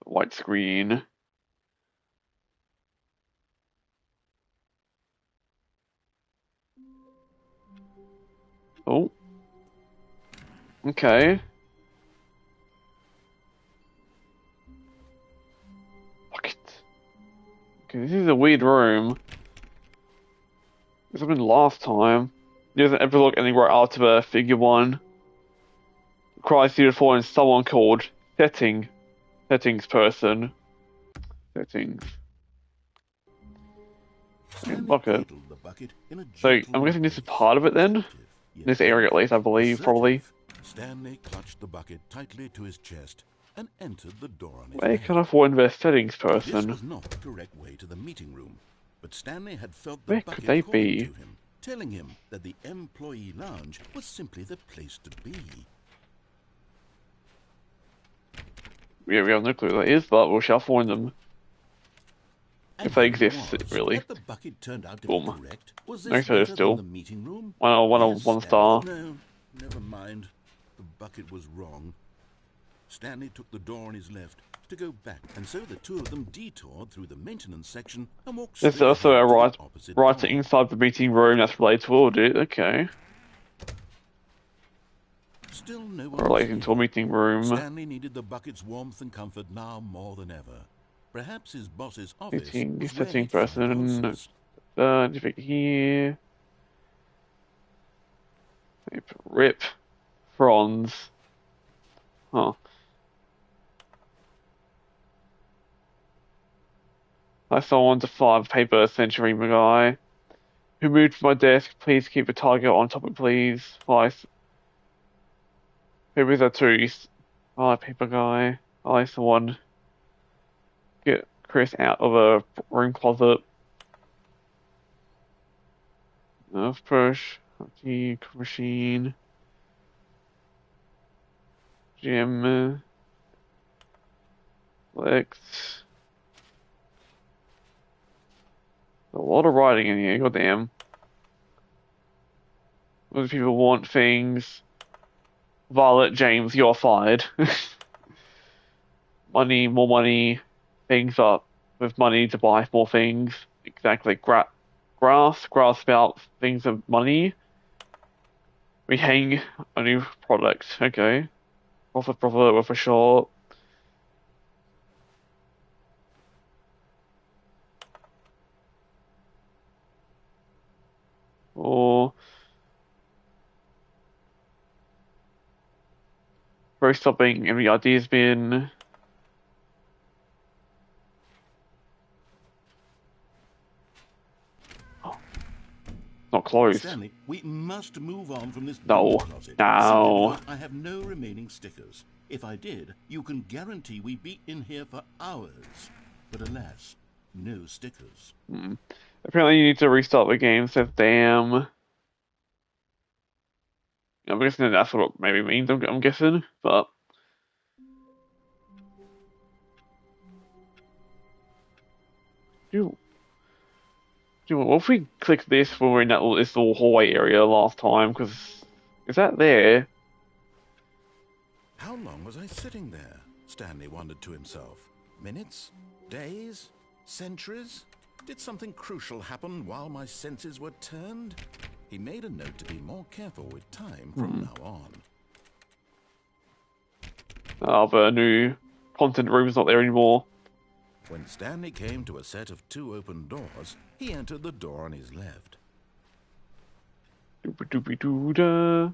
White screen. Oh. Okay. Fuck it. Okay, this is a weird room. This happened last time. He doesn't ever look anywhere after the figure one. Cries to for and someone called Settings person. Settings. Stanley bucket. cradled the bucket in a So, gentle I'm guessing this is embrace. part of it then? Yes. This area at least, I believe, probably. Assertive, Stanley clutched the bucket tightly to his chest and entered the door on his Where left. can I find the settings This person? was not the correct way to the meeting room, but Stanley had felt the Where could bucket they calling be? to him, telling him that the employee lounge was simply the place to be. Yeah, we have no clue what that is, but we shall find them. And If they here it exist, was. really. That the bucket turned out to Boom. be correct. Was this Next to it better still. than the meeting room? One Yes, star. Stanley. No, never mind. The bucket was wrong. Stanley took the door on his left to go back, and so the two of them detoured through the maintenance section and walked There's straight also ahead a to the right opposite to door. inside the meeting room that's related to audit. Okay. Still no one was Relating to a here. meeting room. Stanley needed the bucket's warmth and comfort now more than ever. Perhaps his boss's office Meeting, was where setting he'd find person. answers. Anything here. Rip. Bronze. Huh. I someone to 5 paper century guy. Who moved from my desk? Please keep the target on topic, please. Twice. Papers are 2. Paper guy. Someone. Get Chris out of a room closet. Nerf push. Fatigue machine. Gym. Flex. A lot of writing in here, goddamn. Other people want things. Violet, James, you're fired. Money, more money. Things up with money to buy more things. Exactly. Grass about things of money. We hang a new product. Okay. Profit with a short. Or very stopping every idea's been not closed. Stanley, we must move on from this No. closet. No. Simply because I have no remaining stickers. If I did, you can guarantee we'd be in here for hours. But alas, no stickers. Apparently you need to restart the game, says damn. I'm guessing that's what it maybe means, I'm guessing, but... What if we click this when we're in this little hallway area last time, because... Is that there? How long was I sitting there? Stanley wondered to himself. Minutes? Days? Centuries? Did something crucial happen while my senses were turned? He made a note to be more careful with time from now on. The new content room's not there anymore. When Stanley came to a set of 2 open doors, he entered the door on his left. Doopy-doopy-doo-da.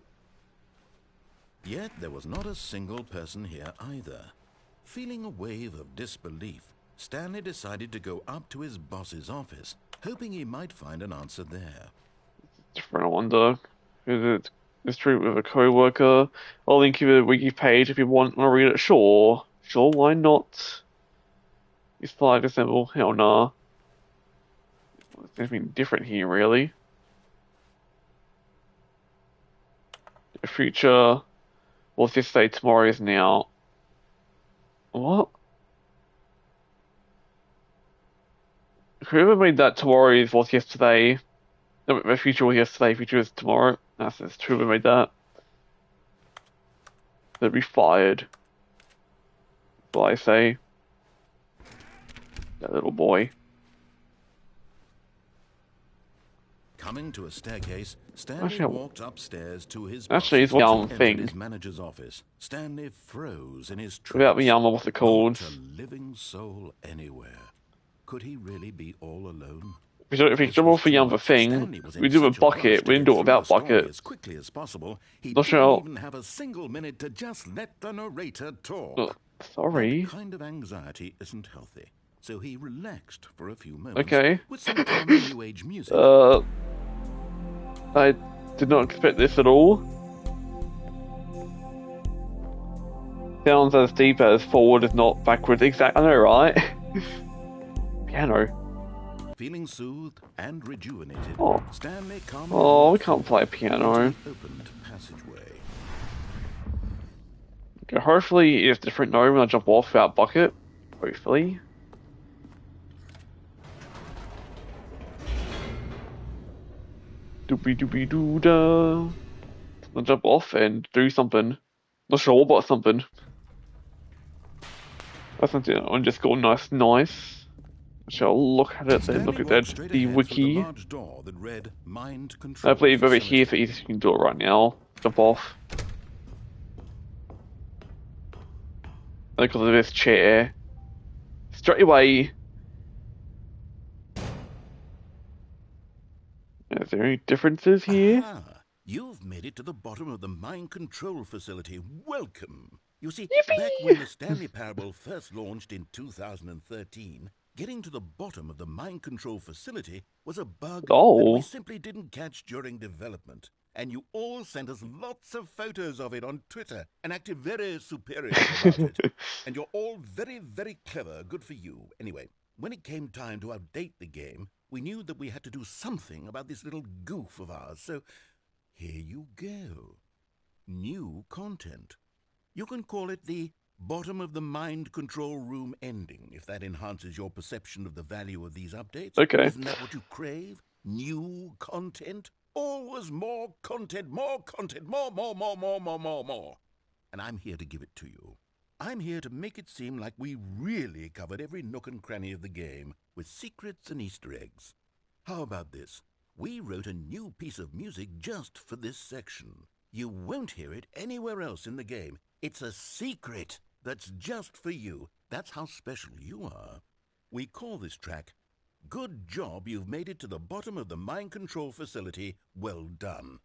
Yet there was not a single person here either. Feeling a wave of disbelief, Stanley decided to go up to his boss's office, hoping he might find an answer there. I wonder. Is it history with a co-worker? I'll link you to the wiki page if you want to read it. Sure, why not? It's 5 December. Hell nah. There's anything different here, really. The future. What's this say? Tomorrow is now. What? Whoever made that tomorrow is what's yesterday. No, the future was yesterday, future is tomorrow. That's whoever made that. They'd be fired. That's what I say. That little boy. Coming to a staircase, Stanley walked upstairs to his it's one young thing. His manager's office. Stanley froze in his tracks. Without the what's it called? Not a living soul anywhere. Could he really be all alone? If we jump off the thing, we do a bucket. We didn't do it without bucket. As quickly as possible, he Not didn't sure. even have a single minute to just let the narrator talk. Oh, sorry. That kind of anxiety isn't healthy, so he relaxed for a few moments. Okay. With some calming new age music. I did not expect this at all. Sounds as deep as forward, if not backwards. Exact. I know, right? Piano. Feeling soothed and rejuvenated, Stanley calmly we can't play piano. opened passageway. Okay, hopefully it's different now when I jump off without bucket. Hopefully. Doopy doopy doo da. I'll jump off and do something. Not sure, but something. That's something on just go nice. Shall look at it then, look at that, the wiki. I believe over here for easy you can do it right now. Jump off. Because of this chair. Straight away. Is there any differences here? Aha. You've made it to the bottom of the mind control facility. Welcome. You see, Yippee! back when the Stanley Parable first launched in 2013, getting to the bottom of the mind control facility was a bug that we simply didn't catch during development. And you all sent us lots of photos of it on Twitter and acted very superior about it. And you're all very, very clever. Good for you. Anyway, when it came time to update the game, We knew that we had to do something about this little goof of ours, so here you go. New content. You can call it the bottom of the mind control room ending, if that enhances your perception of the value of these updates. Okay. Isn't that what you crave? New content? Always more content, more, more. And I'm here to give it to you. I'm here to make it seem like we really covered every nook and cranny of the game, with secrets and Easter eggs. How about this? We wrote a new piece of music just for this section. You won't hear it anywhere else in the game. It's a secret that's just for you. That's how special you are. We call this track, Good Job You've Made It to the Bottom of the Mind Control Facility. Well done.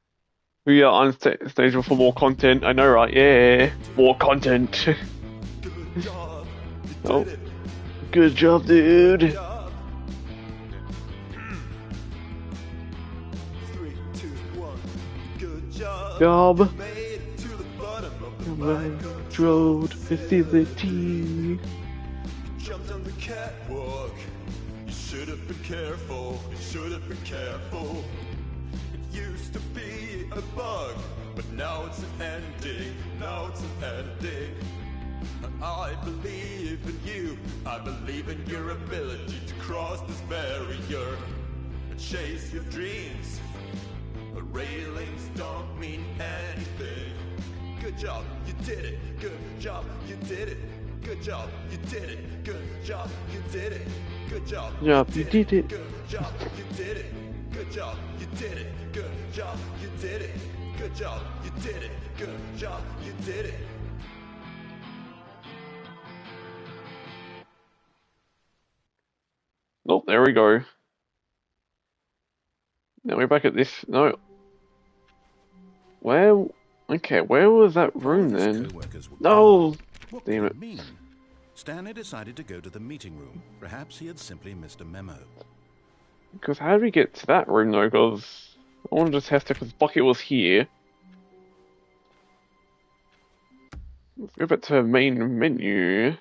We are on stage for more content. I know, right? Yeah, more content. Good job. You Oh, did it. good job, dude. Good job. 3, 2, 1. Good job. Job. You made it to the bottom of the mind Control facility. You jumped on the catwalk. You should have been careful. You should have been careful. It used to be a bug, but now it's an ending. Now it's an ending. I believe in you. I believe in your ability to cross this barrier and chase your dreams. But railings don't mean anything. Good job, you did it. Good job, you did it. Good job, you did it. Good job, you did it. Good job, Yeah, you did it. Good job, you did it. Good job, you did it. Good job, you did it. Good job, you did it. Good job, you did it. Oh, there we go. Now we're back at this. No. Where? Okay, where was that room His then? co-workers were No! gone. What Damn could it. mean? Stanley decided to go to the meeting room. Perhaps he had simply missed a memo. Because how did we get to that room though? Because I wanted to test it because Bucket was here. Let's go back to main menu.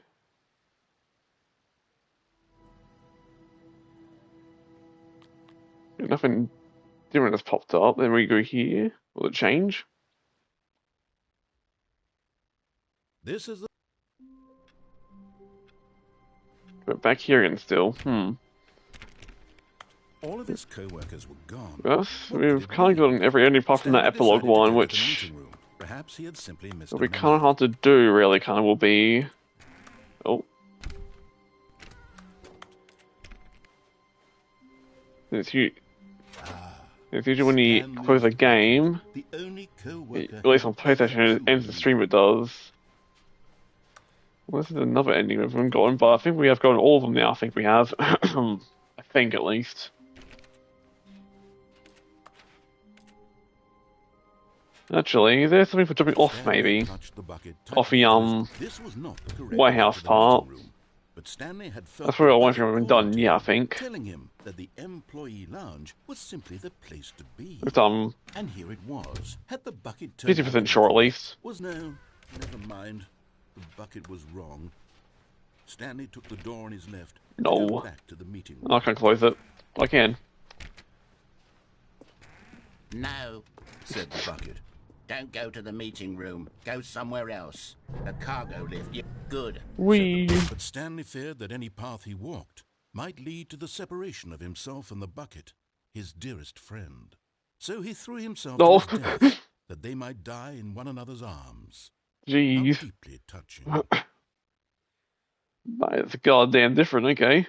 Nothing different has popped up. Then we go here. Will it change? This is the But back here again still. all of his co-workers were gone. Yes, What could we've it kind of be? gotten every only apart from that Stanley epilogue decided to one, go to the which meeting room. Perhaps he had simply missed will a be kind of memo. hard to do. Really, kind of will be. Oh. It's usually when you Stanley close a was game, the only co-worker at least on who ever PlayStation, it ends the truly stream. It does. Well, this is another ending we haven't gotten, but I think we have gotten all of them now. I think we have. I think at least. Actually, is there something for jumping off? Stanley Maybe touched the bucket off the tightly because this was not the correct White way House to the part. meeting room. But Stanley had felt That's where the I want bucket to have done. called to Yeah, I him, think. telling him that the employee lounge was simply the place to be. It's And here it was. Had the bucket turned 50% sure at least. Was no, never mind. The bucket was wrong. Stanley took the door on his left. And No. went back to the meeting room. I can close it. I can. No, Said the bucket. don't go to the meeting room. Go somewhere else. The cargo lift. Good. We. But Stanley feared that any path he walked might lead to the separation of himself and the bucket, his dearest friend. So he threw himself No. to his death, that they might die in one another's arms. How Jeez. deeply touching. That is goddamn different. Okay.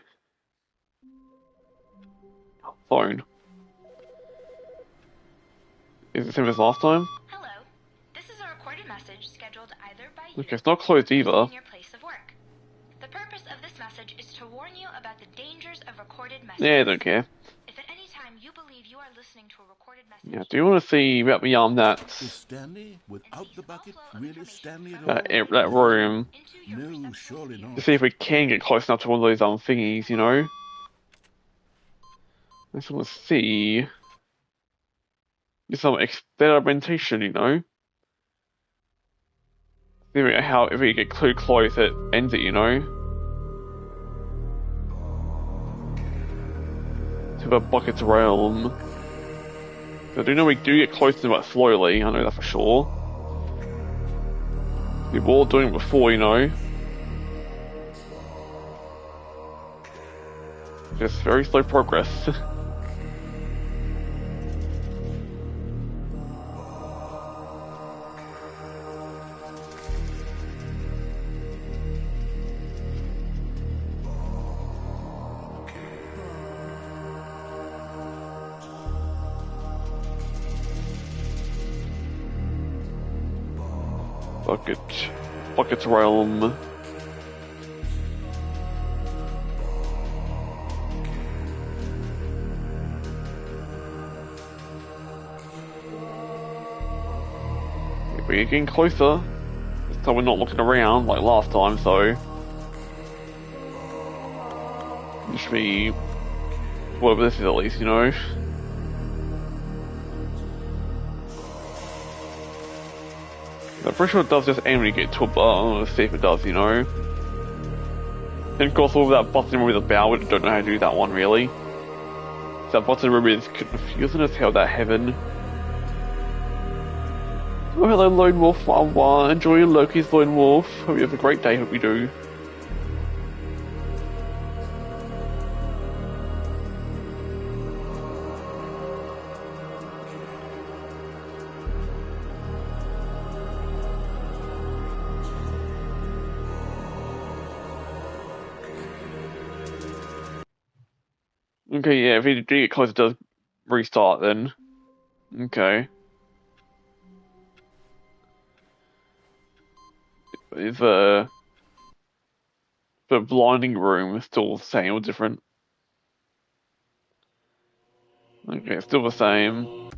Phone. Is it the same as last time? Hello. This is a recorded message scheduled either by you Okay, it's not closed either. or in your place of work. The purpose of this message is to warn you about the dangers of recorded messages. Yeah, I don't care. If at any time you believe you are listening to a recorded message, Yeah, do you want to see about the that Is Stanley, without the bucket, really Stanley at all? that room? into your No, perceptual surely sphere. not. To see if we can get close enough to one of those thingies, you know? I just want to see. Get some experimentation, you know? See how if we get too close, it ends it, you know? to the bucket's realm. So I do know we do get close to them, but slowly. I know that for sure. We were all doing it before, you know. Just very slow progress. Bucket's realm. We're getting closer. This time we're not looking around like last time, so it should be whatever this is at least, you know. I'm pretty sure it does just aim when you get to a bar. Let's see if it does, you know. And of course, all that button with a bow, I don't know how to do that one really. So that button room is confusing as hell, that heaven. Oh, hello, Lone Wolf 1-1. Enjoying Loki's Lone Wolf. Hope you have a great day, hope you do. Okay, yeah, if you do get close, it does restart then. Okay. Is the blinding room still the same or different? Okay, it's still the same.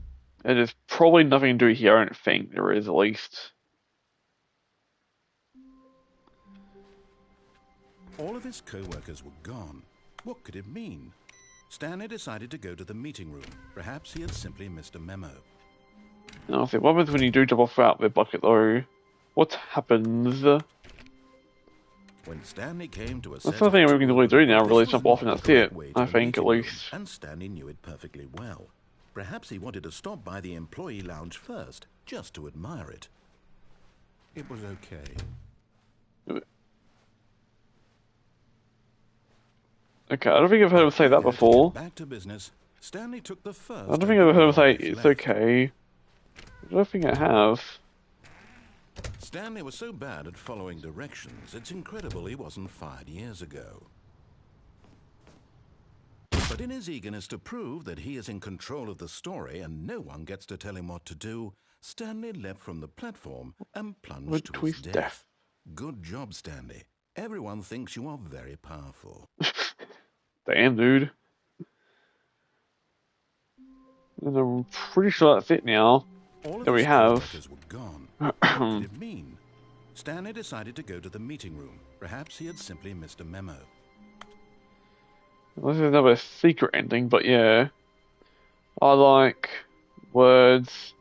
And there's probably nothing to do here, I don't think there is, at least. All of his co-workers were gone. What could it mean? Stanley decided to go to the meeting room. Perhaps he had simply missed a memo. I'll say, what happens when you do jump off out of the bucket though? What happens? When Stanley came to a That's the thing we can really do now, really jump off and that's it. I think, at least. And Stanley knew it perfectly well. Perhaps he wanted to stop by the employee lounge first, just to admire it. It was okay. Okay, I don't think I've heard him say that before. Back to business. Stanley took the first. I don't think I've ever heard him say it's okay. I don't think I have. Stanley was so bad at following directions, it's incredible he wasn't fired years ago. But in his eagerness to prove that he is in control of the story and no one gets to tell him what to do, Stanley leapt from the platform and plunged to his death. Good job, Stanley. Everyone thinks you are very powerful. Damn, dude. And I'm pretty sure that's it now. That we have. Were gone. What did it mean? Stanley decided to go to the meeting room. Perhaps he had simply missed a memo. This is another secret ending, but yeah. I like words.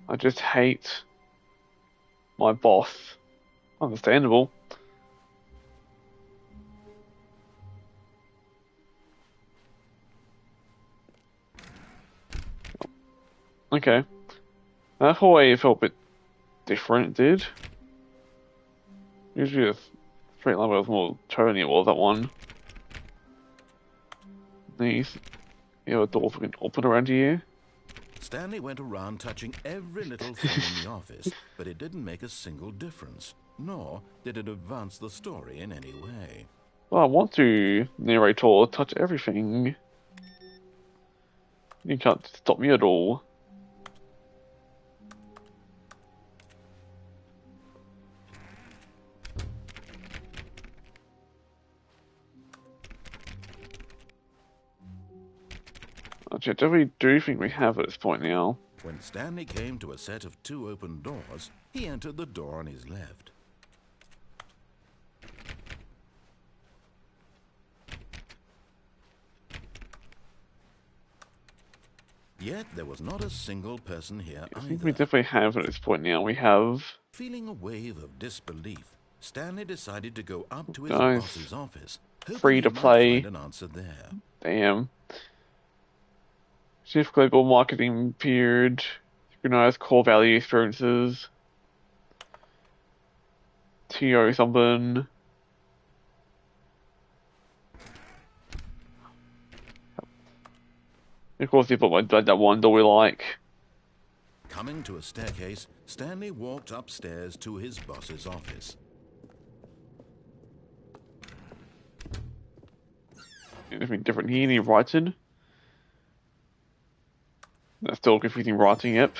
I just hate my boss. Understandable. Okay. That whole way felt a bit different, it did. Usually a straight line was more turny, it was that one. These, you know, doors we can open around here. Stanley went around touching every little thing in the office, but it didn't make a single difference, nor did it advance the story in any way. Well, I want to, narrator, touch everything. You can't stop me at all. Actually, I definitely do think we have at this point now. When Stanley came to a set of 2 open doors, he entered the door on his left. Yet there was not a single person here I either. think we definitely have at this point now. We have. Feeling a wave of disbelief, Stanley decided to go up to his Guys, boss's office, hoping free he to might play. find an answer there. Damn. Chief Global Marketing period. Synchronize core value experiences. TO something. Of course, you put like that one that we like. Coming to a staircase, Stanley walked upstairs to his boss's office. Anything different here? Any writing? That's still confusing writing, yep.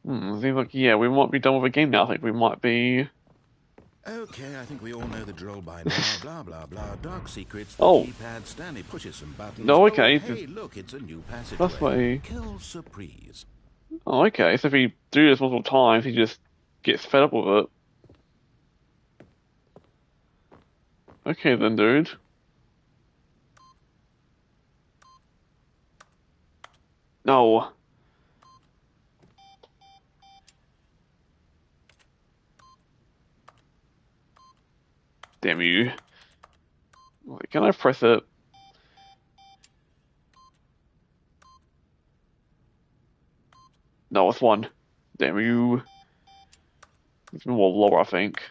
Seems like, yeah, we might be done with the game now. I think we might be... Okay, I think we all know the drill by now. Blah, blah, blah. Dark secrets. The Oh. keypad. Stanley pushes some buttons. No, okay. Oh, hey, look, it's a new That's passageway. way. Kill surprise. Oh, okay. So if we do this multiple times, he just gets fed up with it. Okay then, dude. No. Damn you. Wait, can I press it? No, it's one. Damn you. It's more lower, I think.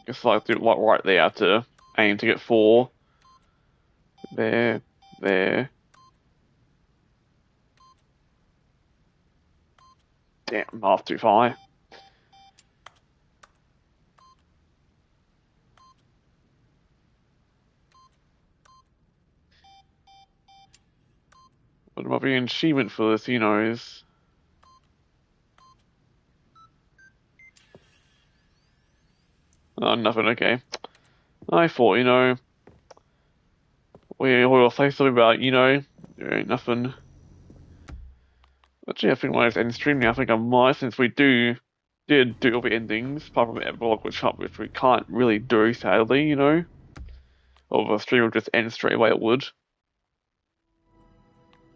It's like right there. I have to aim to get 4. There. There. Damn, half too high. What might be an achievement for this, who knows? Oh, nothing, okay. I thought, we'll say something about, there ain't nothing. Actually, I think when I end stream now, I think I might, since we did do all the endings, apart from Epilogue, which we can't really do, sadly, Or the stream will just end straight away, it would.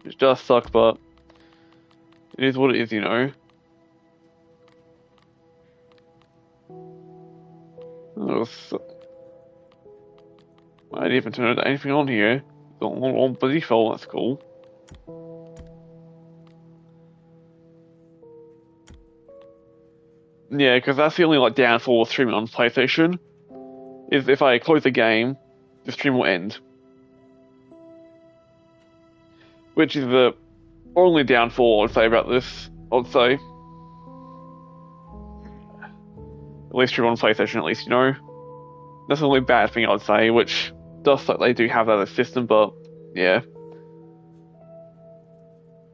Which does suck, but it is what it is, Oh, I didn't even turn anything on here. It's on by default, that's cool. Yeah, because that's the only downfall of streaming on PlayStation. Is if I close the game, the stream will end. Which is the only downfall I'd say about this, I'd say. At least stream on PlayStation, at least, That's the only bad thing I'd say, which does suck they do have that as a system, but yeah.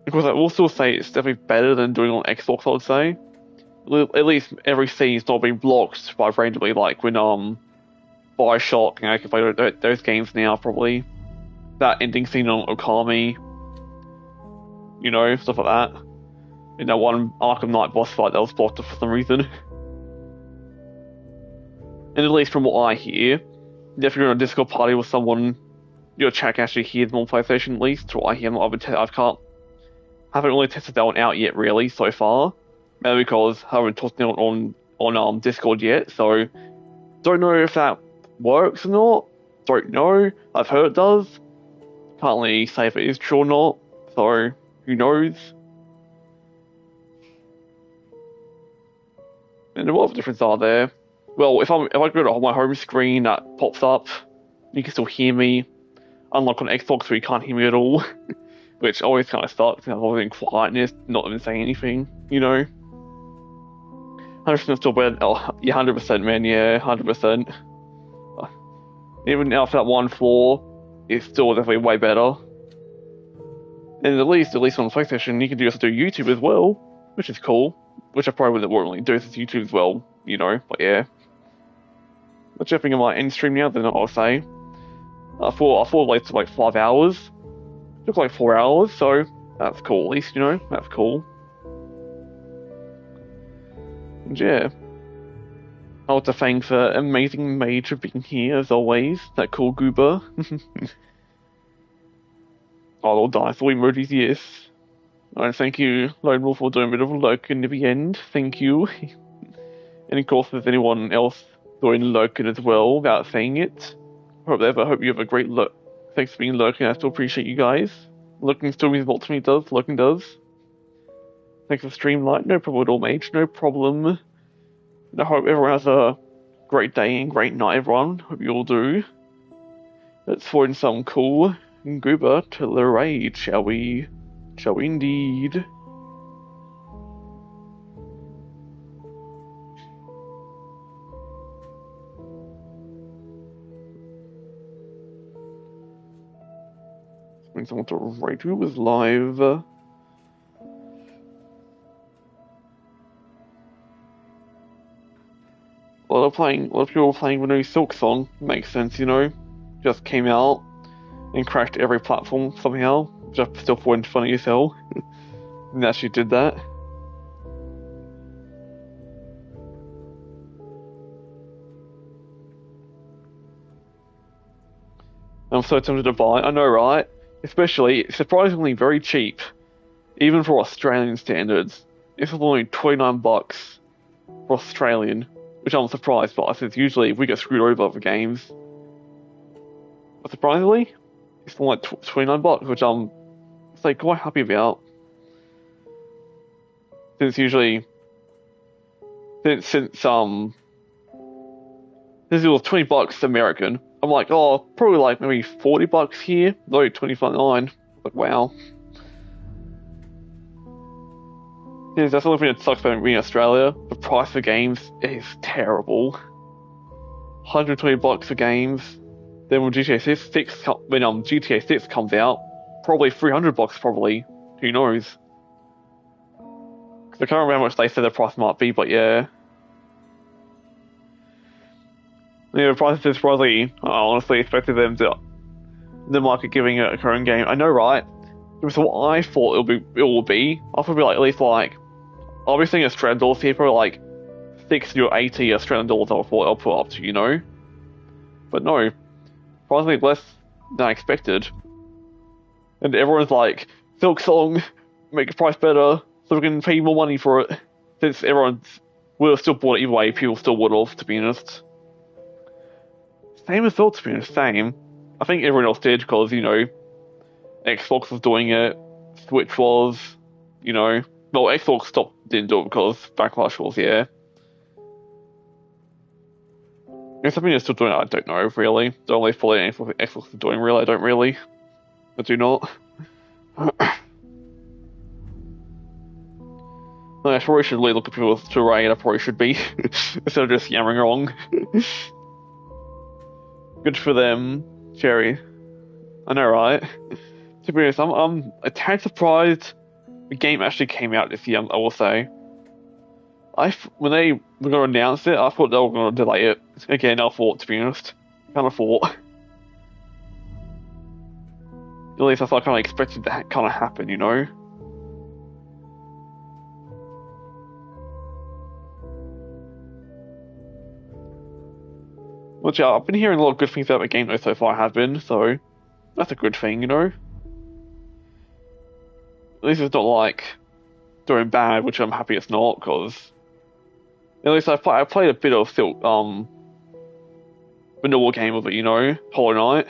Of course, I will still say it's definitely better than doing it on Xbox, I would say. At least every scene's not being blocked by randomly, like when Bioshock, I can play those games now, probably. That ending scene on Okami, stuff like that. In that one Arkham Knight boss fight that was blocked for some reason. And at least from what I hear, if you're in a Discord party with someone, your chat can actually hear them on PlayStation, at least. What I hear, haven't really tested that one out yet, really, so far. Maybe because I haven't talked to it on Discord yet, so don't know if that works or not. Don't know. I've heard it does. Can't really say if it is true or not, so who knows. And what other differences are there? Well, if I go to my home screen, that pops up. You can still hear me. Unlike on Xbox, where you can't hear me at all, which always kind of sucks. I'm always in quietness, not even saying anything. 100% still better. Oh, yeah, 100%, man. Yeah, 100%. Even after that 1.4, it's still definitely way better. And at least on PlayStation, you can also do YouTube as well, which is cool. Which I probably wouldn't really do this YouTube as well, But yeah. But jumping in my end stream now, then I'll say. I thought it took 5 hours. It took 4 hours, so that's cool. At least, that's cool. And yeah. I want to thank the amazing Mage for being here, as always. That cool goober. Oh, Lord Dinosaur emojis, yes. Alright, thank you, Lone Wolf, for doing a bit of lurking at the end. Thank you. And of course, if there's anyone else doing lurking as well, without saying it. I hope you have a great look. Thanks for being lurking, I still appreciate you guys. Lurking still means what to me does, lurking does. Thanks for Streamlight, no problem at all, Mage, no problem. And I hope everyone has a great day and great night, everyone. Hope you all do. Let's throw in some cool goober to the raid, shall we? Shall we indeed? Bring someone to raid. Who was live? A lot of people playing the new Silk song. Makes sense, you know. Just came out and crashed every platform somehow. Just still find funny as hell. And actually did that. I'm so tempted to buy. I know, right? Especially, surprisingly very cheap, even for Australian standards. This is only $29 for Australian, which I'm surprised by, since usually we get screwed over for games. But surprisingly, it's only like $29, which I'm quite happy about. Since usually, since it was $20 American, I'm like, oh, probably like maybe $40 here. No, $25.9. Like, wow. Yeah, that's the only thing that sucks about being in Australia. The price for games is terrible. $120 for games. Then when GTA 6 comes out, probably $300 probably. Who knows? Cause I can't remember how much they said the price might be, but yeah. Yeah, the price is probably, I honestly expected them like giving it a current game. I know, right? So what I thought it will be. I thought it would be like at least like, I'll be seeing Australian dollars here, probably like 60 or 80 Australian dollars I thought I'll put up to, you know? But no, surprisingly less than I expected. And everyone's like, Silk Song, make the price better, so we can pay more money for it. Since everyone would have still bought it either way, people still would have, to be honest. Same as Silk, to be honest, same. I think everyone else did, because, you know, Xbox was doing it, Switch was, you know... Well, Xbox didn't do it because Backlash was, yeah. If something is still doing it, I don't know, really. Don't really follow anything Xbox is doing, really. I don't really. I do not. No, I probably should really look at people to raid, I probably should be. Instead of just yammering wrong. Good for them, Jerry. I know, right? To be honest, I'm a tad surprised the game actually came out this year, I will say. When they were going to announce it, I thought they were going to delay it. Again, I thought, to be honest. Kind of thought. At least that's what I kind of expected that kind of happen, you know? Which, yeah, I've been hearing a lot of good things about the game though so far, I have been, so that's a good thing, you know? At least it's not like doing bad, which I'm happy it's not, because at least I played a bit of vanilla game of it, you know, Hollow Knight.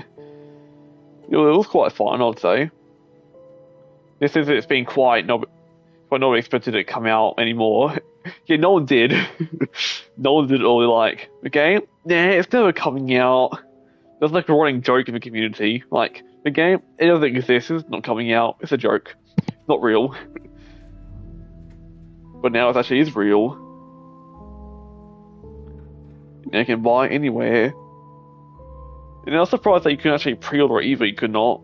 It was quite fun, I'd say. This is it's been quite not expected it to come out anymore. Yeah, no one did. No one did really like the game. Nah, it's never coming out. There's like a running joke in the community. Like, the game, it doesn't exist, it's not coming out. It's a joke. It's not real. But now it actually is real. You can buy it anywhere. And I was surprised that you couldn't actually pre-order it either, you could not.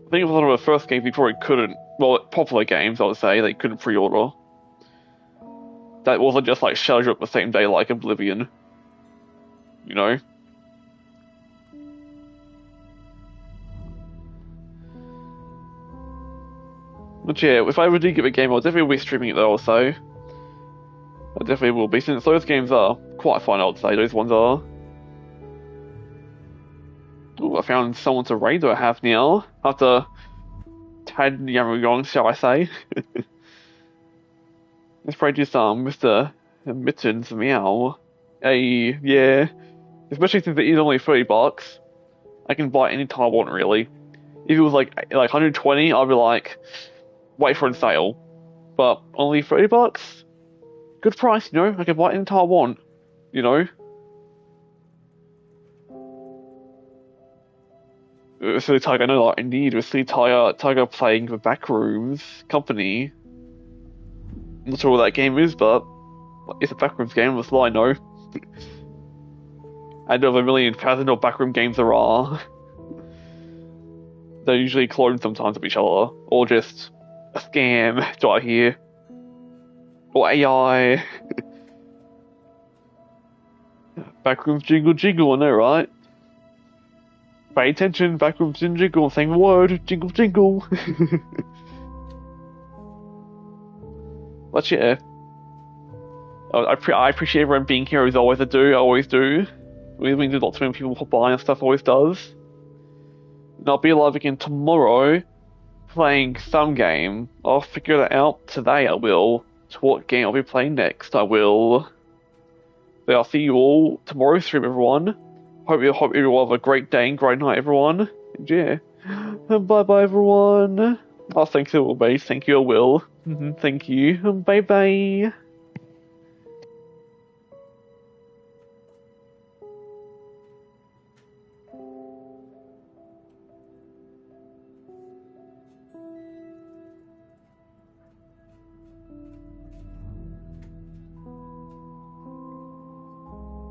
I think it was one of the first games you probably couldn't, well, popular games I would say, they couldn't pre-order. That wasn't just like shows you up the same day like Oblivion. You know? But yeah, if I ever do get a game, I'll definitely be streaming it though also. I definitely will be, since those games are quite fun, I would say. Those ones are. Ooh, I found someone to raid that I have now. After Tad Yamagong, shall I say. Let's probably do some Mr. Mittens Meow. Hey, yeah. Especially since it is only $30. I can buy it anytime I want, really. If it was like 120, I'd be like, wait for a sale. But only $30? Good price, you know? I can buy it anytime I want, you know? So Tiger, I know like indeed with Tiger playing the Backrooms company. I'm not sure what that game is, but it's a Backrooms game, that's all I know. I know of a million thousand of Backroom games there are. They're usually cloned sometimes of each other, or just a scam, do I hear? Or AI. Backrooms jingle jingle, I know, right? Pay attention, Backrooms jingle, saying the word, jingle jingle. But yeah. I appreciate everyone being here as always. I always do. We do lots of people pop by and stuff, always does. And I'll be live again tomorrow, playing some game. I'll figure that out today, I will. To what game I'll be playing next, I will. So I'll see you all tomorrow's stream, everyone. Hope you all have a great day and great night, everyone. And yeah. And bye-bye, everyone. Oh, thank you, Will Base. Thank you, I will. Thank you. Bye-bye.